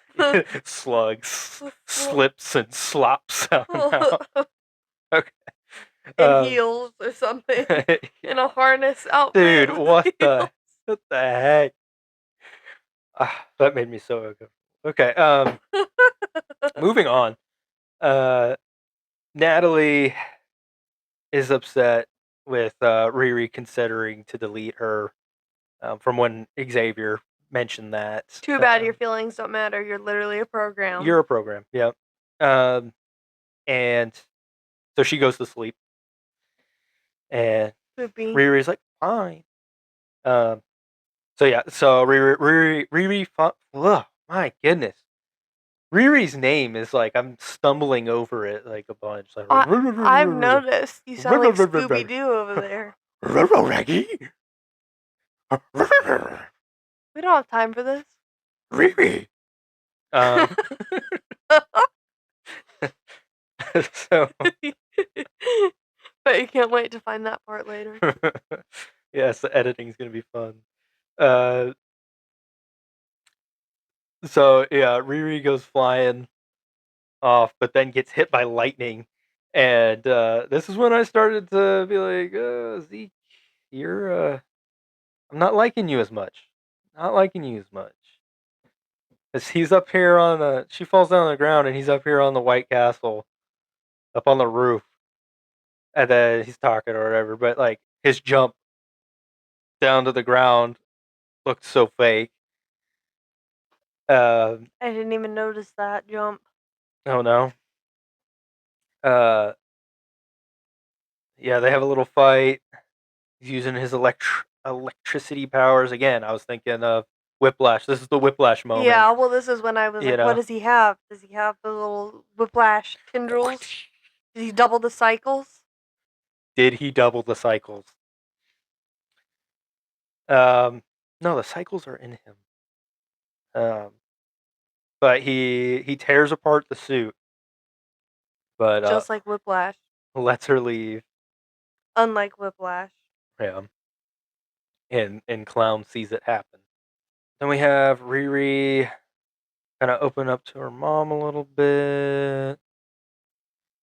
Slugs slips and slops out now. Okay. In Um, heels or something. yeah. In a harness outfit Dude, with heels. what the heck? Ah, that made me so uncomfortable. Okay, moving on. Uh, Natalie is upset with Riri considering to delete her from when Xavier mentioned that. Too bad your feelings don't matter. You're literally a program. You're a program, yeah. Um, and so she goes to sleep, and Poopy. Riri's like, fine. Um, so yeah, so ugh, my goodness. Riri's name is like I'm stumbling over it like a bunch. Like I I've noticed you sound like Scooby Doo over there. Raggy. We don't have time for this. Riri. Um, so But you can't wait to find that part later. yes, the editing's gonna be fun. Uh, so yeah, Riri goes flying off, but then gets hit by lightning, and this is when I started to be like, Zeke, you're I'm not liking you as much. Not liking you as much. Cause he's up here on the. She falls down on the ground, and he's up here on the White Castle, up on the roof, and then he's talking or whatever. But like his jump down to the ground looked so fake. Um, I didn't even notice that jump. oh no. Uh, yeah, they have a little fight. He's using his electricity powers again. I was thinking of Whiplash. This is the Whiplash moment. Yeah, well, this is when I was You like, what know. does he have? Does he have the little whiplash tendrils? Did he double the cycles? Did he double the cycles? Um, no, the cycles are in him. Um, but he tears apart the suit, but Just like whiplash. lets her leave. Unlike whiplash. Yeah, and Clown sees it happen. Then we have Riri kind of open up to her mom a little bit.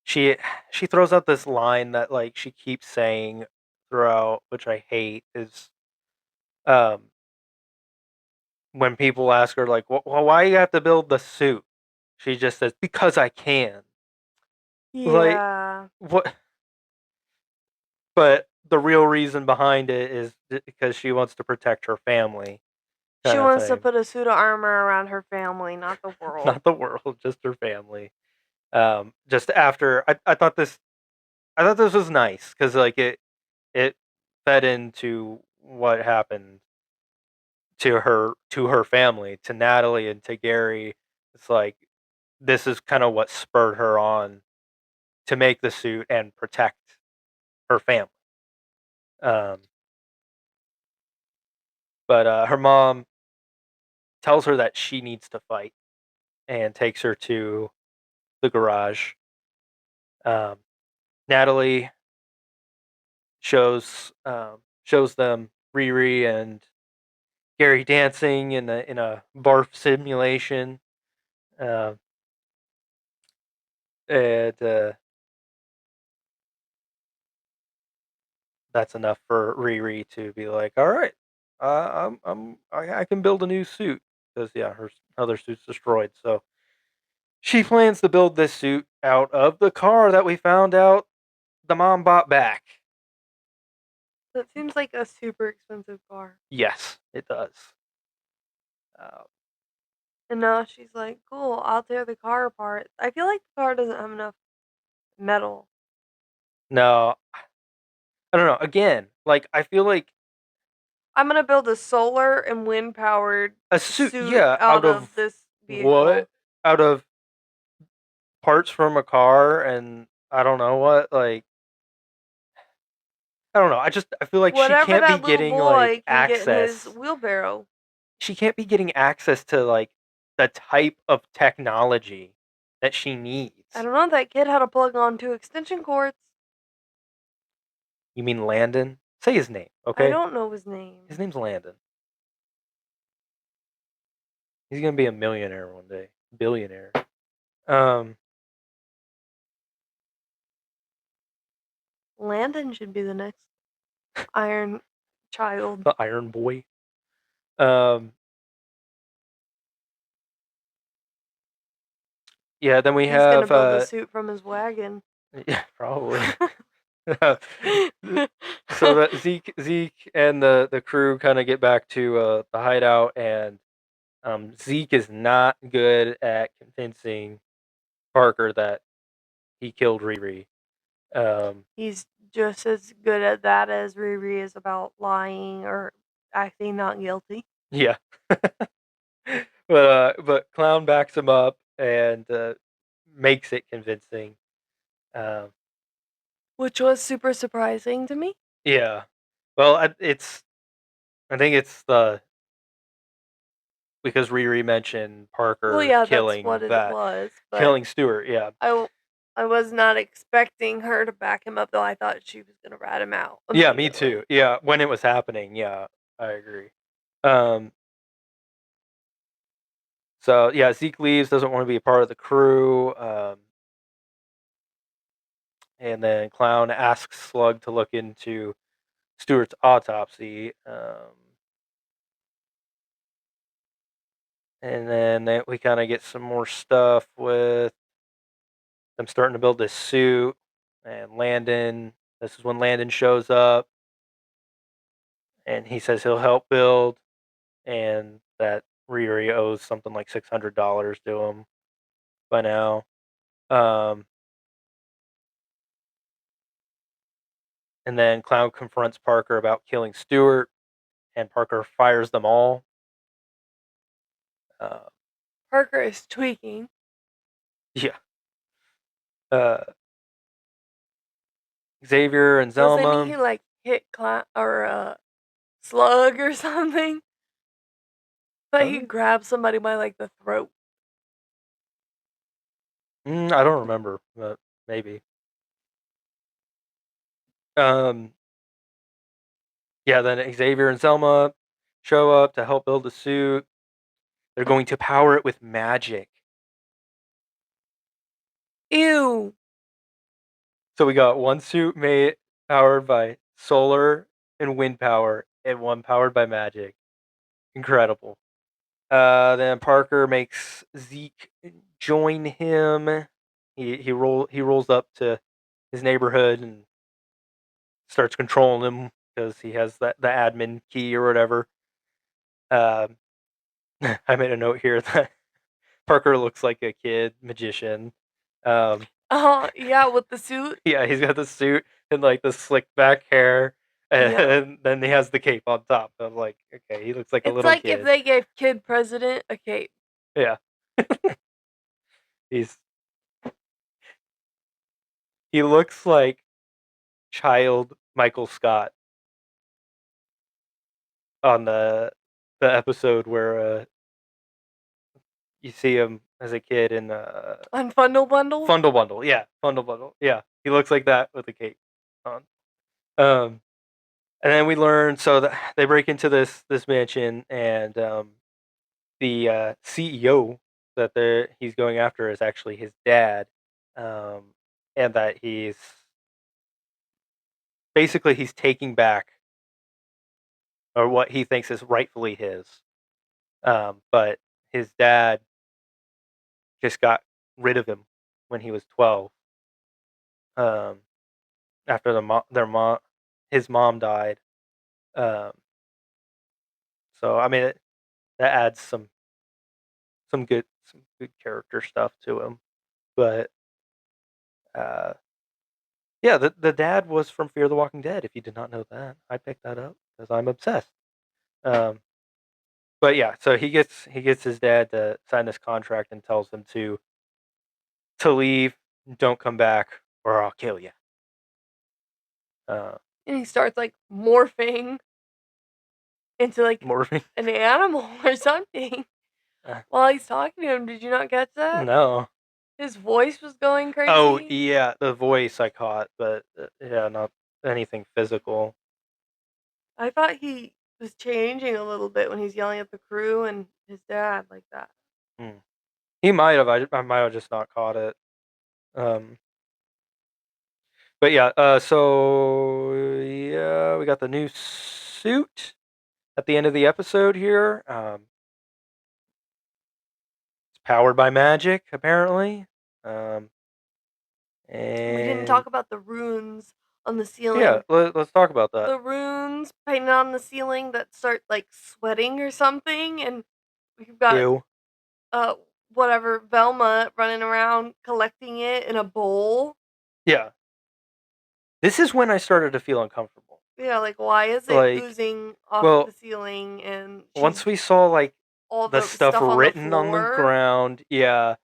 She she throws out this line that like she keeps saying throughout, which I hate, is um when people ask her like, well, why you have to build the suit? She just says, because I can. Like Yeah. what? But the real reason behind it is because she wants to protect her family, She kind of wants to thing. put a suit of armor around her family, not the world. Not the world, just her family. Just after I thought this was nice because like it fed into what happened to her family, to Natalie and to Gary. It's like this is kind of what spurred her on to make the suit and protect her family. Um, but her mom tells her that she needs to fight and takes her to the garage. Um, Natalie shows them Riri and Gary dancing in a barf simulation, uh, and that's enough for Riri to be like, all right, I can build a new suit because yeah, her other suit's destroyed. So she plans to build this suit out of the car that we found out the mom bought back. That seems like a super expensive car. Yes, it does. Uh, And now she's like, cool, I'll tear the car apart. I feel like the car doesn't have enough metal. no, I don't know. Again, like I feel like I'm gonna build a solar and wind powered a suit, suit yeah, out out of of this what? vehicle. Out of parts from a car and I don't know what, like I don't know. I feel like she Whatever can't be that little getting like boy can get in his access. wheelbarrow. She can't be getting access to like the type of technology that she I needs. don't know, that kid had to plug on 2 extension cords. You mean Landon? Say his name, I okay? don't know his His name. name's Landon. He's gonna be a millionaire one day, billionaire. Um, Landon should be the next Iron Child. the Iron Boy. Um, yeah. Then we He's gonna have build the suit from his wagon. yeah, probably. So that Zeke and the crew kind of get back to the hideout, and Zeke is not good at convincing Parker that he killed Riri. He's just as good at that as Riri is about lying or acting not guilty. Yeah, but Clown backs him up and makes it convincing. Um, Which was super surprising to me. yeah, well, I think it's because Riri mentioned Well, Parker yeah, that's what killing it that was, but killing Stewart. Yeah, I w I was not expecting her to back him up, though. I thought she was gonna rat him out yeah, me immediately. too. Yeah, when it was happening, yeah, I agree. Um, so yeah, Zeke leaves, doesn't want to be a part of the crew. And then Clown asks Slug to look into Stewart's autopsy. And then we kind of get some more stuff with them starting to build this suit. And Landon, this is when Landon shows up and he says he'll help build, and that Riri owes something like $600 to him by now. Um, and then Clown confronts Parker about killing Stewart, and Parker fires them all. Uh, Parker is tweaking. yeah. Uh, Xavier and Doesn't Zelma. he, like, hit Slug or something? But Does he he? grabs somebody by, like, the throat. I don't remember, but maybe. Um, yeah, then Xavier and Selma show up to help build the suit. They're going to power it with magic. Ew. So we got one suit made powered by solar and wind power, and one powered by magic. Incredible. Then Parker makes Zeke join him. He rolls up to his neighborhood and starts controlling him because he has the admin key or whatever. Um, I made a note here that Parker looks like a kid magician. Um, Yeah, with the suit. yeah, he's got the suit and like the slick back hair, Yeah. and then he has the cape on top. I'm like, okay, he looks like a It's little like if kid. they gave Kid President a cape. Yeah, he's he looks like child Michael Scott on the episode where you see him as a kid in On Fundle Bundle? Fundle Bundle. Yeah, Fundle Bundle. Yeah, he looks like that with a cape on. Um, and then we learn so that they break into this mansion, and the CEO that he's going after is actually his dad, and that he's basically he's taking back or what he thinks is rightfully his. But his dad just got rid of him when he was 12. Um, after his mom died. Um, so I mean, that adds some good character stuff to him. But uh, yeah, the dad was from Fear the Walking Dead. If you did not know that, I picked that up because I'm obsessed. Um, but yeah, so he gets his dad to sign this contract and tells him to leave, don't come back, or I'll kill you. Uh, And he starts, like, morphing into, like, Morphine. an animal or something while he's talking to him. Did you not catch that? No. His voice was going Oh crazy. yeah, the voice I caught, but yeah, not anything physical. I thought he was changing a little bit when he's yelling at the crew and his dad like that. Hmm. He might have. I might have just not caught it. Um, but yeah. So yeah, we got the new suit at the end of the episode here. It's powered by magic, apparently. Um, We didn't and talk about the runes on the yeah, ceiling. let's talk about that. The runes painted on the ceiling that start like sweating or something, and we've got Ew. uh whatever Velma running around collecting it in a bowl. Yeah. This is when I started to feel uncomfortable. Yeah, like why is it Like, oozing off well, the ceiling and once she's we saw like all the the stuff stuff on the written on the floor? ground, yeah,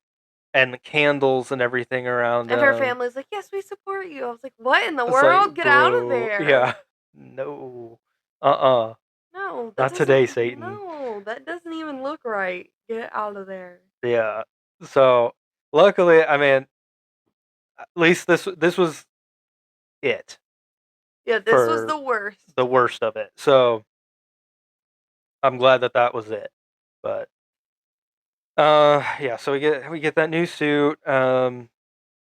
and the candles and everything around And her them. family's like, "Yes, we support you." I was like, "What in the It's like, world? Get out of bro, there." yeah, no, uh-uh. No, that Not today, doesn't. Satan. No, that doesn't even look right. Get out of there. Yeah. So luckily, I mean, at least this was it Yeah, this was for the worst. the worst of it. So I'm glad that that was it. But yeah. So we get that new suit. And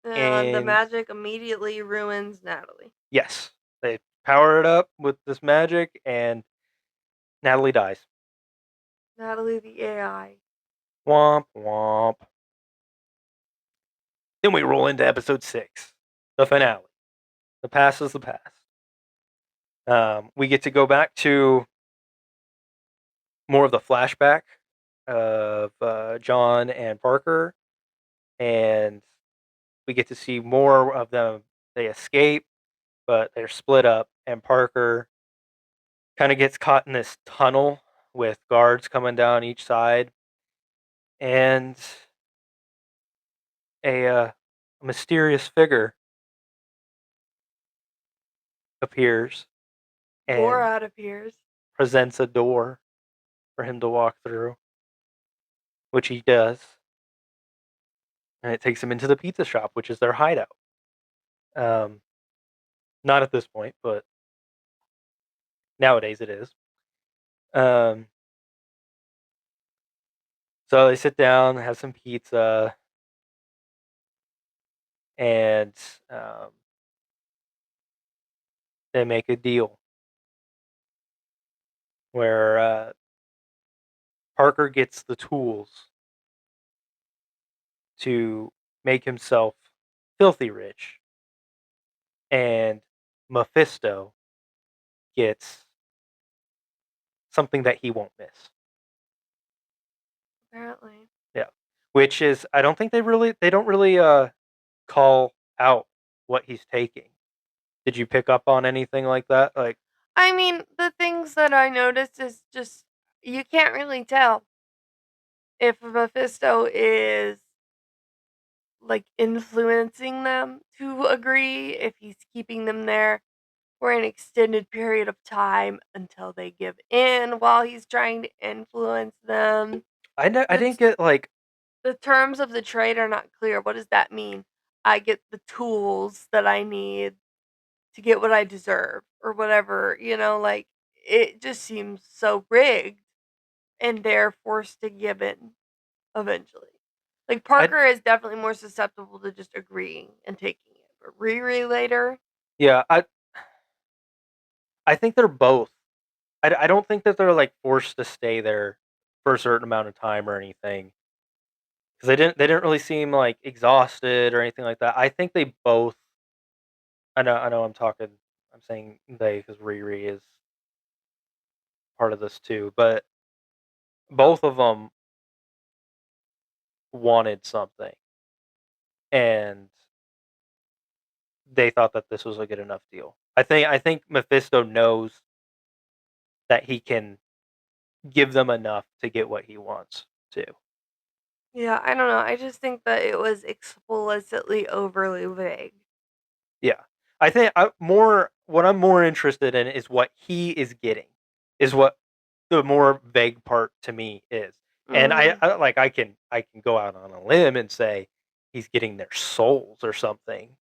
the And magic immediately ruins Natalie. yes, they power it up with this magic, and Natalie dies. Natalie the AI. Womp womp. Then we roll into episode 6, the finale. The past is the past. We get to go back to more of the flashback of John and Parker, and we get to see more of them. They escape, but they're split up, and Parker kind of gets caught in this tunnel with guards coming down each side, and a mysterious figure appears and Borat appears. presents a door for him to walk through, which he does, and it takes him into the pizza shop, which is their hideout. Um, Not at this point, but nowadays it is. Um, so they sit down, have some pizza, and um, they make a deal where Parker gets the tools to make himself filthy rich, and Mephisto gets something that he won't miss. Apparently. Yeah, which is I don't think they don't really call out what he's taking. Did you pick up on anything like that? Like, I mean, the things that I noticed is just you can't really tell if Mephisto is like influencing them to agree, if he's keeping them there for an extended period of time until they give in while he's trying to influence them. I The didn't get like the terms of the trade are not clear. What does that mean? I get the tools that I need to get what I deserve or whatever, like it just seems so rigged and they're forced to give in eventually. Like I Parker is definitely more susceptible to just agreeing and taking it. But Riri later, yeah I think they're both. I don't think that they're like forced to stay there for a certain amount of time or anything because they didn't really seem like exhausted or anything like that. I think they both. I know I'm saying they because Riri is part of this too, but both of them wanted something and they thought that this was a good enough deal. I think Mephisto knows that he can give them enough to get what he wants to. yeah, I don't know. I just think that it was explicitly overly vague. Yeah. I think what I'm more interested in is what he is getting. Is what the more vague part to me is. And Mm. I can go out on a limb and say he's getting their souls or something.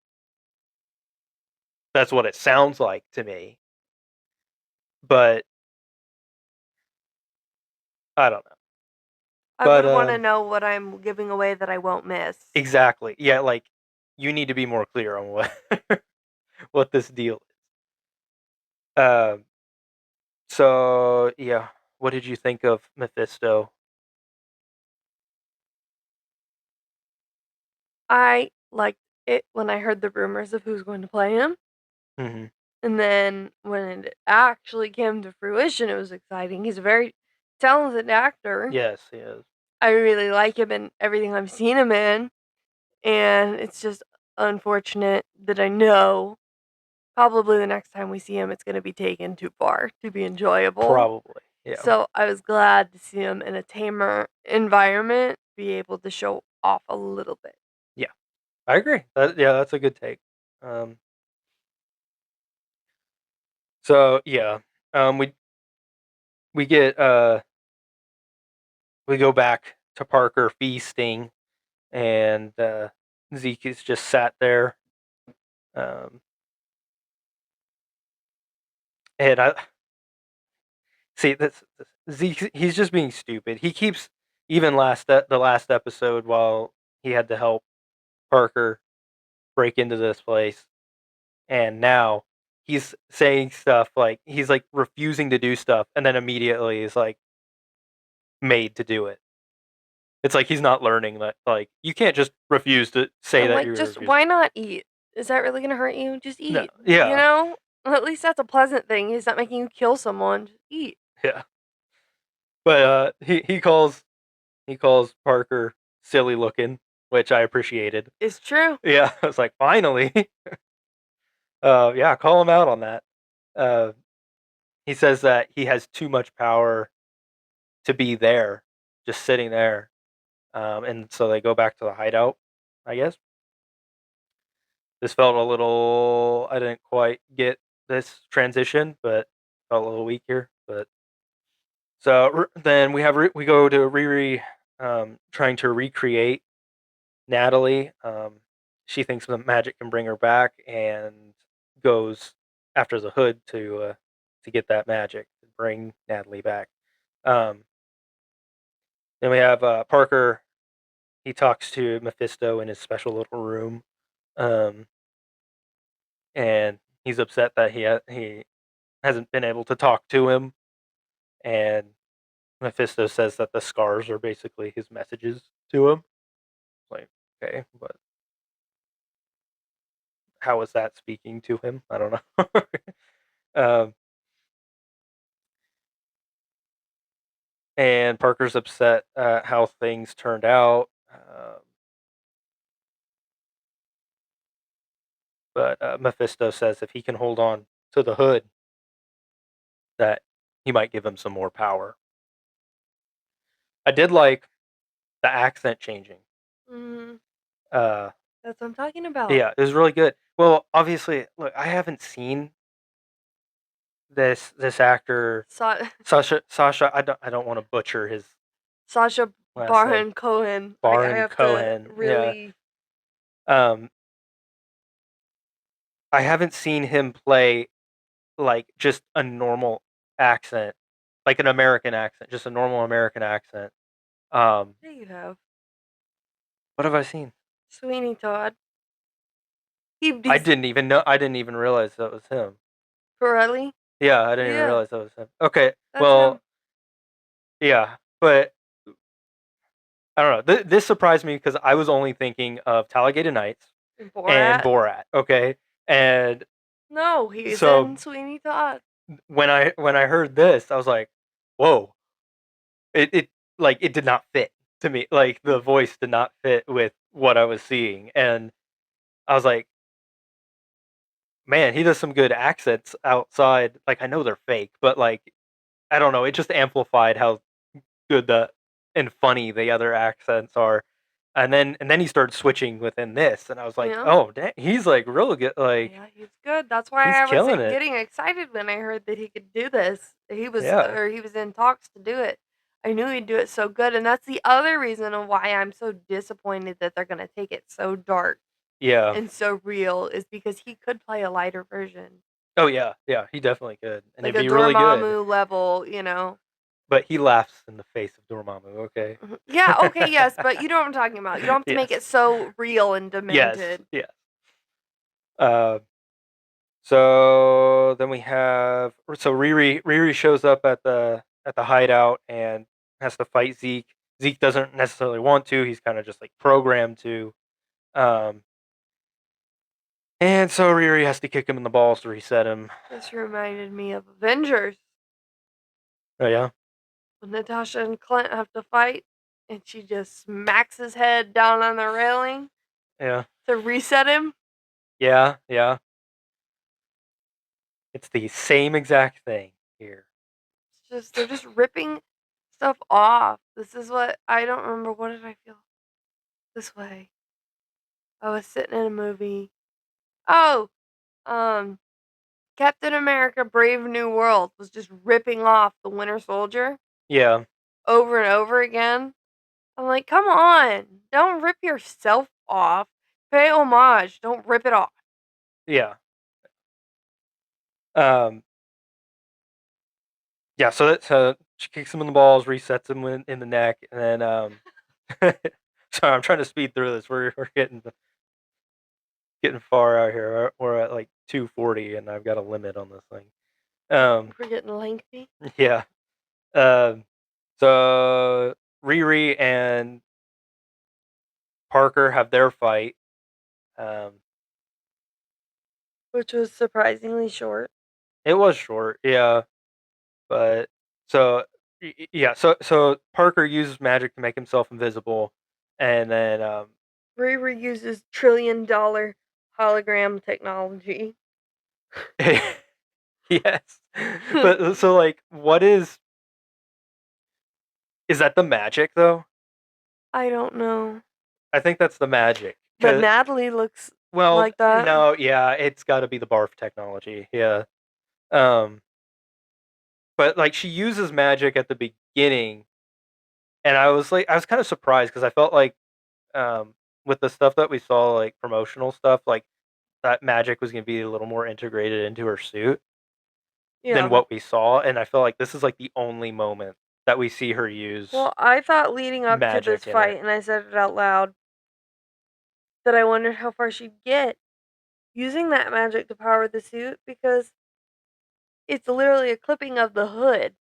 That's what it sounds like to me. But I don't know. I But would want to know what I'm giving away that I won't miss. exactly. Yeah, like you need to be more clear on what what this deal is. So yeah, what did you think of Mephisto? I liked it when I heard the rumors of who's going to play him. Hmm. And then when it actually came to fruition, it was exciting. He's a very talented actor. Yes, he is. I really like him in everything I've seen him in. And it's just unfortunate that I know probably the next time we see him, it's going to be taken too far to be enjoyable. Probably. Yeah. So I was glad to see him in a tamer environment be able to show off a little bit. Yeah. I agree. Yeah, that's a good take. Um, so yeah, we we get we go back to Parker feasting, and Zeke is just sat there. Um, and I see this Zeke. He's just being stupid. He keeps even the last episode while he had to help Parker break into this place, and now he's saying stuff like he's like refusing to do stuff, and then immediately is like made to do it. It's like he's not learning that like you can't just refuse to say I'm that like, you're gonna just refuse. why not eat? Is that really gonna hurt you? Just No, eat. You yeah, know? At least that's a pleasant thing. He's not making you kill someone. Just eat. yeah. But he calls Parker silly looking, which I appreciated. It's true. Yeah, I was like, finally. Yeah, call him out on that. Uh, he says that he has too much power to be there, just sitting there. And so they go back to the hideout, I guess. This felt a little. I didn't quite get this transition, but felt a little weak here. But so then we go to Riri, trying to recreate Natalie. She thinks the magic can bring her back, and goes after the hood to get that magic to bring Natalie back. Um, then we have Parker. He talks to Mephisto in his special little room, um, and he's upset that he hasn't been able to talk to him. And Mephisto says that the scars are basically his messages to him. Like, okay, but how is that speaking to him? I don't know. um, and Parker's upset at how things turned out. But Mephisto says if he can hold on to the hood, that he might give him some more power. I did like the accent changing. Hmm. Uh, That's what I'm talking about. yeah, it was really good. Well, obviously, look, I haven't seen this actor Sa- Sasha. I don't want to butcher his Sasha last name. Baron Cohen. I Baron have to Cohen. Yeah. really. Um, I haven't seen him play like just a normal accent, like an American accent, just a normal American accent. Um, Yeah, you have. what have I seen? Sweeney Todd. He's I didn't even realize that was him. Pirelli. Yeah, I didn't even Yeah, realize that was him. Okay, that's well, him. yeah, but I don't know. This surprised me because I was only thinking of Talladega Nights and Borat. Borat. Okay, and No, he's so in Sweeney Todd. when I heard this, I was like, "Whoa!" It like it did not fit to me. Like the voice did not fit with what I was seeing, and I was like, "Man, he does some good accents outside." Like I know they're fake, but like I don't know. It just amplified how good the and funny the other accents are. And then he started switching within this, and I was like, Yeah. "Oh, dang, he's like real good. Like Yeah, he's good. That's why he's I was killing it." getting excited when I heard that he could do this. Yeah, He was in talks to do it. I knew he'd do it so good, and that's the other reason of why I'm so disappointed that they're gonna take it so dark yeah. and so real is because he could play a lighter version, Oh yeah, yeah. He definitely could, and like it'd a be really good. Dormammu level, you know. But he laughs in the face of Dormammu. Okay. Mhm. Yeah, okay, yes, but you know what I'm talking about. You don't have to make Yes. it so real and Yes. demented. Yes. Uh, so then we have Riri shows up at the hideout and has to fight Zeke. Zeke doesn't necessarily want to. He's kind of just like programmed to. Um, and so Riri has to kick him in the balls to reset him. This reminded me of Avengers Oh yeah, when Natasha and Clint have to fight, and she just smacks his head down on the railing yeah, to reset him. yeah, yeah. It's the same exact thing here. It's just they're just ripping stuff off. This is what I don't remember. What did I feel this way? I was sitting in a movie. Oh, um, Captain America Brave New World was just ripping off the Winter Soldier Yeah, over and over again. I'm like, come on, don't rip yourself off. Pay homage, don't rip it off. yeah. Um, yeah, so she kicks him in the balls, resets him in the neck, and then sorry, I'm trying to speed through this. We're getting far out here. We're at like 2:40, and I've got a limit on this thing. We're getting lengthy. Yeah. Um, so Riri and Parker have their fight. Um, Which was surprisingly short. it was short, yeah, but so yeah, so Parker uses magic to make himself invisible, and then Riri uses $1 trillion hologram technology. yes, but so like, what is that the magic though? I don't know. I think that's the magic. But Cause Natalie looks well, like that. no, yeah, it's got to be the barf technology, yeah. Um, but like she uses magic at the beginning, and I was kind of surprised because I felt like um, with the stuff that we saw, like promotional stuff, like that magic was going to be a little more integrated into her suit than Yeah. what we saw, and I feel like this is like the only moment that we see her use Well, I thought leading up to this magic in it. fight, and I said it out loud, that I wondered how far she'd get using that magic to power the suit because it's literally a clipping of the hood.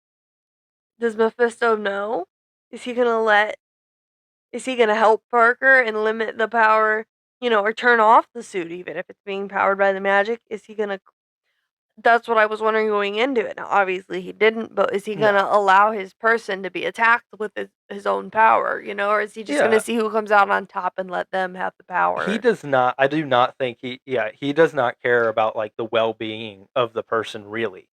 Does Mephisto know? Is he gonna let is he gonna help Parker and limit the power, or turn off the suit even if it's being powered by the magic? Is he gonna That's what I was wondering going into it. Now obviously he didn't, but is he No, gonna allow his person to be attacked with his own power, or is he just gonna yeah, see who comes out on top and let them have the he power? does not. I do not think he does not care about like the well being of the person really.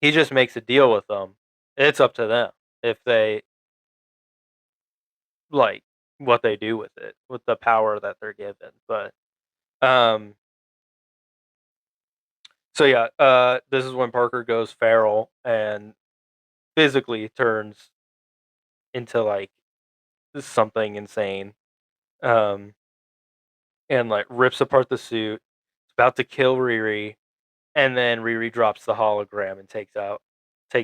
He just makes a deal with them. It's up to them if they like what they do with it, with the power that they're given. But um so yeah, this is when Parker goes feral and physically turns into like something insane. Um and like rips apart the suit, it's about to kill Riri, and then Riri drops the hologram and takes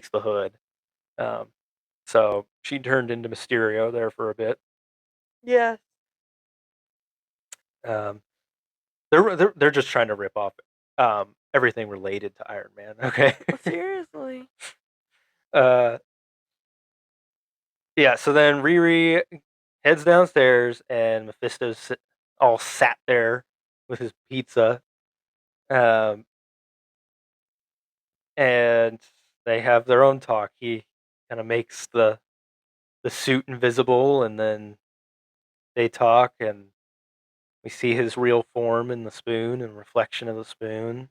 the hood. Um so she turned into Mysterio there for a bit. Yeah. Um they're just trying to rip off everything related to Iron Man. Okay. Seriously. uh yeah. So then Riri heads downstairs, and Mephisto's all sat there with his pizza. Um and they have their own talk. He kind of makes the suit invisible, and then they talk, and we see his real form in the spoon and reflection of the spoon.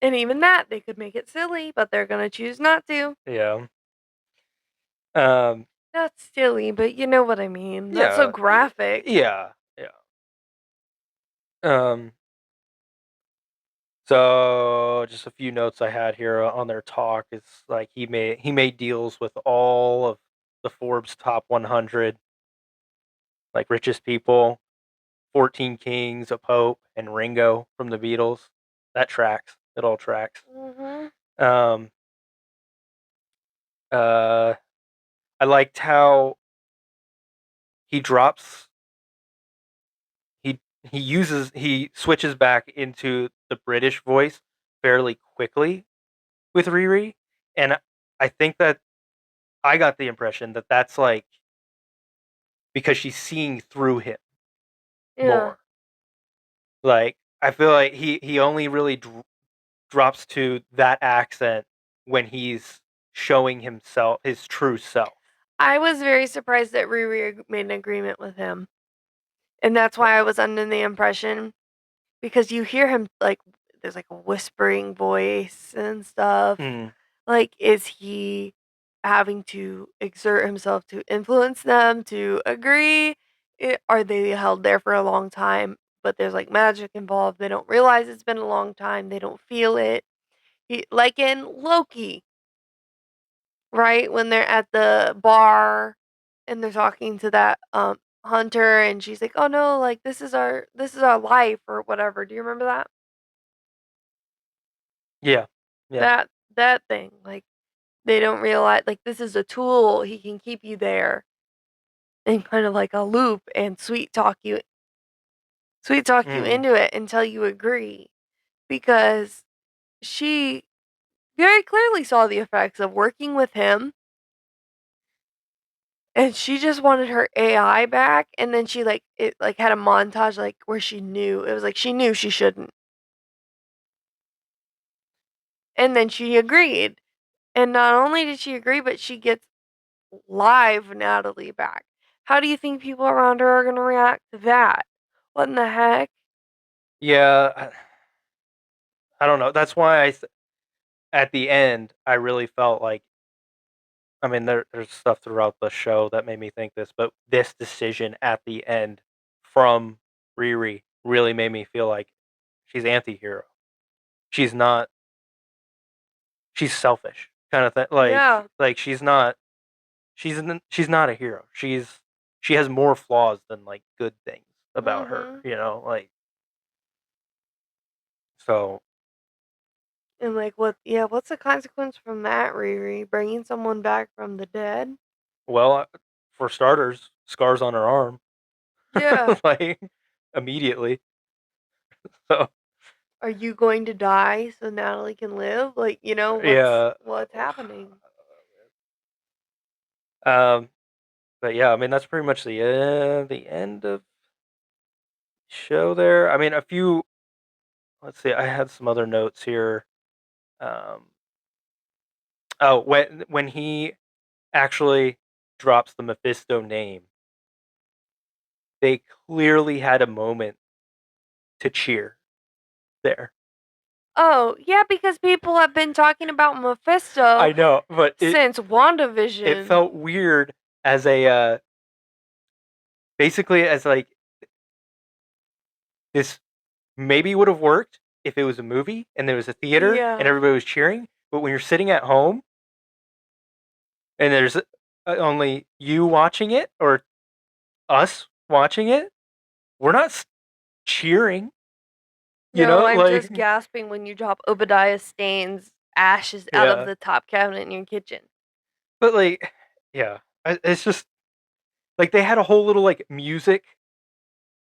And even that, they could make it silly, but they're gonna choose not to. Yeah. Um Not silly, but you know what I mean. Not so yeah. graphic. Yeah. Yeah. Um So just a few notes I had here on their talk is like he made deals with all of the Forbes top 100 like richest people, 14 kings, a pope, and Ringo from the Beatles. That tracks. It all tracks. Mhm. Um uh I liked how he drops he switches back into the British voice fairly quickly with Riri, and I think that I got the impression that that's like because she's seeing through him Yeah. more. Like I feel like he only really drops to that accent when he's showing himself his true self. I was very surprised that Riri made an agreement with him. And that's Yeah. why I was under the impression because you hear him like there's like a whispering voice and stuff. Mm, Like, is he having to exert himself to influence them to agree? Are they held there for a long time, but there's like magic involved? They don't realize it's been a long time. They don't feel it. Like in Loki, right? When they're at the bar and they're talking to that hunter and she's like, "Oh no, like this is our life or whatever." Do you remember that? Yeah. Yeah. That thing. Like they don't realize like this is a tool. He can keep you there in kind of like a loop and sweet talk you Mhm. into it until you agree because she very clearly saw the effects of working with him and she just wanted her AI back and then she like had a montage like where she knew it was like she knew she shouldn't and then she agreed and not only did she agree but she gets live Natalie back. How do you think people around her are going to react to that? What in the heck? Yeah, I don't know. That's why at the end, I really felt like, I mean, there's stuff throughout the show that made me think this, but this decision at the end from Riri really made me feel like she's anti-hero. She's not, she's selfish kind of thing. Yeah. Like she's not a hero. She has more flaws than like good things about her, Mhm. like so And like what's the consequence from that, Riri? Bringing someone back from the dead? well, for starters, scars on her arm Yeah. like immediately. So, Are you going to die so Natalie can live? Like, what's yeah. what's happening? Um but yeah, I mean that's pretty much the end of show there. I mean a few, let's see, I had some other notes here. Um oh, when he actually drops the Mephisto name, they clearly had a moment to cheer there. Oh, yeah, because people have been talking about Mephisto I know, but since it WandaVision. felt weird as a basically as like this maybe would have worked if it was a movie and there was a theater and Yeah. everybody was cheering, but when you're sitting at home and there's only you watching it or us watching it, we're not cheering, No, I'm like just gasping when you drop Obadiah Stane's ashes out of yeah. the top cabinet in your kitchen. But like yeah, it's just like they had a whole little like music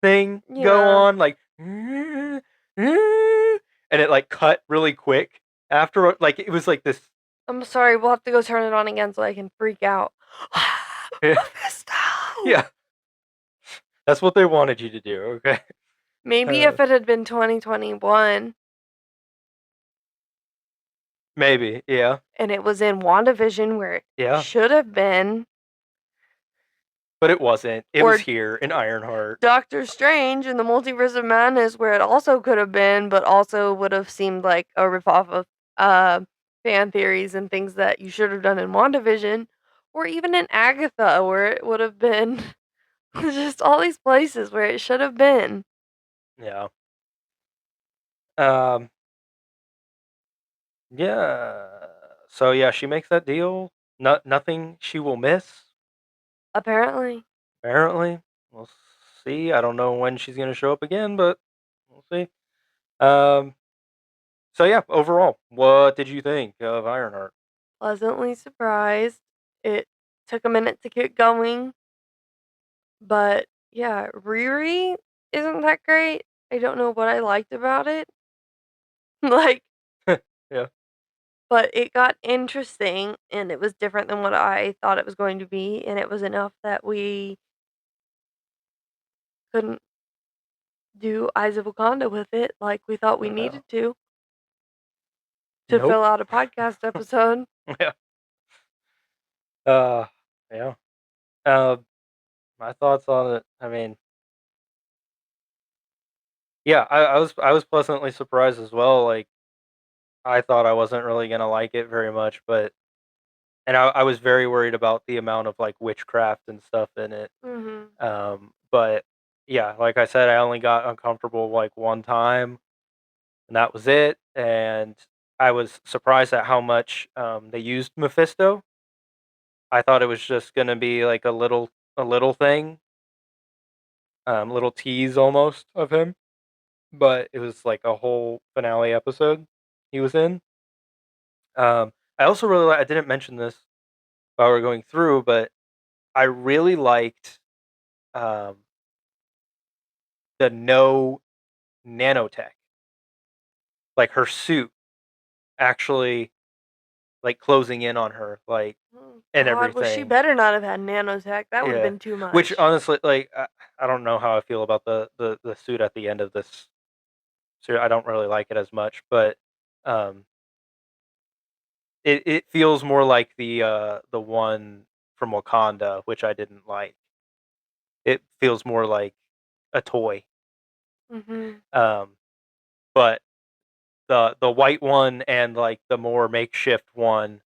thing go Yeah. on, like, and it like cut really quick after, like it was like this. I'm sorry, we'll have to go turn it on again so I can freak out. Yeah, Mephisto! that's what they wanted you to do. Okay, Maybe uh, if it had been 2021 maybe, yeah, and it was in WandaVision where it yeah, should have been, but it wasn't. It was or here in Ironheart. Doctor Strange in the Multiverse of Madness where it also could have been, but also would have seemed like a ripoff of uh, fan theories and things that you should have done in WandaVision, or even in Agatha where it would have been just all these places where it should have been. Yeah, um, yeah. So yeah, she makes that deal. Nothing she will miss. Apparently, Apparently, we'll see. I don't know when she's gonna show up again, but we'll see. Um, So yeah, overall, what did you think of Ironheart? pleasantly surprised. It took a minute to get going, but yeah, Riri isn't that great. I don't know what I liked about it. like, Yeah, but it got interesting and it was different than what I thought it was going to be. And it was enough that we couldn't do Eyes of Wakanda with it like we thought we yeah. needed to Nope. fill out a podcast episode. Yeah. Uh, yeah. Uh, my thoughts on it. I mean, yeah, I was pleasantly surprised as well. Like I thought I wasn't really gonna like it very much, but and I was very worried about the amount of like witchcraft and stuff in it. Mhm. But yeah, like I said, I only got uncomfortable like one time, and that was it. And I was surprised at how much they used Mephisto. I thought it was just gonna be like a little thing, little tease almost of him, but it was like a whole finale episode he was in. I also I didn't mention this while we are going through, but I really liked um, the no nanotech, like her suit actually like closing in on her, like Oh and god, well, she everything. better not have had nanotech, that would've Yeah, been too which much. honestly, like I don't know how I feel about the suit at the end of this. So I don't really like it as much, but um, it feels more like the one from Wakanda, which I didn't like. It feels more like a toy. Mhm. Um, but the white one and like the more makeshift one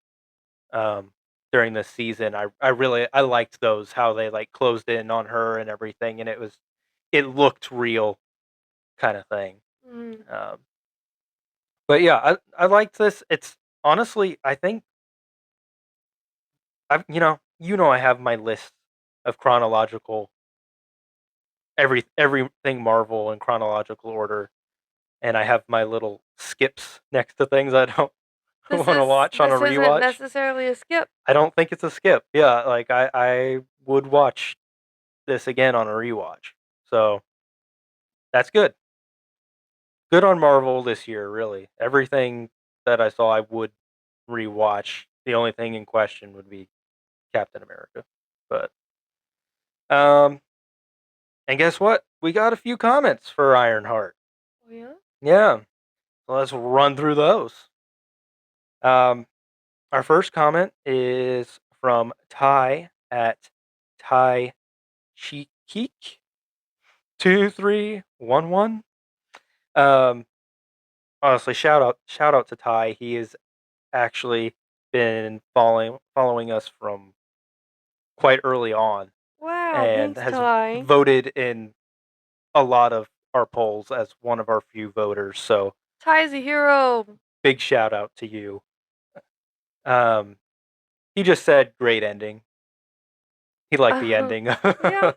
um, during this season, I liked those how they like closed in on her and everything, and it looked real kind of thing. Mm. Um, but yeah, I liked this. It's honestly, I think I I have my list of chronological everything Marvel in chronological order, and I have my little skips next to things I don't want to watch on a This isn't rewatch. necessarily a skip. I don't think it's a skip. Yeah, like I would watch this again on a rewatch. So that's good. Good on Marvel this year, really. Everything that I saw I would rewatch. The only thing in question would be Captain America. But um and guess what? We got a few comments for Ironheart. Oh, yeah? Yeah. So let's run through those. Um our first comment is from Ty at Ty Cheek 2311. Um Honestly, shout out to Ty. He has actually been following us from quite early on Wow, and thanks, has Ty. voted in a lot of our polls as one of our few voters. So Ty's a hero. big shout out to you. Um, he just said great ending. He liked the ending Yeah,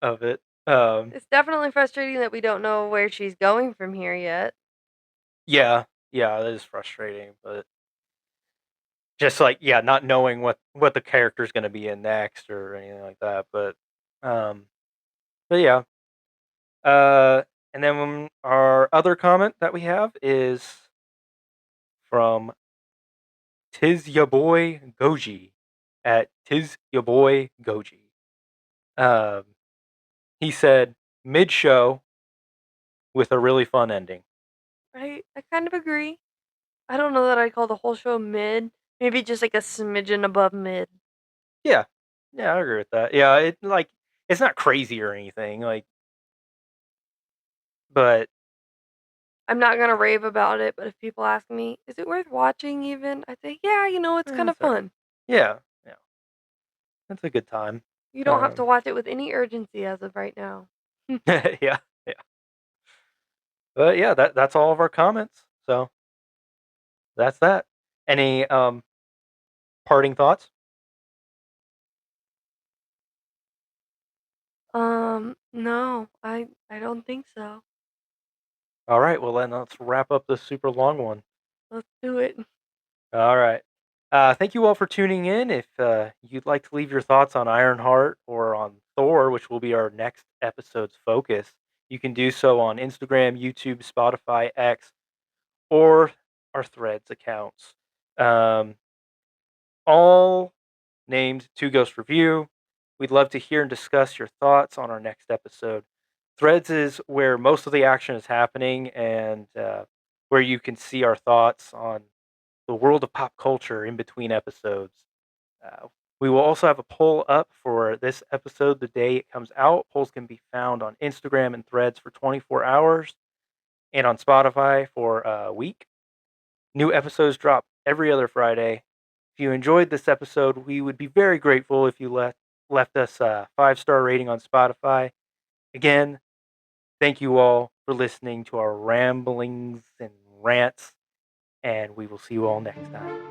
of it. Um, it's definitely frustrating that we don't know where she's going from here yet. yeah, yeah, it is frustrating, but just like yeah, not knowing what the character's going to be in next or anything like that. Um, but yeah. Uh, and then our other comment that we have is from Tis Ya Boy Goji at Tis Ya Boy Goji. Um, he said mid show with a really fun ending. I kind of agree. I don't know that I'd call the whole show mid. Maybe just like a smidgen above mid. Yeah, yeah, I agree with that. Yeah, it's not crazy or anything. Like, but I'm not gonna rave about it, but if people ask me, is it worth watching even? I think, yeah, it's kind of it's all right. fun. Yeah, yeah, it's a good time. You don't have to Um, watch it with any urgency as of right now. yeah, yeah. But yeah, that's all of our comments. So that's that. Any parting thoughts? No, I don't think so. All right, well then let's wrap up this super long one. Let's do it. All right. Thank you all for tuning in. If you'd like to leave your thoughts on Ironheart or on Thor, which will be our next episode's focus, you can do so on Instagram, YouTube, Spotify, X, or our Threads accounts. Um, all named Two Ghost Review. We'd love to hear and discuss your thoughts on our next episode. Threads is where most of the action is happening and where you can see our thoughts on the world of pop culture in between episodes. Uh, we will also have a poll up for this episode the day it comes out. Polls can be found on Instagram and Threads for 24 hours and on Spotify for a week. New episodes drop every other Friday. If you enjoyed this episode, we would be very grateful if you left us a 5-star rating on Spotify. Again, thank you all for listening to our ramblings and rants. and we will see you all next time.